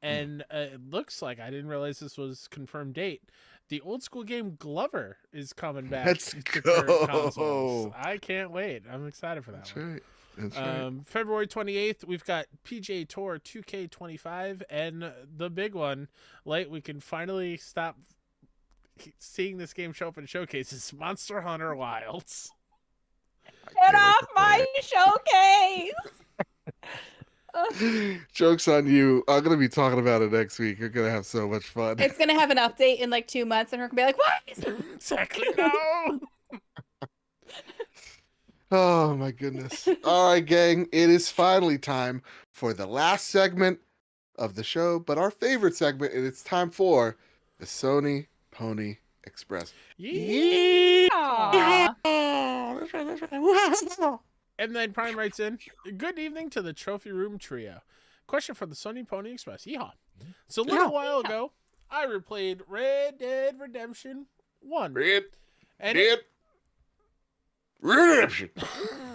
And it looks like, I didn't realize this was confirmed date, the old school game Glover is coming back. Let's to current go. consoles. I can't wait. I'm excited for that That's one. right. That's right. February 28th, we've got PGA Tour 2K25, and the big one, we can finally stop seeing this game show up in showcases, Monster Hunter Wilds. Get off my showcase! Joke's on you. I'm gonna be talking about it next week. You're gonna have so much fun. It's gonna have an update in like 2 months, and we're gonna be like, "What?" Exactly. No. Oh my goodness. All right, gang. It is finally time for the last segment of the show, but our favorite segment, and it's time for the Sony Pony Express. Yeah. Aw. And then Prime writes in, good evening to the Trophy Room Trio. Question for the Sony Pony Express. Yeehaw. So a little while ago, I replayed Red Dead Redemption 1. And Redemption.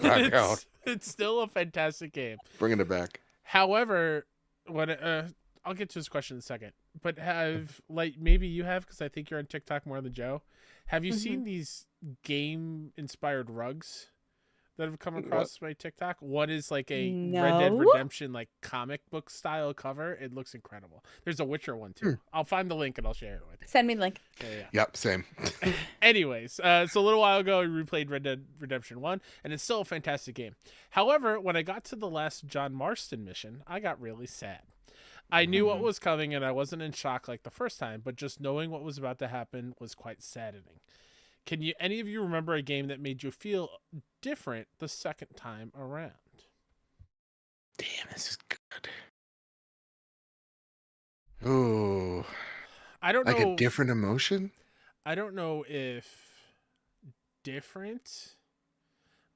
Knock out. it's still a fantastic game. Bringing it back. However, when I'll get to this question in a second, but maybe you have, because I think you're on TikTok more than Joe. Have you seen these game-inspired rugs that have come across my TikTok? One is like a Red Dead No. Redemption comic book style cover. It looks incredible. There's a Witcher one too. I'll find the link and I'll share it with you. Send me the link. Yeah. Yep, same. Anyways, so a little while ago, we replayed Red Dead Redemption 1, and it's still a fantastic game. However, when I got to the last John Marston mission, I got really sad. I knew what Mhm. was coming and I wasn't in shock like the first time, but just knowing what was about to happen was quite saddening. Can you any of you remember a game that made you feel different the second time around? Damn, this is good. Oh, I don't like a know. different emotion? I don't know if different,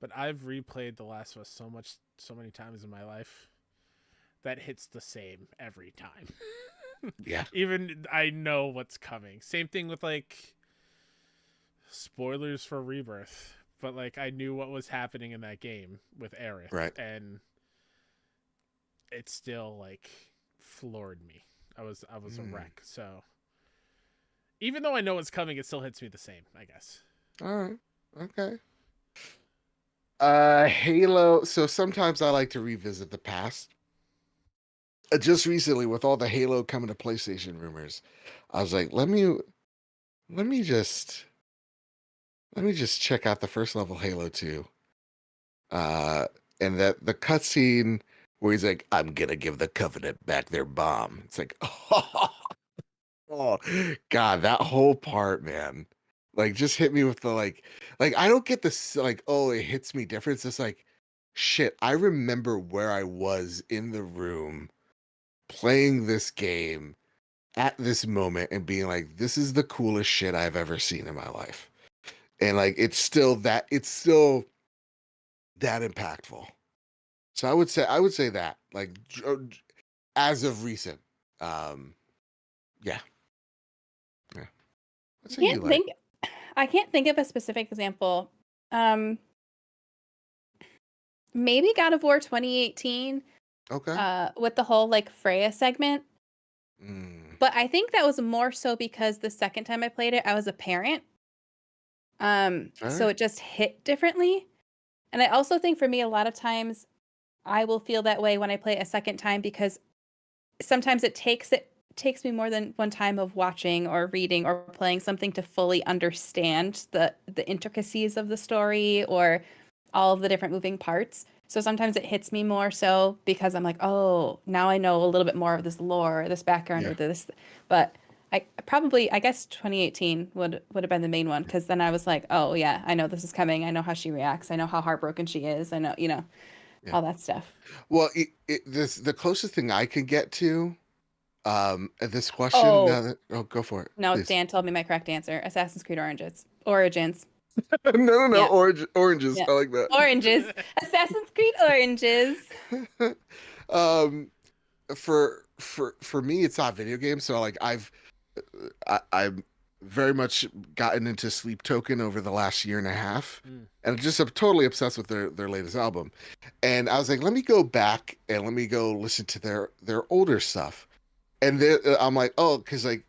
but I've replayed The Last of Us so many times in my life that hits the same every time. Yeah. Even I know what's coming. Same thing with like spoilers for Rebirth, but like I knew what was happening in that game with Aerith, Right. and it still like floored me. I was a wreck. So even though I know what's coming, it still hits me the same, I guess. All right. Okay. Halo. So sometimes I like to revisit the past. Just recently, with all the Halo coming to PlayStation rumors, I was like, let me just let me just check out the first level Halo 2. Uh, and that the cutscene where he's like, I'm gonna give the Covenant back their bomb. It's like, oh, God, that whole part, man. Like, just hit me with the like I don't get this like, oh, it hits me different. It's just like, shit, I remember where I was in the room playing this game at this moment and being like, this is the coolest shit I've ever seen in my life. And like it's still that impactful. So I would say that like as of recent. Um yeah. Yeah. Let's say you Can't like. think I can't think of a specific example. Um Maybe God of War 2018 Okay. with the whole like Freya segment. Mm. But I think that was more so because the second time I played it, I was a parent. All So right. it just hit differently. And I also think for me, a lot of times I will feel that way when I play it a second time because sometimes it takes me more than one time of watching or reading or playing something to fully understand the intricacies of the story or all of the different moving parts. So sometimes it hits me more so because I'm like, oh, now I know a little bit more of this lore, this background, Yeah. or this. But I guess 2018 would have been the main one because then I was like, oh yeah, I know this is coming. I know how she reacts. I know how heartbroken she is. I know, Yeah. all that stuff. Well, this the closest thing I can get to this question Oh, now that oh go for it, no, please. Dan told me my correct answer. Assassin's Creed Origins. Origins. No, Yeah. oranges. Yeah. I like that. Oranges. Assassin's Creed Oranges. um for me it's not video games, so like I'm very much gotten into Sleep Token over the last year and a half, Mm. and just I'm totally obsessed with their latest album. And I was like, let me go back and let me go listen to their older stuff. And then I'm like, oh, because like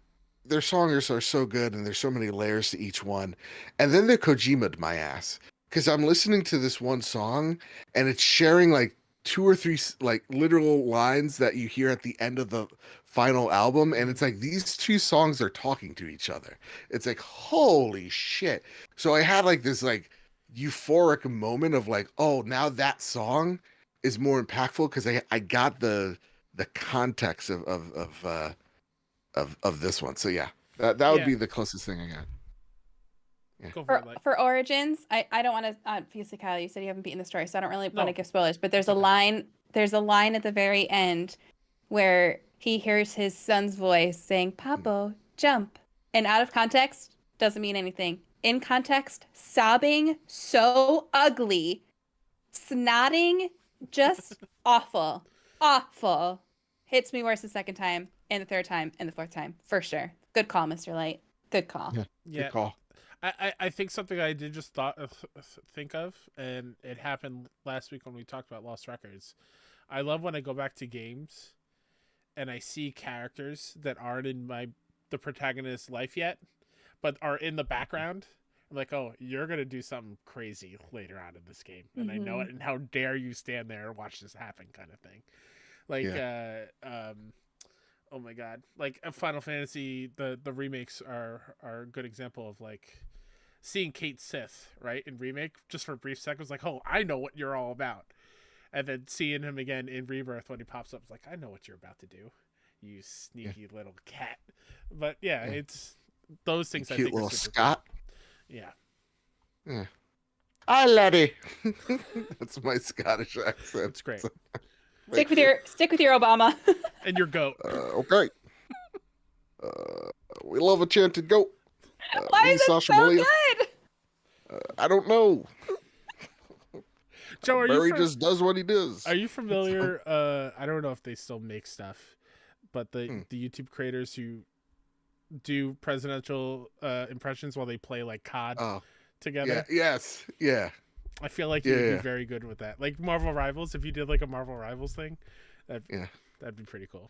their songs are so good and there's so many layers to each one. And then they Kojima'd my ass because I'm listening to this one song and it's sharing like two or three like literal lines that you hear at the end of the final album, and it's like these two songs are talking to each other. It's like holy shit. So I had like this like euphoric moment of like, oh, now that song is more impactful because I got the context of this one. So yeah, that would Yeah, be the closest thing I got. Yeah. go for For it. Like, for Origins, I don't want to obviously Kyle, you said you haven't beaten the story, so I don't really want to no, give spoilers, but there's it's a okay. line at the very end where he hears his son's voice saying, Mm. Papo, jump. And out of context, doesn't mean anything. In context, sobbing so ugly, snotting, just awful. Awful. Hits me worse the second time, and the third time, and the fourth time, for sure. Good call, Mr. Light. Good call. Yeah. Good Yeah, call. I think something I did just think of, and it happened last week when we talked about Lost Records. I love when I go back to games and I see characters that aren't in the protagonist's life yet, but are in the background. I'm like, oh, you're gonna do something crazy later on in this game, and I know Mhm. it. And how dare you stand there and watch this happen, kind of thing. Like, Yeah. oh my god, like Final Fantasy, the remakes are a good example of like seeing Kate Sith right in remake just for a brief second was like, oh, I know what you're all about, and then seeing him again in Rebirth when he pops up, it's like, I know what you're about to do. You sneaky little cat. But yeah, it's those things I Cute think little are super Scott. cool. Yeah. Yeah. Hi, laddie. That's my Scottish accent. It's great. Stick with your Obama. And your goat. Okay. We love a chanted goat. Why me, is it Sasha so Malia. good? I don't know. Joe, Barry just does what he does. Are you familiar? I don't know if they still make stuff, but the YouTube creators who do presidential impressions while they play like COD together. Yeah. Yes. Yeah. I feel like you would be very good with that. Like Marvel Rivals, if you did like a Marvel Rivals thing, that'd be pretty cool.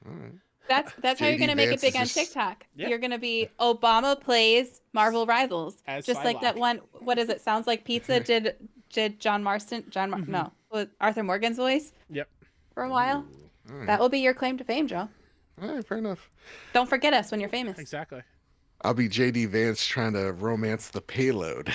All right. That's how you're gonna make it big on TikTok. Yeah. You're gonna be Obama plays Marvel Rivals, As just like that Psylocke. one. What is it? Sounds like Pizza did John Marston? No, with Arthur Morgan's voice. Yep. For a while. All right. That will be your claim to fame, Joe. All right, fair enough. Don't forget us when you're famous. Exactly. I'll be JD Vance trying to romance the payload.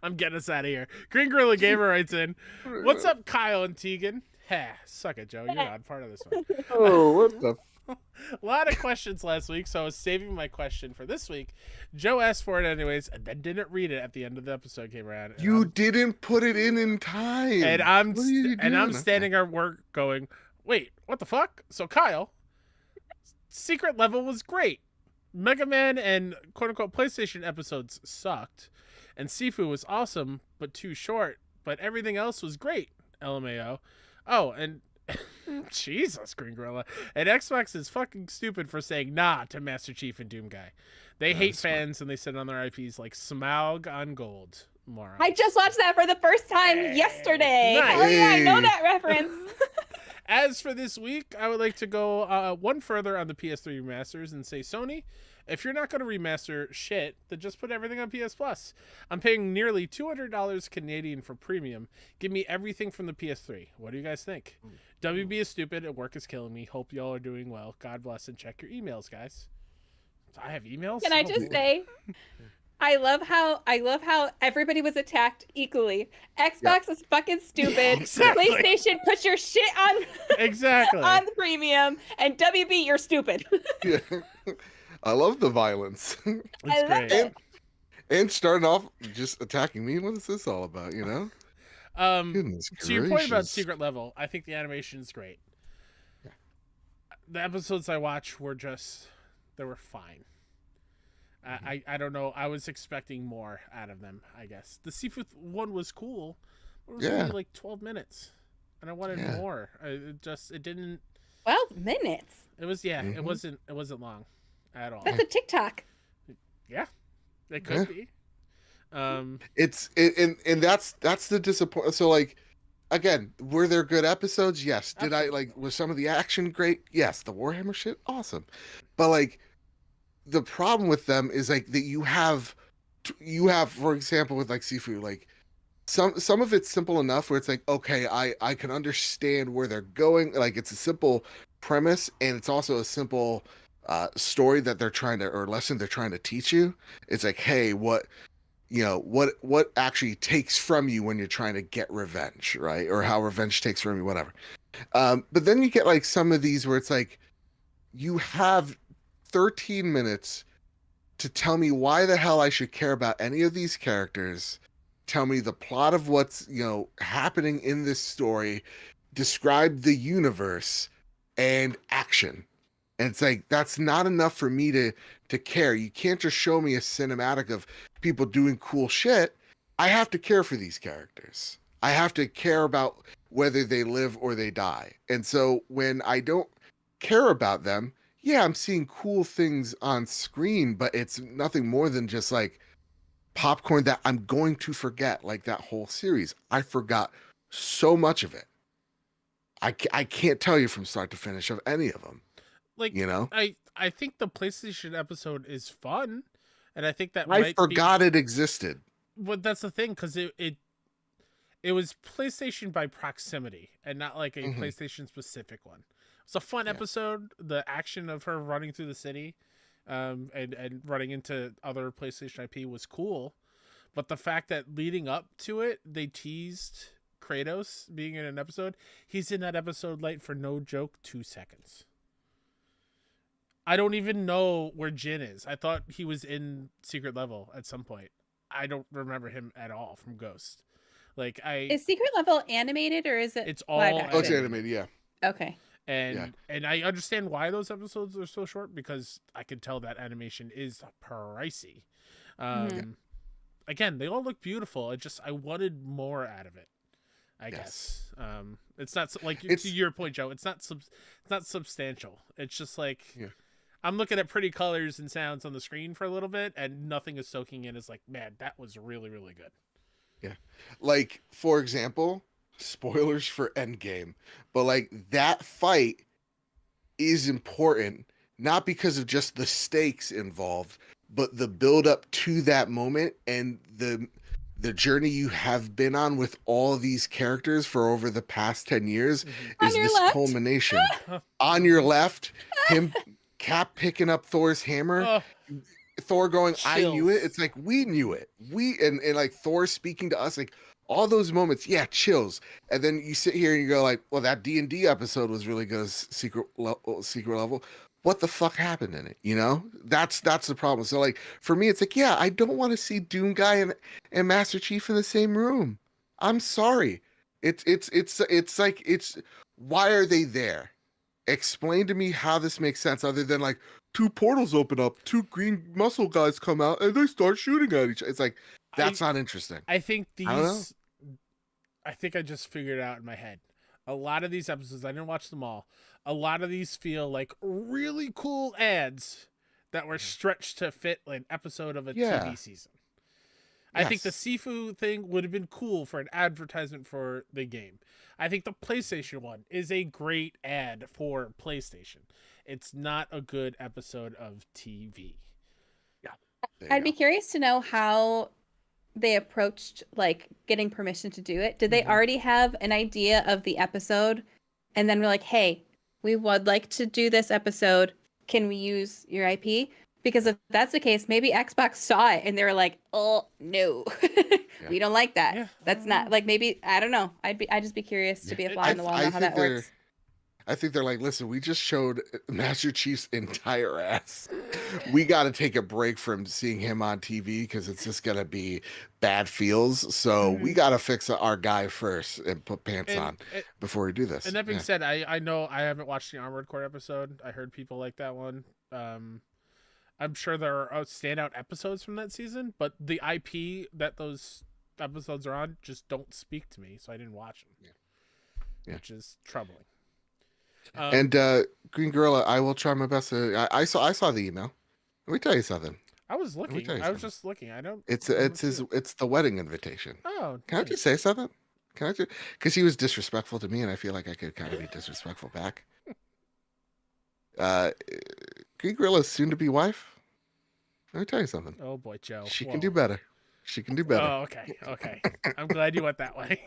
I'm getting us out of here. Green Gorilla Gamer writes in, "What's up, Kyle and Tegan?" Ha, suck it, Joe. You're not part of this one. Oh, what the? A lot of questions last week, so I was saving my question for this week. Joe asked for it anyways, and then didn't read it at the end of the episode came around. You didn't put it in time. And I'm What are you doing? standing at work going, "Wait, what the fuck?" So Kyle, Secret Level was great. Mega Man and quote unquote PlayStation episodes sucked, and Sifu was awesome but too short. But everything else was great. LMAO. Oh, and Jesus, Green Gorilla. And Xbox is fucking stupid for saying nah to Master Chief and Doom Guy. They hate fans and they sit on their IPs like Smaug on Gold. Morons. I just watched that for the first time yesterday. Nice. Oh yeah, I know that reference. As for this week, I would like to go one further on the PS3 remasters and say, Sony, if you're not going to remaster shit, then just put everything on PS Plus. I'm paying nearly $200 Canadian for premium. Give me everything from the PS3. What do you guys think? WB is stupid and work is killing me. Hope y'all are doing well. God bless and check your emails, guys. I have emails? Can I just say, I love how everybody was attacked equally. Xbox is fucking stupid. Exactly. PlayStation, put your shit on Exactly. on the premium, and WB, you're stupid. Yeah. I love the violence. It's I love great. it. And starting off just attacking me. What is this all about, you know? Goodness To your point about gracious. Secret Level, I think the animation is great. The episodes I watched were they were fine. I don't know. I was expecting more out of them, I guess. The Seafood one was cool. But it was only like 12 minutes. And I wanted more. It didn't. 12 minutes. It was, it wasn't long at all. That's a TikTok. Yeah, it could be. And that's the disappointment. So like, again, were there good episodes? Yes. Did was some of the action great? Yes. The Warhammer shit, awesome. But like, the problem with them is like that you have, for example, with like Sifu, like some of it's simple enough where it's like, okay, I can understand where they're going. Like it's a simple premise and it's also a simple story that they're trying to, or lesson they're trying to teach you. It's like, hey, what actually takes from you when you're trying to get revenge, right? Or how revenge takes from you, whatever. But then you get like some of these where it's like, you have 13 minutes to tell me why the hell I should care about any of these characters. Tell me the plot of what's, happening in this story, describe the universe and action. And it's like, that's not enough for me to care. You can't just show me a cinematic of people doing cool shit. I have to care for these characters. I have to care about whether they live or they die. And so when I don't care about them, yeah, I'm seeing cool things on screen, but it's nothing more than just like popcorn that I'm going to forget. Like that whole series, I forgot so much of it. I can't tell you from start to finish of any of them. Like, I think the PlayStation episode is fun, and I think that I forgot it existed. But that's the thing, because it was PlayStation by proximity, and not like a PlayStation specific one. It's a fun episode. The action of her running through the city, and running into other PlayStation IP was cool. But the fact that leading up to it, they teased Kratos being in an episode, he's in that episode late for no joke 2 seconds. I don't even know where Jin is. I thought he was in Secret Level at some point. I don't remember him at all from Ghost. Like Is Secret Level animated or is it it's live all action? Oh, it's animated, yeah. Okay. and I understand why those episodes are so short because I can tell that animation is pricey. Again, they all look beautiful. I wanted more out of it. I guess it's not like to your point, Joe. It's not substantial. It's just like I'm looking at pretty colors and sounds on the screen for a little bit, and nothing is soaking in. It's like, man, that was really, really good. Yeah, like for example, spoilers for Endgame, but like that fight is important not because of just the stakes involved, but the build up to that moment and the journey you have been on with all of these characters for over the past 10 years is this culmination. On your left, him Cap picking up Thor's hammer, Thor going, Chills. I knew it. It's like we knew it. And like Thor speaking to us, like all those moments, chills. And then you sit here and you go like, well, that D&D episode was really good as Secret Level. What the fuck happened in it? You know, that's the problem. So like for me, it's like, I don't want to see Doom Guy and Master Chief in the same room. I'm sorry. It's why are they there? Explain to me how this makes sense other than like 2 portals open up, 2 green muscle guys come out and they start shooting at each other. It's like, that's not interesting. I think I I just figured it out in my head. A lot of these episodes, I didn't watch them all. A lot of these feel like really cool ads that were stretched to fit an episode of a TV season. I think the Sifu thing would have been cool for an advertisement for the game. I think the PlayStation one is a great ad for PlayStation. It's not a good episode of TV. Yeah. I'd be curious to know how they approached like getting permission to do it. Did they already have an idea of the episode and then we're like, hey, we would like to do this episode. Can we use your IP? Because if that's the case, maybe Xbox saw it and they were like, oh no, we don't like that. Yeah. That's not like, maybe, I don't know. I'd just be curious to be a fly on the wall and know how that works. I think they're like, listen, we just showed Master Chief's entire ass. We got to take a break from seeing him on TV because it's just going to be bad feels. So we got to fix our guy first and put pants on before we do this. And that being said, I know I haven't watched the Armored Core episode. I heard people like that one. I'm sure there are standout episodes from that season, but the IP that those episodes are on just don't speak to me, so I didn't watch them. Which is troubling. And Green Gorilla, I will try my best to. I saw the email. Let me tell you something. I was looking. I was just looking. I don't. It's the wedding invitation. Oh, can I just say something? Can I just? Because he was disrespectful to me, and I feel like I could kind of be disrespectful back. Green Gorilla's soon-to-be wife. Let me tell you something. Oh boy, Joe. She can do better. She can do better. Oh, okay. I'm glad you went that way.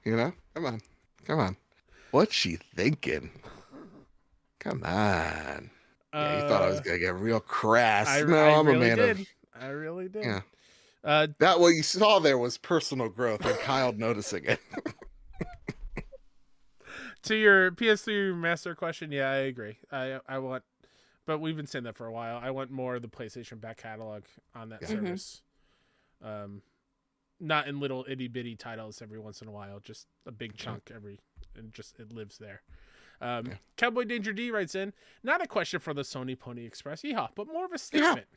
You know, come on. What's she thinking? Come on. Yeah, you thought I was gonna get real crass. I'm a man of. I really did. Yeah. That what you saw there was personal growth, and Kyle noticing it. To your PS3 remaster question, I agree. I want, but we've been saying that for a while. I want more of the PlayStation back catalog on that service. Not in little itty bitty titles every once in a while, just a big chunk and it lives there. Cowboy Danger D writes in, not a question for the Sony Pony Express, but more of a statement.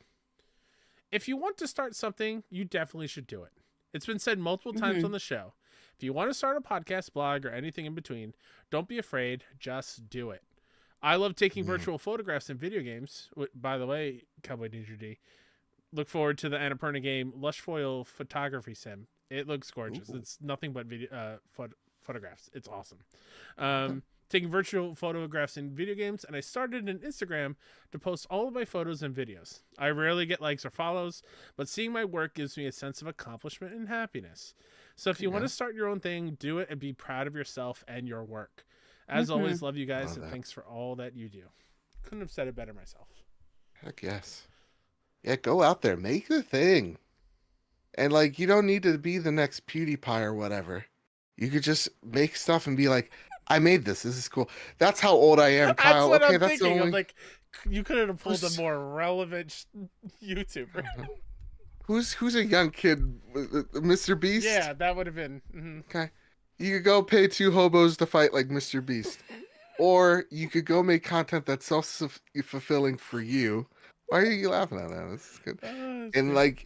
If you want to start something, you definitely should do it. It's been said multiple times on the show. If you want to start a podcast, blog, or anything in between, don't be afraid. Just do it. I love taking virtual photographs in video games. By the way, Cowboy Danger D, look forward to the Annapurna game Lush Foil Photography Sim. It looks gorgeous. Ooh. It's nothing but video photographs. It's awesome. Taking virtual photographs in video games, and I started an Instagram to post all of my photos and videos. I rarely get likes or follows, but seeing my work gives me a sense of accomplishment and happiness. So if you want to start your own thing, do it and be proud of yourself and your work. As always, love you guys, and thanks for all that you do. Couldn't have said it better myself. Heck yes. Yeah, go out there, make the thing. And like, you don't need to be the next PewDiePie or whatever. You could just make stuff and be like, I made this. This is cool. That's how old I am, That's Kyle. what Okay, I'm that's the thinking. only. I'm like, you could have pulled a Who's- more relevant YouTuber. Who's a young kid? Mr. Beast? Yeah, that would have been. Okay. You could go pay 2 hobos to fight like Mr. Beast. Or you could go make content that's self-fulfilling for you. Why are you laughing at that? This is good.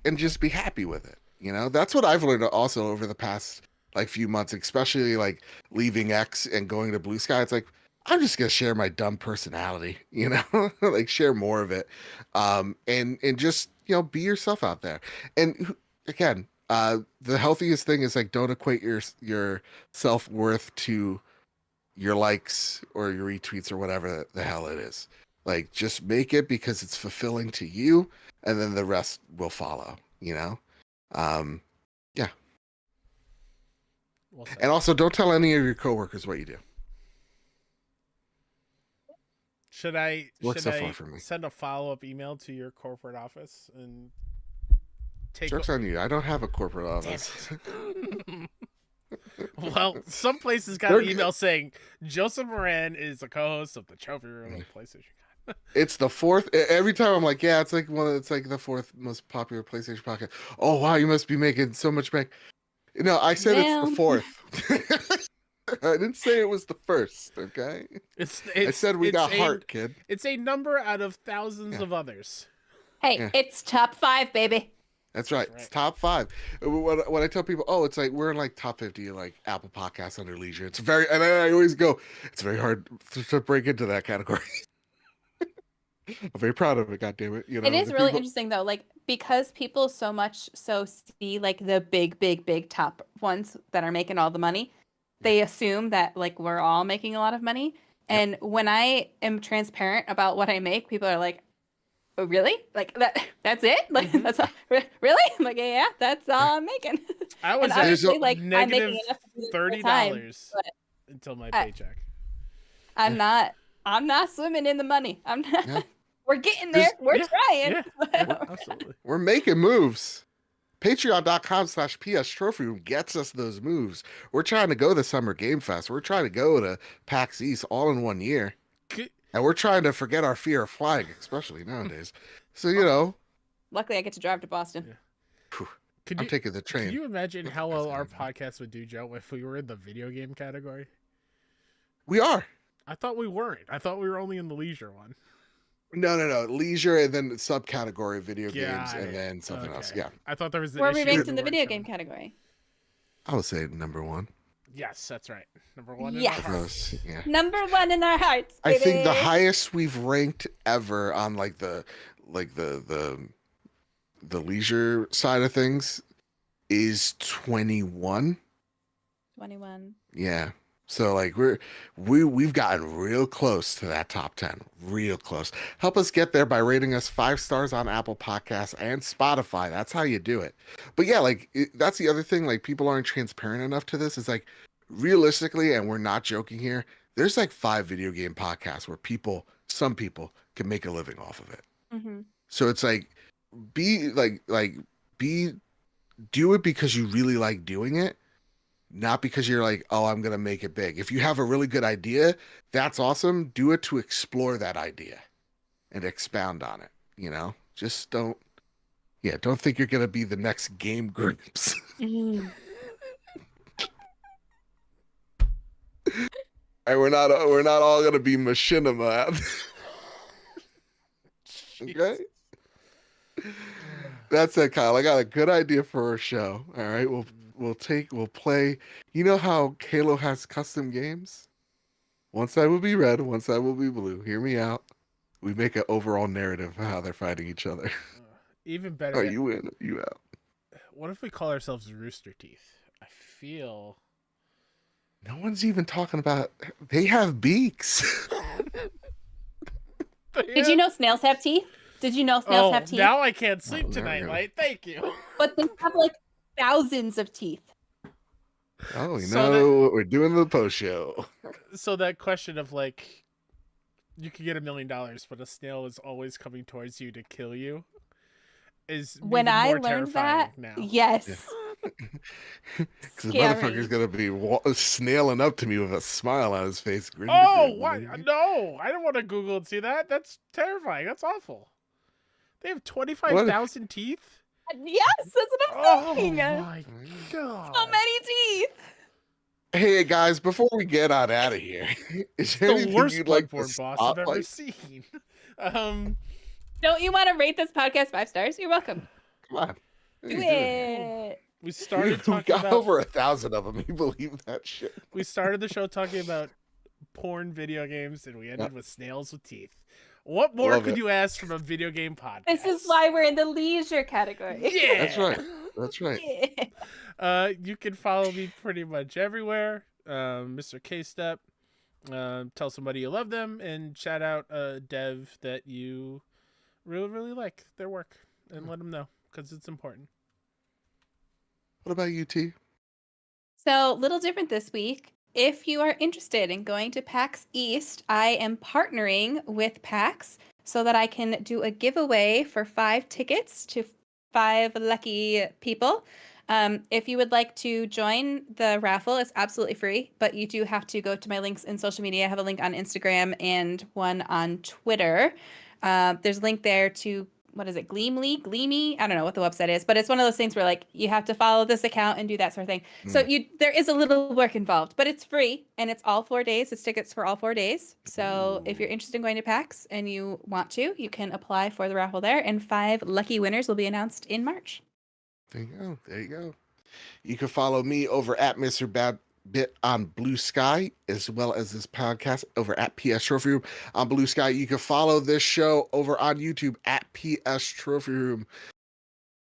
And just be happy with it. You know, that's what I've learned also over the past like few months, especially like leaving X and going to Blue Sky. It's like, I'm just gonna share my dumb personality, you know, like share more of it. And just, you know, be yourself out there. And again, the healthiest thing is like, don't equate your self-worth to your likes or your retweets or whatever the hell it is. Like, just make it because it's fulfilling to you, and then the rest will follow, you know? Yeah. Well said. And also, don't tell any of your coworkers what you do. Should I Worked so far for me. send a follow-up email to your corporate office and take Joke's on you. I don't have a corporate Damn office. it. Well, some places got They're an email saying Joseph Moran is a co-host of the Trophy Room of PlayStation. It's the 4th. Every time I'm like, yeah, it's like it's like the 4th most popular PlayStation podcast. Oh wow, you must be making so much bank. No, I said it's the 4th. I didn't say it was the 1st. Okay. I said we got heart, kid. It's a number out of thousands of others. Hey, Yeah. it's top 5, baby. That's right. That's It's top 5. When I tell people, oh, it's like we're in like top 50 like Apple Podcasts under leisure. It's very, and I always go, it's very hard to break into that category. I'm very proud of it. God damn it! You know, It is the really people- interesting though, like because people so see like the big top ones that are making all the money, they assume that like we're all making a lot of money. And when I am transparent about what I make, people are like, "Oh, really? Like that's it? Like that's all, really?" I'm like, "Yeah, that's all I'm making." I was And at obviously, like I'm negative making enough to do it $30 full time, but until my I- paycheck. I'm not swimming in the money. I'm not. Yeah. We're getting there. We're trying. Yeah, absolutely. we're making moves. Patreon.com/PS Trophy Room gets us those moves. We're trying to go to Summer Game Fest. We're trying to go to PAX East all in one year. And we're trying to forget our fear of flying, especially nowadays. So, you know, Luckily, I get to drive to Boston. Yeah. I'm taking the train. Can you imagine What the how fuck is well our going on? podcast would do, Joe, if we were in the video game category? We are. I thought we weren't. I thought we were only in the leisure one. No. Leisure and then subcategory video games Got and it. then something else. Okay. Yeah. I thought there was an Where are we issue ranked where in the we weren't video showing- game category? I would say number 1. Yes, that's right. Number 1 in Yes. our hearts. Yeah. Number 1 in our hearts. I think the baby. highest we've ranked ever on like the leisure side of things is 21. 21. Yeah. So like we've gotten real close to that top 10. Real close. Help us get there by rating us 5 stars on Apple Podcasts and Spotify. That's how you do it. But yeah, like that's the other thing, like people aren't transparent enough to this. Is like realistically, and we're not joking here, there's like 5 video game podcasts where some people can make a living off of it. Mm-hmm. So it's like do it because you really like doing it, not because you're like, oh, I'm gonna make it big. If you have a really good idea, that's awesome. Do it to explore that idea and expound on it. You know, just don't think you're gonna be the next Game Groups. And we're not all gonna be machinima. Okay. That's it, Kyle. I got a good idea for our show. All right, we'll play. You know how Halo has custom games? One side will be red, one side will be blue. Hear me out. We make an overall narrative of how they're fighting each other. Even better. Oh, yet, you win, you out. what if we call ourselves Rooster Teeth? I feel. No one's even talking about. They have beaks. Did you know snails have teeth? Did you know snails Oh, have teeth? now I can't sleep Oh, there we tonight, go. Light. Thank you. But they have like thousands of teeth. Oh, you So know what we're doing the post show. So that question of like, you could get $1 million, but a snail is always coming towards you to kill you, is When even I more learned terrifying that, now. yes, Because the motherfucker's Scary. gonna be snailing up to me with a smile on his face. Oh, what? No, I don't want to Google and see that. That's terrifying. That's awful. They have What? 25,000 teeth? Yes, that's what I'm Oh saying. my god. So many teeth. Hey guys, before we get on out of here, is there The anything worst you'd like to Bloodborne boss I've ever spotlight? seen. Don't you want to rate this podcast 5 stars? You're welcome. Come on. What are Do you doing here? it. We started We talking got about over 1,000 of them. You believe that shit? we started the show talking about porn video games and we ended with snails with teeth. What more Love could it. you ask from a video game podcast? This is why we're in the leisure category. Yeah. That's right. That's right. Yeah. You can follow me pretty much everywhere. Mr. K-Step. Tell somebody you love them and shout out a dev that you really, really like their work and let them know because it's important. What about you, T? So, little different this week. If you are interested in going to PAX East, I am partnering with PAX so that I can do a giveaway for 5 tickets to 5 lucky people. If you would like to join the raffle, it's absolutely free, but you do have to go to my links in social media. I have a link on Instagram and one on Twitter. There's a link there to, what is it, Gleamy? I don't know what the website is, but it's one of those things where like you have to follow this account and do that sort of thing. So there is a little work involved, but it's free and it's all 4 days. It's tickets for all 4 days. So if you're interested in going to PAX and you want to, you can apply for the raffle there, and 5 lucky winners will be announced in March. There you go. There you go. You can follow me over at Mr. Badbit on Blue Sky, as well as this podcast over at PS Trophy Room on Blue Sky. You can follow this show over on YouTube at PS Trophy Room.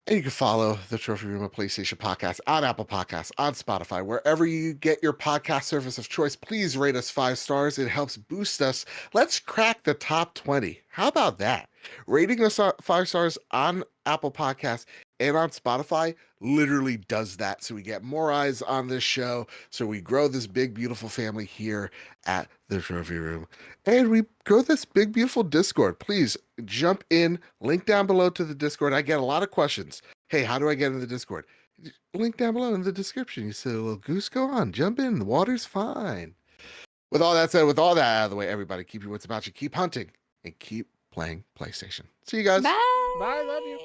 And you can follow the Trophy Room of PlayStation Podcast on Apple Podcasts, on Spotify, wherever you get your podcast service of choice. Please rate us 5 stars. It helps boost us. Let's crack the top 20. How about that? Rating us 5 stars on Apple Podcasts and on Spotify literally does that. So we get more eyes on this show. So we grow this big, beautiful family here at the Trophy Room. And we grow this big, beautiful Discord. Please jump in. Link down below to the Discord. I get a lot of questions. Hey, how do I get in the Discord? Link down below in the description. You said, well, Goose, go on. Jump in. The water's fine. With all that said, with all that out of the way, everybody, keep your wits about you. Keep hunting and keep playing PlayStation. See you guys. Bye. Bye, love you.